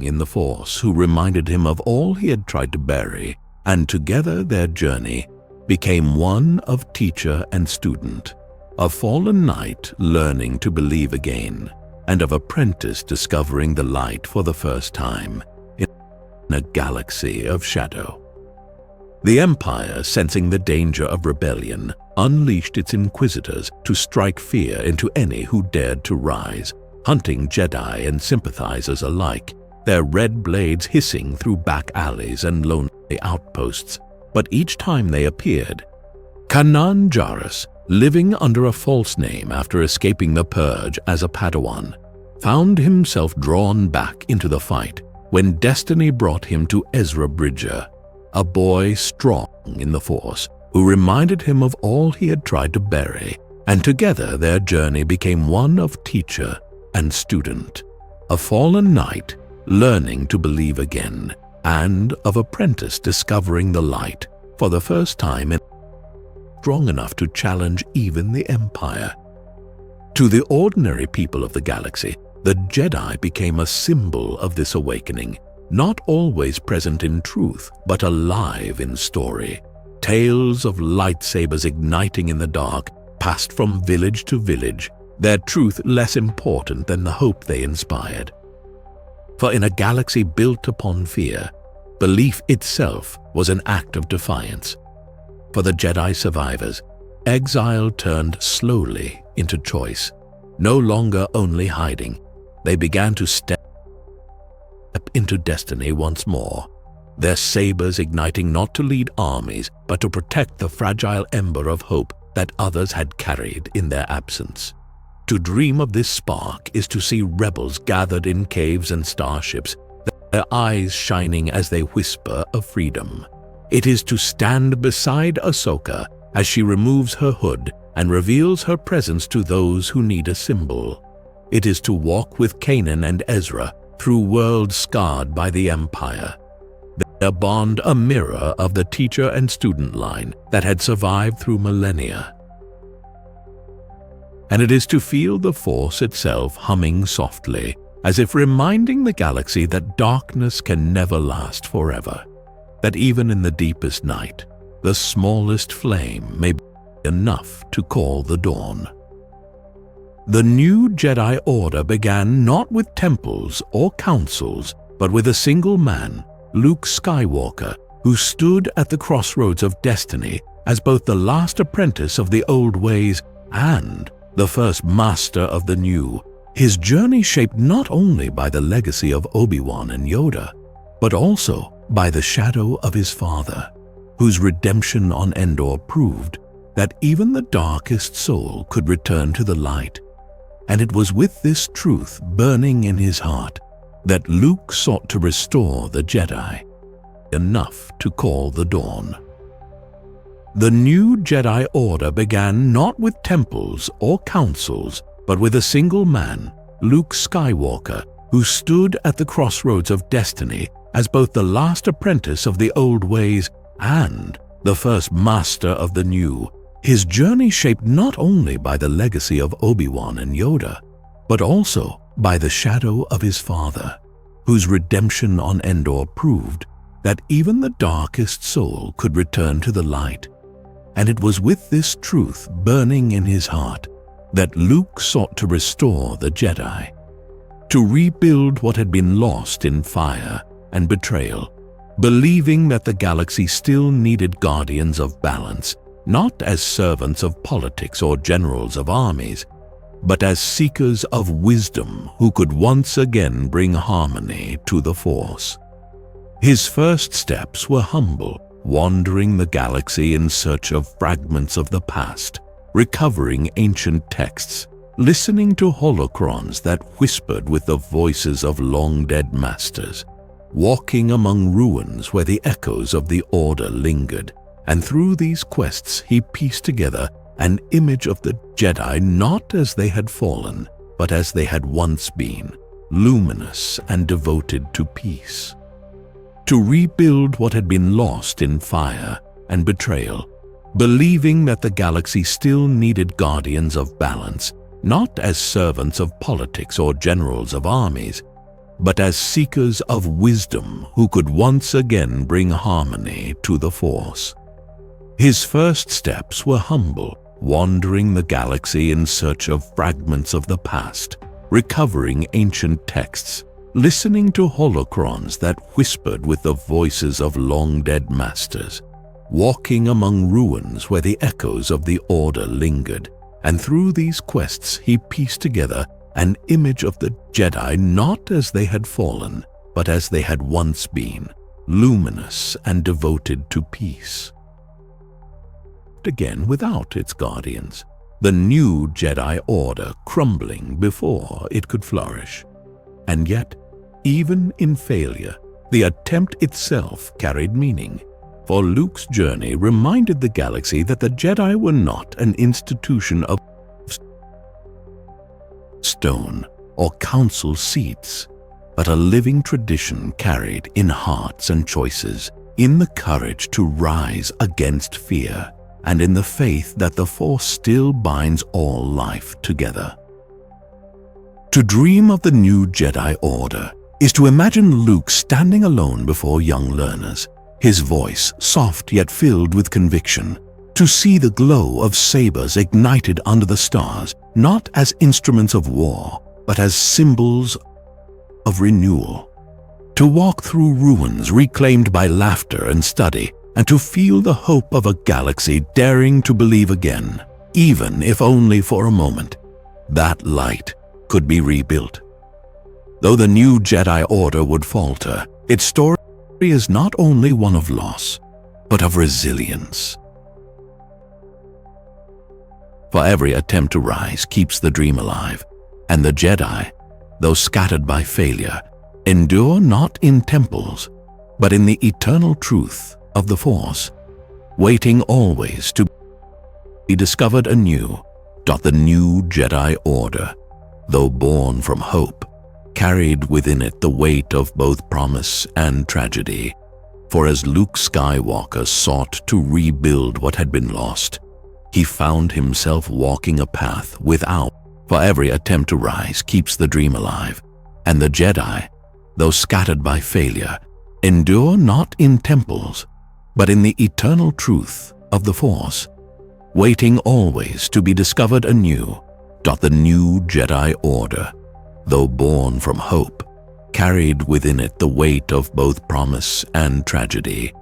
in the Force who reminded him of all he had tried to bury, and together their journey became one of teacher and student, of fallen knight learning to believe again, and of apprentice discovering the light for the first time in a galaxy of shadow. The Empire, sensing the danger of rebellion, unleashed its inquisitors to strike fear into any who dared to rise, hunting Jedi and sympathizers alike, their red blades hissing through back alleys and lonely outposts. But each time they appeared, Kanan Jarrus, living under a false name after escaping the Purge as a Padawan, found himself drawn back into the fight when destiny brought him to Ezra Bridger, a boy strong in the Force who reminded him of all he had tried to bury, and together their journey became one of teacher and student, a fallen knight learning to believe again, and of apprentice discovering the light for the first time and strong enough to challenge even the Empire. To the ordinary people of the galaxy, the Jedi became a symbol of this awakening, not always present in truth, but alive in story. Tales of lightsabers igniting in the dark, passed from village to village, their truth less important than the hope they inspired. For in a galaxy built upon fear, belief itself was an act of defiance. For the Jedi survivors, exile turned slowly into choice. No longer only hiding, they began to step into destiny once more, their sabers igniting not to lead armies but to protect the fragile ember of hope that others had carried in their absence. To dream of this spark is to see rebels gathered in caves and starships, their eyes shining as they whisper of freedom. It is to stand beside Ahsoka as she removes her hood and reveals her presence to those who need a symbol. It is to walk with Kanan and Ezra through worlds scarred by the Empire, their bond a mirror of the teacher and student line that had survived through millennia. And it is to feel the Force itself humming softly, as if reminding the galaxy that darkness can never last forever, that even in the deepest night, the smallest flame may be enough to call the dawn. The new Jedi Order began not with temples or councils, but with a single man, Luke Skywalker, who stood at the crossroads of destiny as both the last apprentice of the old ways and the first master of the new. His journey shaped not only by the legacy of Obi-Wan and Yoda, but also by the shadow of his father, whose redemption on Endor proved that even the darkest soul could return to the light. And it was with this truth burning in his heart that Luke sought to restore the Jedi, enough to call the dawn. The new Jedi Order began not with temples or councils, but with a single man, Luke Skywalker, who stood at the crossroads of destiny as both the last apprentice of the old ways and the first master of the new. His journey shaped not only by the legacy of Obi-Wan and Yoda, but also by the shadow of his father, whose redemption on Endor proved that even the darkest soul could return to the light. And it was with this truth burning in his heart that Luke sought to restore the Jedi, to rebuild what had been lost in fire and betrayal, believing that the galaxy still needed guardians of balance, not as servants of politics or generals of armies, but as seekers of wisdom who could once again bring harmony to the Force. His first steps were humble, wandering the galaxy in search of fragments of the past, recovering ancient texts, listening to holocrons that whispered with the voices of long-dead masters, walking among ruins where the echoes of the Order lingered. And through these quests he pieced together an image of the Jedi not as they had fallen, but as they had once been, luminous and devoted to peace. To rebuild what had been lost in fire and betrayal, believing that the galaxy still needed guardians of balance, not as servants of politics or generals of armies, but as seekers of wisdom who could once again bring harmony to the Force. His first steps were humble, wandering the galaxy in search of fragments of the past, recovering ancient texts, listening to holocrons that whispered with the voices of long-dead masters, walking among ruins where the echoes of the Order lingered. And through these quests he pieced together an image of the Jedi not as they had fallen, but as they had once been, luminous and devoted to peace. Again without its guardians, the new Jedi Order crumbling before it could flourish. And yet, even in failure, the attempt itself carried meaning, for Luke's journey reminded the galaxy that the Jedi were not an institution of stone or council seats, but a living tradition carried in hearts and choices, in the courage to rise against fear, and in the faith that the Force still binds all life together. To dream of the new Jedi Order is to imagine Luke standing alone before young learners, his voice soft yet filled with conviction, to see the glow of sabers ignited under the stars, not as instruments of war, but as symbols of renewal. To walk through ruins reclaimed by laughter and study, and to feel the hope of a galaxy daring to believe again, even if only for a moment, that light could be rebuilt. Though the new Jedi Order would falter, its story is not only one of loss, but of resilience. For every attempt to rise keeps the dream alive, and the Jedi, though scattered by failure, endure not in temples, but in the eternal truth of the Force, waiting always to be discovered anew. The new Jedi Order, though born from hope, carried within it the weight of both promise and tragedy. For as Luke Skywalker sought to rebuild what had been lost, he found himself walking a path without. For every attempt to rise keeps the dream alive, and the Jedi, though scattered by failure, endure not in temples, but in the eternal truth of the Force, waiting always to be discovered anew. The new Jedi Order, though born from hope, carried within it the weight of both promise and tragedy.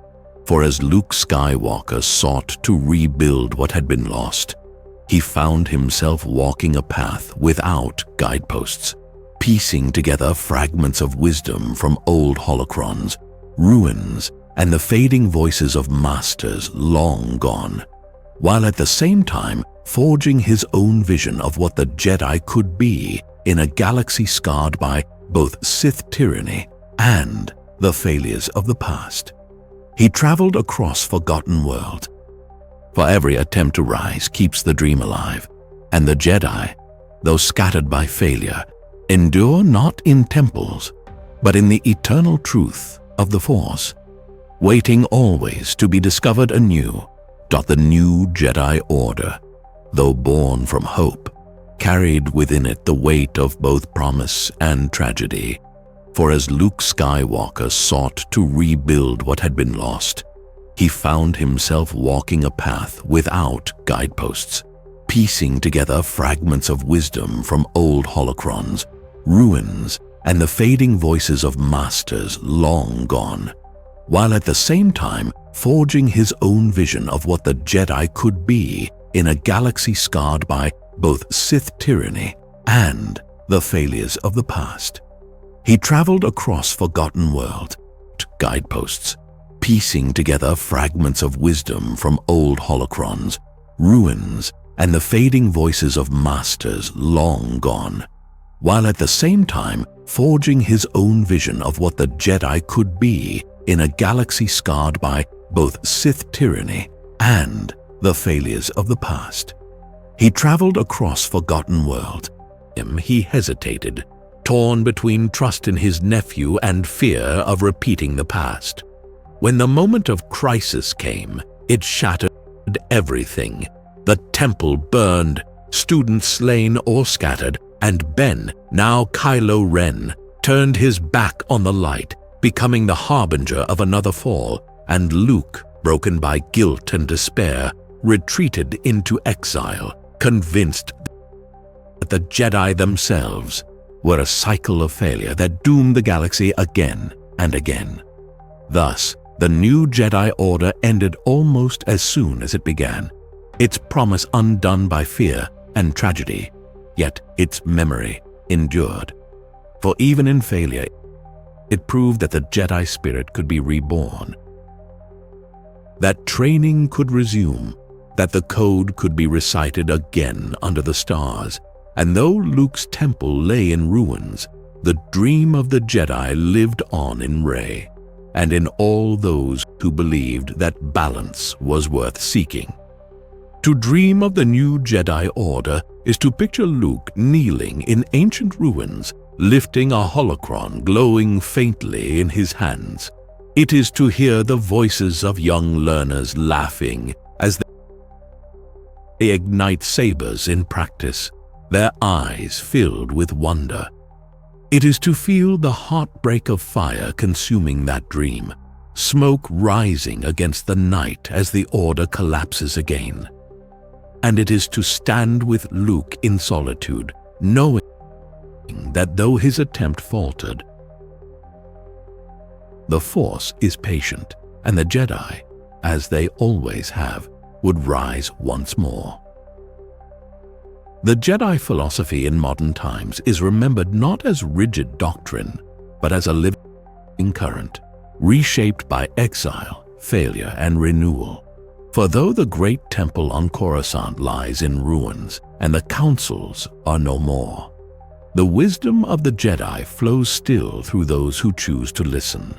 For as Luke Skywalker sought to rebuild what had been lost, he found himself walking a path without guideposts, piecing together fragments of wisdom from old holocrons, ruins, and the fading voices of masters long gone, while at the same time forging his own vision of what the Jedi could be in a galaxy scarred by both Sith tyranny and the failures of the past. He traveled across forgotten worlds. For every attempt to rise keeps the dream alive, and the Jedi, though scattered by failure, endure not in temples, but in the eternal truth of the Force, waiting always to be discovered anew. The new Jedi Order, though born from hope, carried within it the weight of both promise and tragedy. For as Luke Skywalker sought to rebuild what had been lost, he found himself walking a path without guideposts, piecing together fragments of wisdom from old holocrons, ruins, and the fading voices of masters long gone, while at the same time forging his own vision of what the Jedi could be in a galaxy scarred by both Sith tyranny and the failures of the past. He traveled across forgotten worlds, guideposts, piecing together fragments of wisdom from old holocrons, ruins, and the fading voices of masters long gone, while at the same time forging his own vision of what the Jedi could be in a galaxy scarred by both Sith tyranny and the failures of the past. He traveled across forgotten worlds. He hesitated, torn between trust in his nephew and fear of repeating the past. When the moment of crisis came, it shattered everything. The temple burned, students slain or scattered, and Ben, now Kylo Ren, turned his back on the light, becoming the harbinger of another fall, and Luke, broken by guilt and despair, retreated into exile, convinced that the Jedi themselves were a cycle of failure that doomed the galaxy again and again. Thus, the new Jedi Order ended almost as soon as it began, its promise undone by fear and tragedy, yet its memory endured. For even in failure, it proved that the Jedi spirit could be reborn, that training could resume, that the code could be recited again under the stars. And though Luke's temple lay in ruins, the dream of the Jedi lived on in Rey, and in all those who believed that balance was worth seeking. To dream of the new Jedi Order is to picture Luke kneeling in ancient ruins, lifting a holocron glowing faintly in his hands. It is to hear the voices of young learners laughing as they ignite sabers in practice, their eyes filled with wonder. It is to feel the heartbreak of fire consuming that dream, smoke rising against the night as the Order collapses again. And it is to stand with Luke in solitude, knowing that though his attempt faltered, the Force is patient, and the Jedi, as they always have, would rise once more. The Jedi philosophy in modern times is remembered not as rigid doctrine, but as a living current, reshaped by exile, failure, and renewal. For though the great temple on Coruscant lies in ruins, and the councils are no more, the wisdom of the Jedi flows still through those who choose to listen.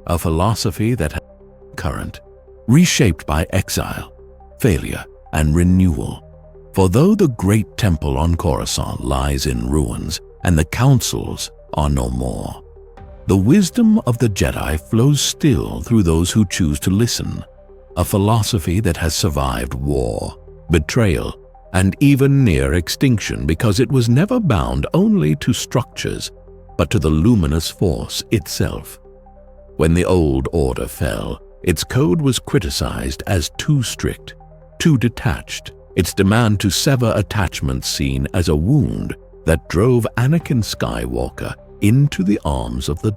A philosophy that has current, reshaped by exile, failure, and renewal. For though the great temple on Coruscant lies in ruins, and the councils are no more, the wisdom of the Jedi flows still through those who choose to listen. A philosophy that has survived war, betrayal, and even near extinction because it was never bound only to structures, but to the luminous Force itself. When the old Order fell, its code was criticized as too strict, too detached, its demand to sever attachments seen as a wound that drove Anakin Skywalker into the arms of the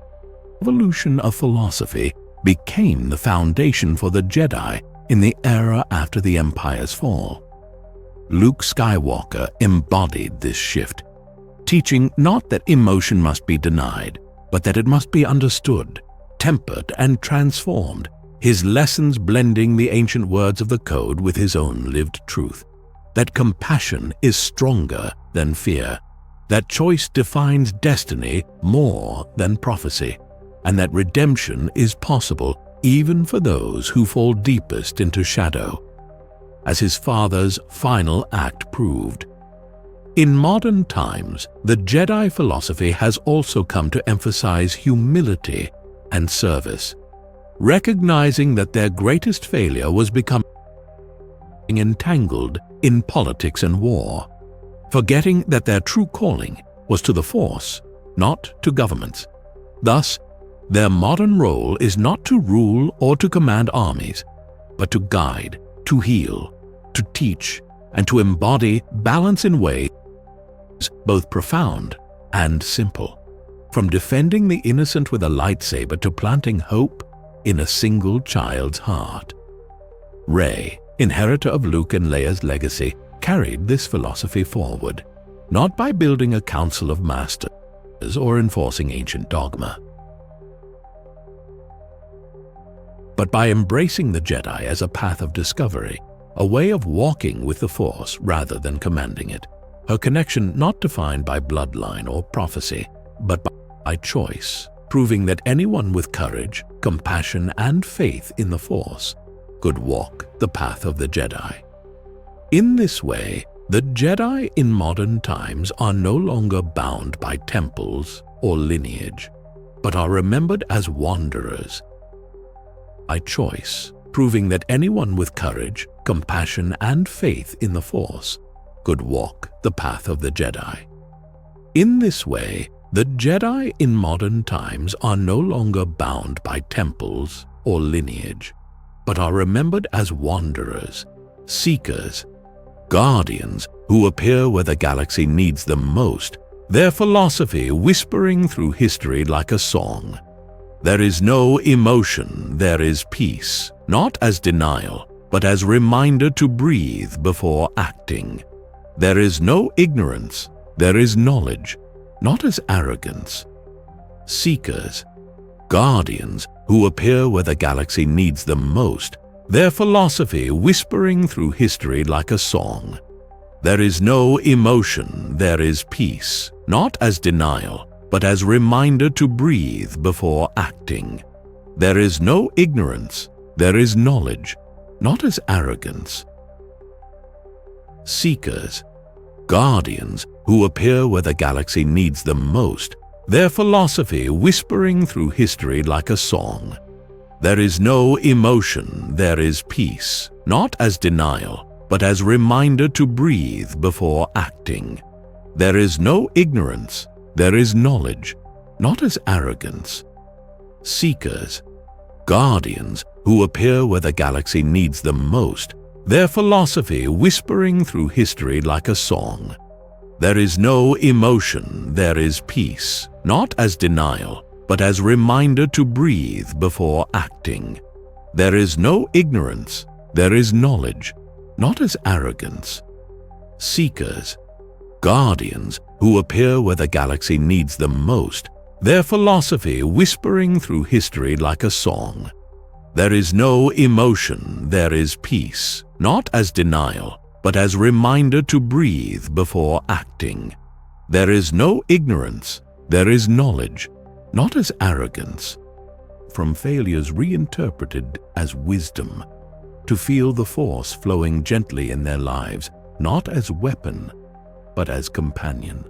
evolution of philosophy became the foundation for the Jedi in the era after the Empire's fall. Luke Skywalker embodied this shift, teaching not that emotion must be denied, but that it must be understood, tempered, and transformed, his lessons blending the ancient words of the code with his own lived truth. That compassion is stronger than fear, that choice defines destiny more than prophecy, and that redemption is possible even for those who fall deepest into shadow, as his father's final act proved. In modern times, the Jedi philosophy has also come to emphasize humility and service, recognizing that their greatest failure was becoming entangled in politics and war, forgetting that their true calling was to the Force, not to governments. Thus, their modern role is not to rule or to command armies, but to guide, to heal, to teach, and to embody balance in ways both profound and simple. From defending the innocent with a lightsaber to planting hope in a single child's heart. Rey, inheritor of Luke and Leia's legacy, carried this philosophy forward, not by building a council of masters or enforcing ancient dogma, but by embracing the Jedi as a path of discovery, a way of walking with the Force rather than commanding it. Her connection not defined by bloodline or prophecy, but by choice, proving that anyone with courage, compassion, and faith in the Force could walk the path of the Jedi. In this way, the Jedi in modern times are no longer bound by temples or lineage, but are remembered as wanderers by choice, proving that anyone with courage, compassion, and faith in the Force could walk the path of the Jedi. In this way, the Jedi in modern times are no longer bound by temples or lineage, but are remembered as wanderers, seekers, guardians who appear where the galaxy needs them most, their philosophy whispering through history like a song. There is no emotion, there is peace, not as denial, but as reminder to breathe before acting. There is no ignorance, there is knowledge, not as arrogance. Seekers, guardians who appear where the galaxy needs them most, their philosophy whispering through history like a song. There is no emotion, there is peace, not as denial, but as reminder to breathe before acting. There is no ignorance, there is knowledge, not as arrogance. Seekers, guardians who appear where the galaxy needs them most, their philosophy whispering through history like a song. There is no emotion, there is peace, not as denial, but as reminder to breathe before acting. There is no ignorance, there is knowledge, not as arrogance. Seekers, guardians who appear where the galaxy needs them most, their philosophy whispering through history like a song. There is no emotion, there is peace, not as denial, but as reminder to breathe before acting. There is no ignorance, there is knowledge, not as arrogance. Seekers, guardians who appear where the galaxy needs them most, their philosophy whispering through history like a song. There is no emotion, there is peace, not as denial, but as reminder to breathe before acting. There is no ignorance, there is knowledge, not as arrogance. From failures reinterpreted as wisdom, to feel the Force flowing gently in their lives, not as weapon, but as companion.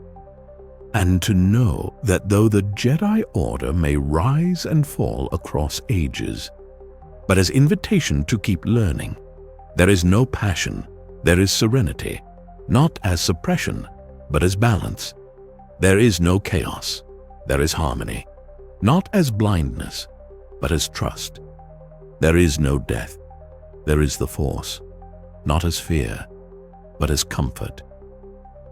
And to know that though the Jedi Order may rise and fall across ages, but as invitation to keep learning, there is no passion, there is serenity, not as suppression, but as balance. There is no chaos, there is harmony, not as blindness, but as trust. There is no death, there is the Force, not as fear, but as comfort.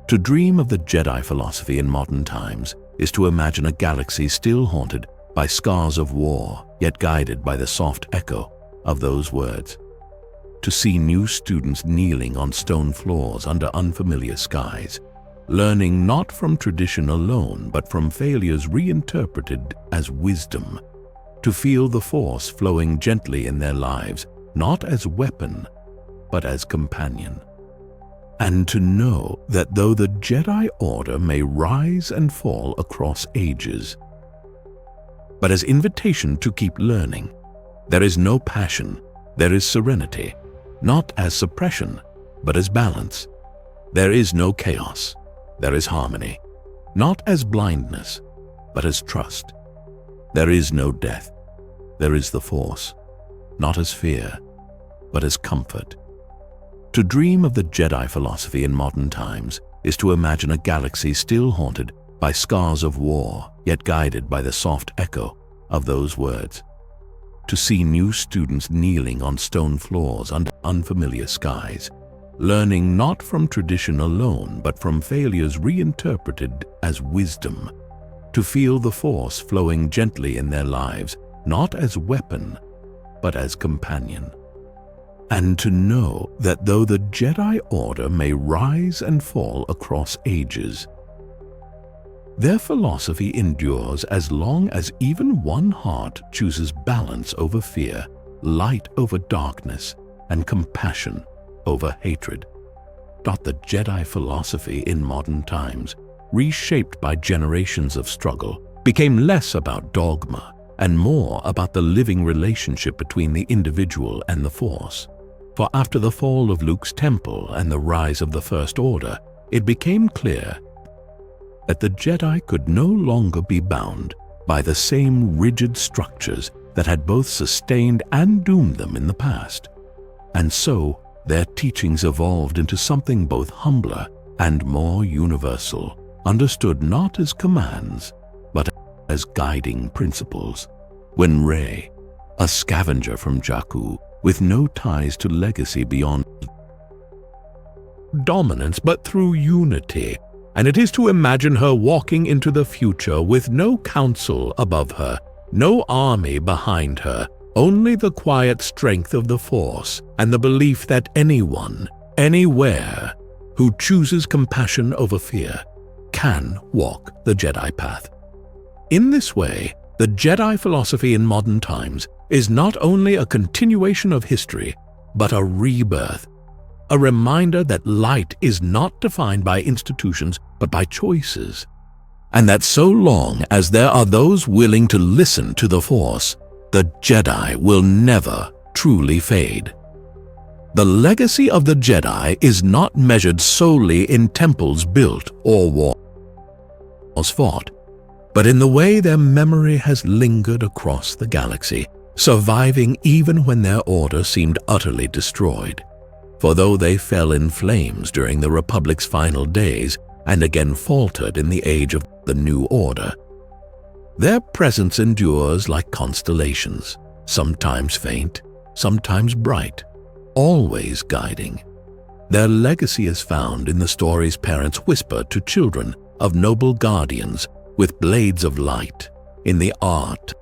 To dream of the Jedi philosophy in modern times is to imagine a galaxy still haunted by scars of war, yet guided by the soft echo of those words. To see new students kneeling on stone floors under unfamiliar skies, learning not from tradition alone, but from failures reinterpreted as wisdom. To feel the Force flowing gently in their lives, not as weapon, but as companion. And to know that though the Jedi Order may rise and fall across ages, but as invitation to keep learning, there is no passion, there is serenity, not as suppression, but as balance. There is no chaos, there is harmony, not as blindness, but as trust. There is no death, there is the Force, not as fear, but as comfort. To dream of the Jedi philosophy in modern times is to imagine a galaxy still haunted by scars of war, yet guided by the soft echo of those words. To see new students kneeling on stone floors under unfamiliar skies, learning not from tradition alone, but from failures reinterpreted as wisdom. To feel the Force flowing gently in their lives, not as weapon, but as companion. And to know that though the Jedi Order may rise and fall across ages, their philosophy endures as long as even one heart chooses balance over fear, light over darkness, and compassion over hatred. The Jedi philosophy in modern times, reshaped by generations of struggle, became less about dogma and more about the living relationship between the individual and the Force. For after the fall of Luke's temple and the rise of the First Order, it became clear that the Jedi could no longer be bound by the same rigid structures that had both sustained and doomed them in the past. And so, their teachings evolved into something both humbler and more universal, understood not as commands, but as guiding principles. When Rey, a scavenger from Jakku, with no ties to legacy beyond dominance but through unity, and it is to imagine her walking into the future with no council above her, no army behind her, only the quiet strength of the Force and the belief that anyone, anywhere, who chooses compassion over fear can walk the Jedi path. In this way, the Jedi philosophy in modern times is not only a continuation of history, but a rebirth, a reminder that light is not defined by institutions but by choices, and that so long as there are those willing to listen to the Force, the Jedi will never truly fade. The legacy of the Jedi is not measured solely in temples built or wars fought, but in the way their memory has lingered across the galaxy, surviving even when their order seemed utterly destroyed. For though they fell in flames during the Republic's final days and again faltered in the age of the New Order, their presence endures like constellations, sometimes faint, sometimes bright, always guiding. Their legacy is found in the stories parents whisper to children of noble guardians with blades of light, in the art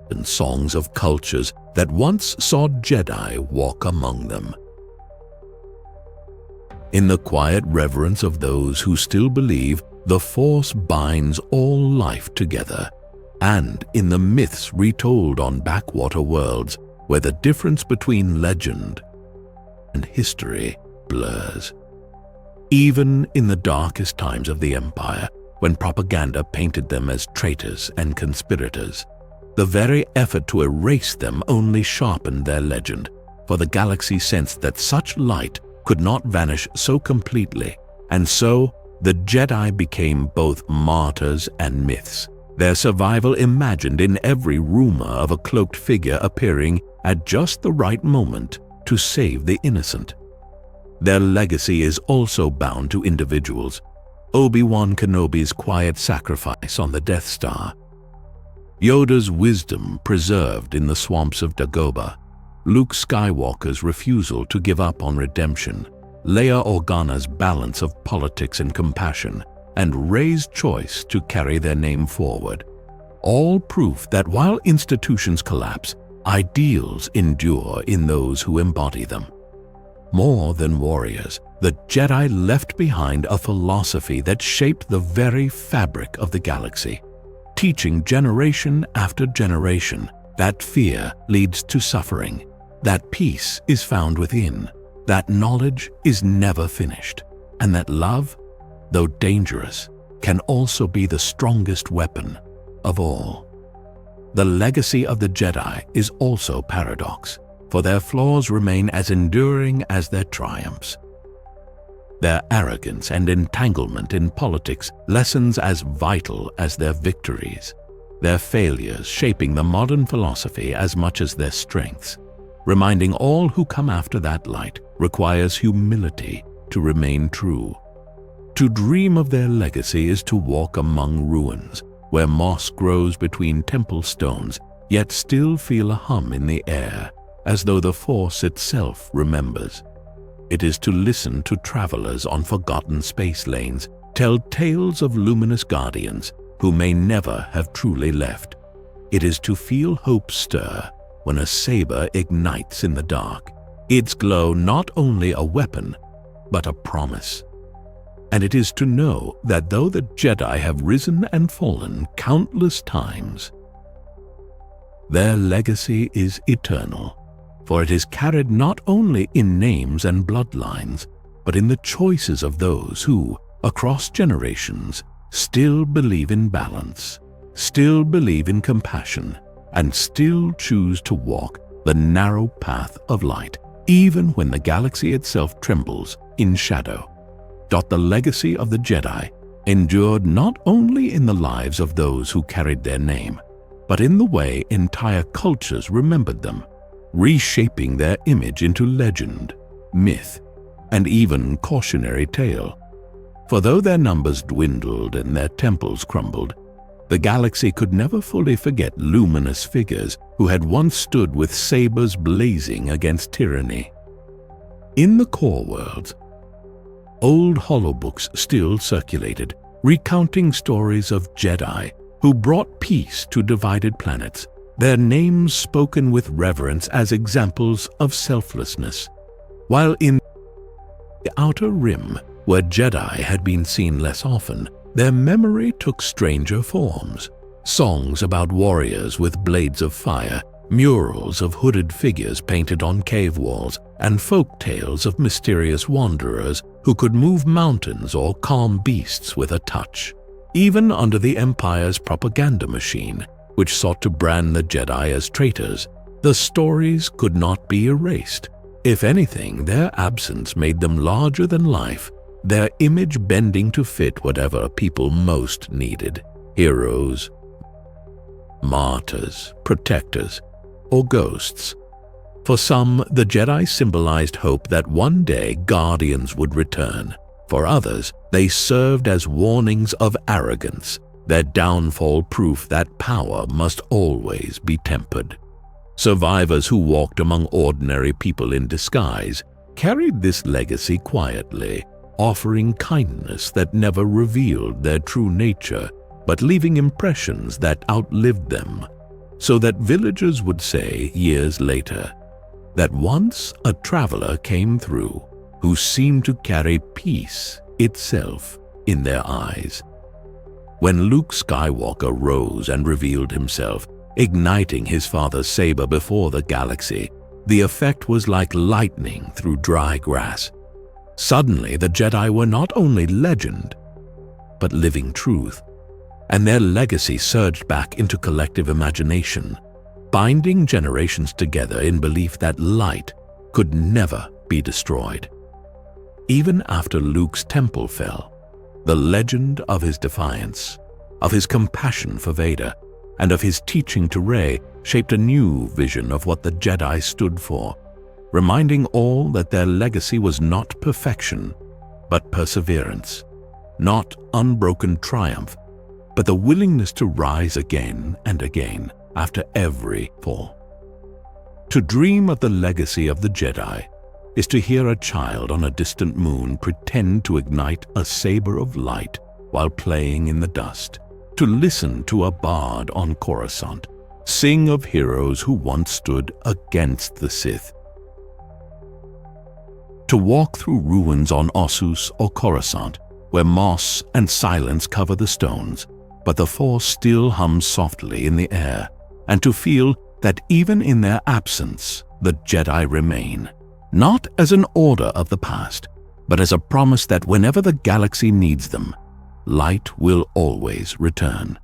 and songs of cultures that once saw Jedi walk among them. In the quiet reverence of those who still believe the Force binds all life together, and in the myths retold on backwater worlds where the difference between legend and history blurs. Even in the darkest times of the Empire, when propaganda painted them as traitors and conspirators, the very effort to erase them only sharpened their legend, for the galaxy sensed that such light could not vanish so completely, and so the Jedi became both martyrs and myths, their survival imagined in every rumor of a cloaked figure appearing at just the right moment to save the innocent. Their legacy is also bound to individuals. Obi-Wan Kenobi's quiet sacrifice on the Death Star, Yoda's wisdom preserved in the swamps of Dagobah, Luke Skywalker's refusal to give up on redemption, Leia Organa's balance of politics and compassion, and Rey's choice to carry their name forward. All proof that while institutions collapse, ideals endure in those who embody them. More than warriors, the Jedi left behind a philosophy that shaped the very fabric of the galaxy, teaching generation after generation that fear leads to suffering, that peace is found within, that knowledge is never finished, and that love, though dangerous, can also be the strongest weapon of all. The legacy of the Jedi is also paradox, for their flaws remain as enduring as their triumphs. Their arrogance and entanglement in politics lessons as vital as their victories, their failures shaping the modern philosophy as much as their strengths, reminding all who come after that light requires humility to remain true. To dream of their legacy is to walk among ruins, where moss grows between temple stones, yet still feel a hum in the air, as though the Force itself remembers. It is to listen to travelers on forgotten space lanes tell tales of luminous guardians who may never have truly left. It is to feel hope stir when a saber ignites in the dark, its glow not only a weapon, but a promise. And it is to know that though the Jedi have risen and fallen countless times, their legacy is eternal, for it is carried not only in names and bloodlines, but in the choices of those who, across generations, still believe in balance, still believe in compassion, and still choose to walk the narrow path of light, even when the galaxy itself trembles in shadow. The legacy of the Jedi endured not only in the lives of those who carried their name, but in the way entire cultures remembered them, reshaping their image into legend, myth, and even cautionary tale. For though their numbers dwindled and their temples crumbled, the galaxy could never fully forget luminous figures who had once stood with sabers blazing against tyranny. In the core worlds, old holobooks still circulated, recounting stories of Jedi who brought peace to divided planets, their names spoken with reverence as examples of selflessness, while in the outer rim, where Jedi had been seen less often, their memory took stranger forms. Songs about warriors with blades of fire, murals of hooded figures painted on cave walls, and folk tales of mysterious wanderers who could move mountains or calm beasts with a touch. Even under the Empire's propaganda machine, which sought to brand the Jedi as traitors, the stories could not be erased. If anything, their absence made them larger than life, their image bending to fit whatever people most needed: heroes, martyrs, protectors, or ghosts. For some, the Jedi symbolized hope that one day guardians would return. For others, they served as warnings of arrogance, their downfall proof that power must always be tempered. Survivors who walked among ordinary people in disguise carried this legacy quietly, offering kindness that never revealed their true nature, but leaving impressions that outlived them, so that villagers would say years later that once a traveler came through who seemed to carry peace itself in their eyes. When Luke Skywalker rose and revealed himself, igniting his father's saber before the galaxy, the effect was like lightning through dry grass. Suddenly, the Jedi were not only legend, but living truth, and their legacy surged back into collective imagination, binding generations together in belief that light could never be destroyed. Even after Luke's temple fell, the legend of his defiance, of his compassion for Vader, and of his teaching to Rey shaped a new vision of what the Jedi stood for, reminding all that their legacy was not perfection, but perseverance, not unbroken triumph, but the willingness to rise again and again after every fall. To dream of the legacy of the Jedi is to hear a child on a distant moon pretend to ignite a saber of light while playing in the dust, to listen to a bard on Coruscant sing of heroes who once stood against the Sith, to walk through ruins on Ossus or Coruscant where moss and silence cover the stones, but the Force still hums softly in the air, and to feel that even in their absence, the Jedi remain, not as an order of the past, but as a promise that whenever the galaxy needs them, light will always return.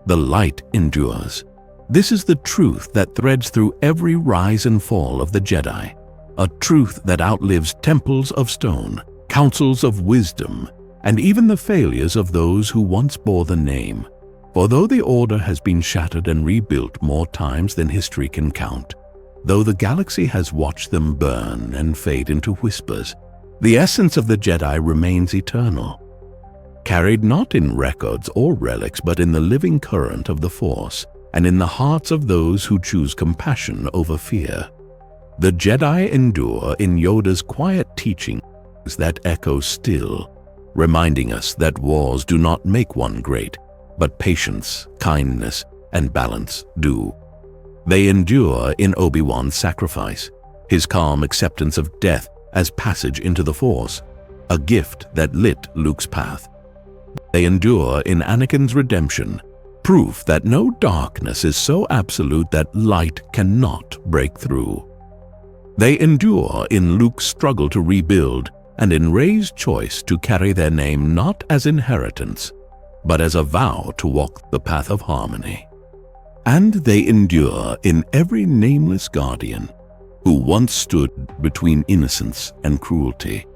The light endures. This is the truth that threads through every rise and fall of the Jedi, a truth that outlives temples of stone, councils of wisdom, and even the failures of those who once bore the name. For though the Order has been shattered and rebuilt more times than history can count, though the galaxy has watched them burn and fade into whispers, the essence of the Jedi remains eternal, carried not in records or relics but in the living current of the Force and in the hearts of those who choose compassion over fear. The Jedi endure in Yoda's quiet teachings that echo still, reminding us that wars do not make one great, but patience, kindness, and balance do. They endure in Obi-Wan's sacrifice, his calm acceptance of death as passage into the Force, a gift that lit Luke's path. They endure in Anakin's redemption, proof that no darkness is so absolute that light cannot break through. They endure in Luke's struggle to rebuild and in Rey's choice to carry their name not as inheritance, but as a vow to walk the path of harmony. And they endure in every nameless guardian who once stood between innocence and cruelty,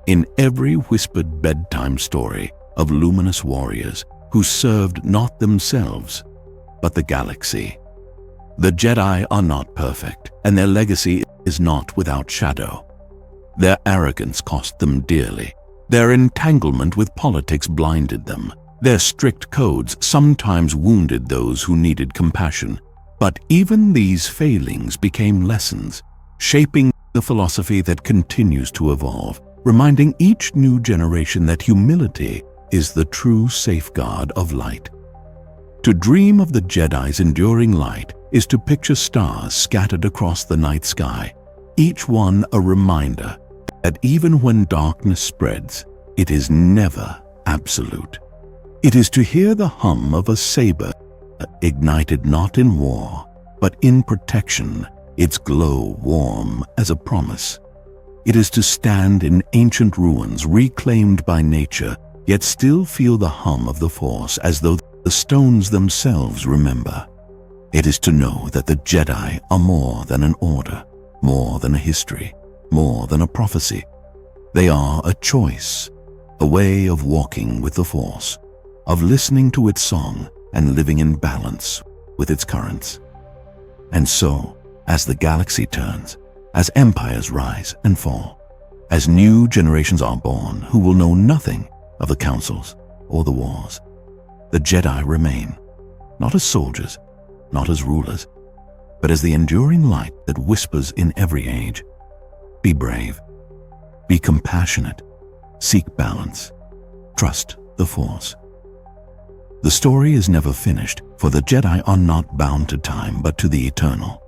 in every whispered bedtime story of luminous warriors who served not themselves, but the galaxy. The Jedi are not perfect, and their legacy is not without shadow. Their arrogance cost them dearly. Their entanglement with politics blinded them. Their strict codes sometimes wounded those who needed compassion. But even these failings became lessons, shaping the philosophy that continues to evolve, reminding each new generation that humility is the true safeguard of light. To dream of the Jedi's enduring light is to picture stars scattered across the night sky, each one a reminder that even when darkness spreads, it is never absolute. It is to hear the hum of a saber ignited not in war, but in protection, its glow warm as a promise. It is to stand in ancient ruins reclaimed by nature, yet still feel the hum of the Force as though the stones themselves remember. It is to know that the Jedi are more than an order, more than a history, more than a prophecy. They are a choice, a way of walking with the Force, of listening to its song and living in balance with its currents. And so, as the galaxy turns, as empires rise and fall, as new generations are born who will know nothing of the councils or the wars, the Jedi remain, not as soldiers, not as rulers, but as the enduring light that whispers in every age. Be brave. Be compassionate. Seek balance. Trust the Force. The story is never finished, for the Jedi are not bound to time but to the eternal.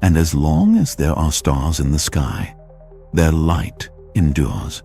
And as long as there are stars in the sky, their light endures.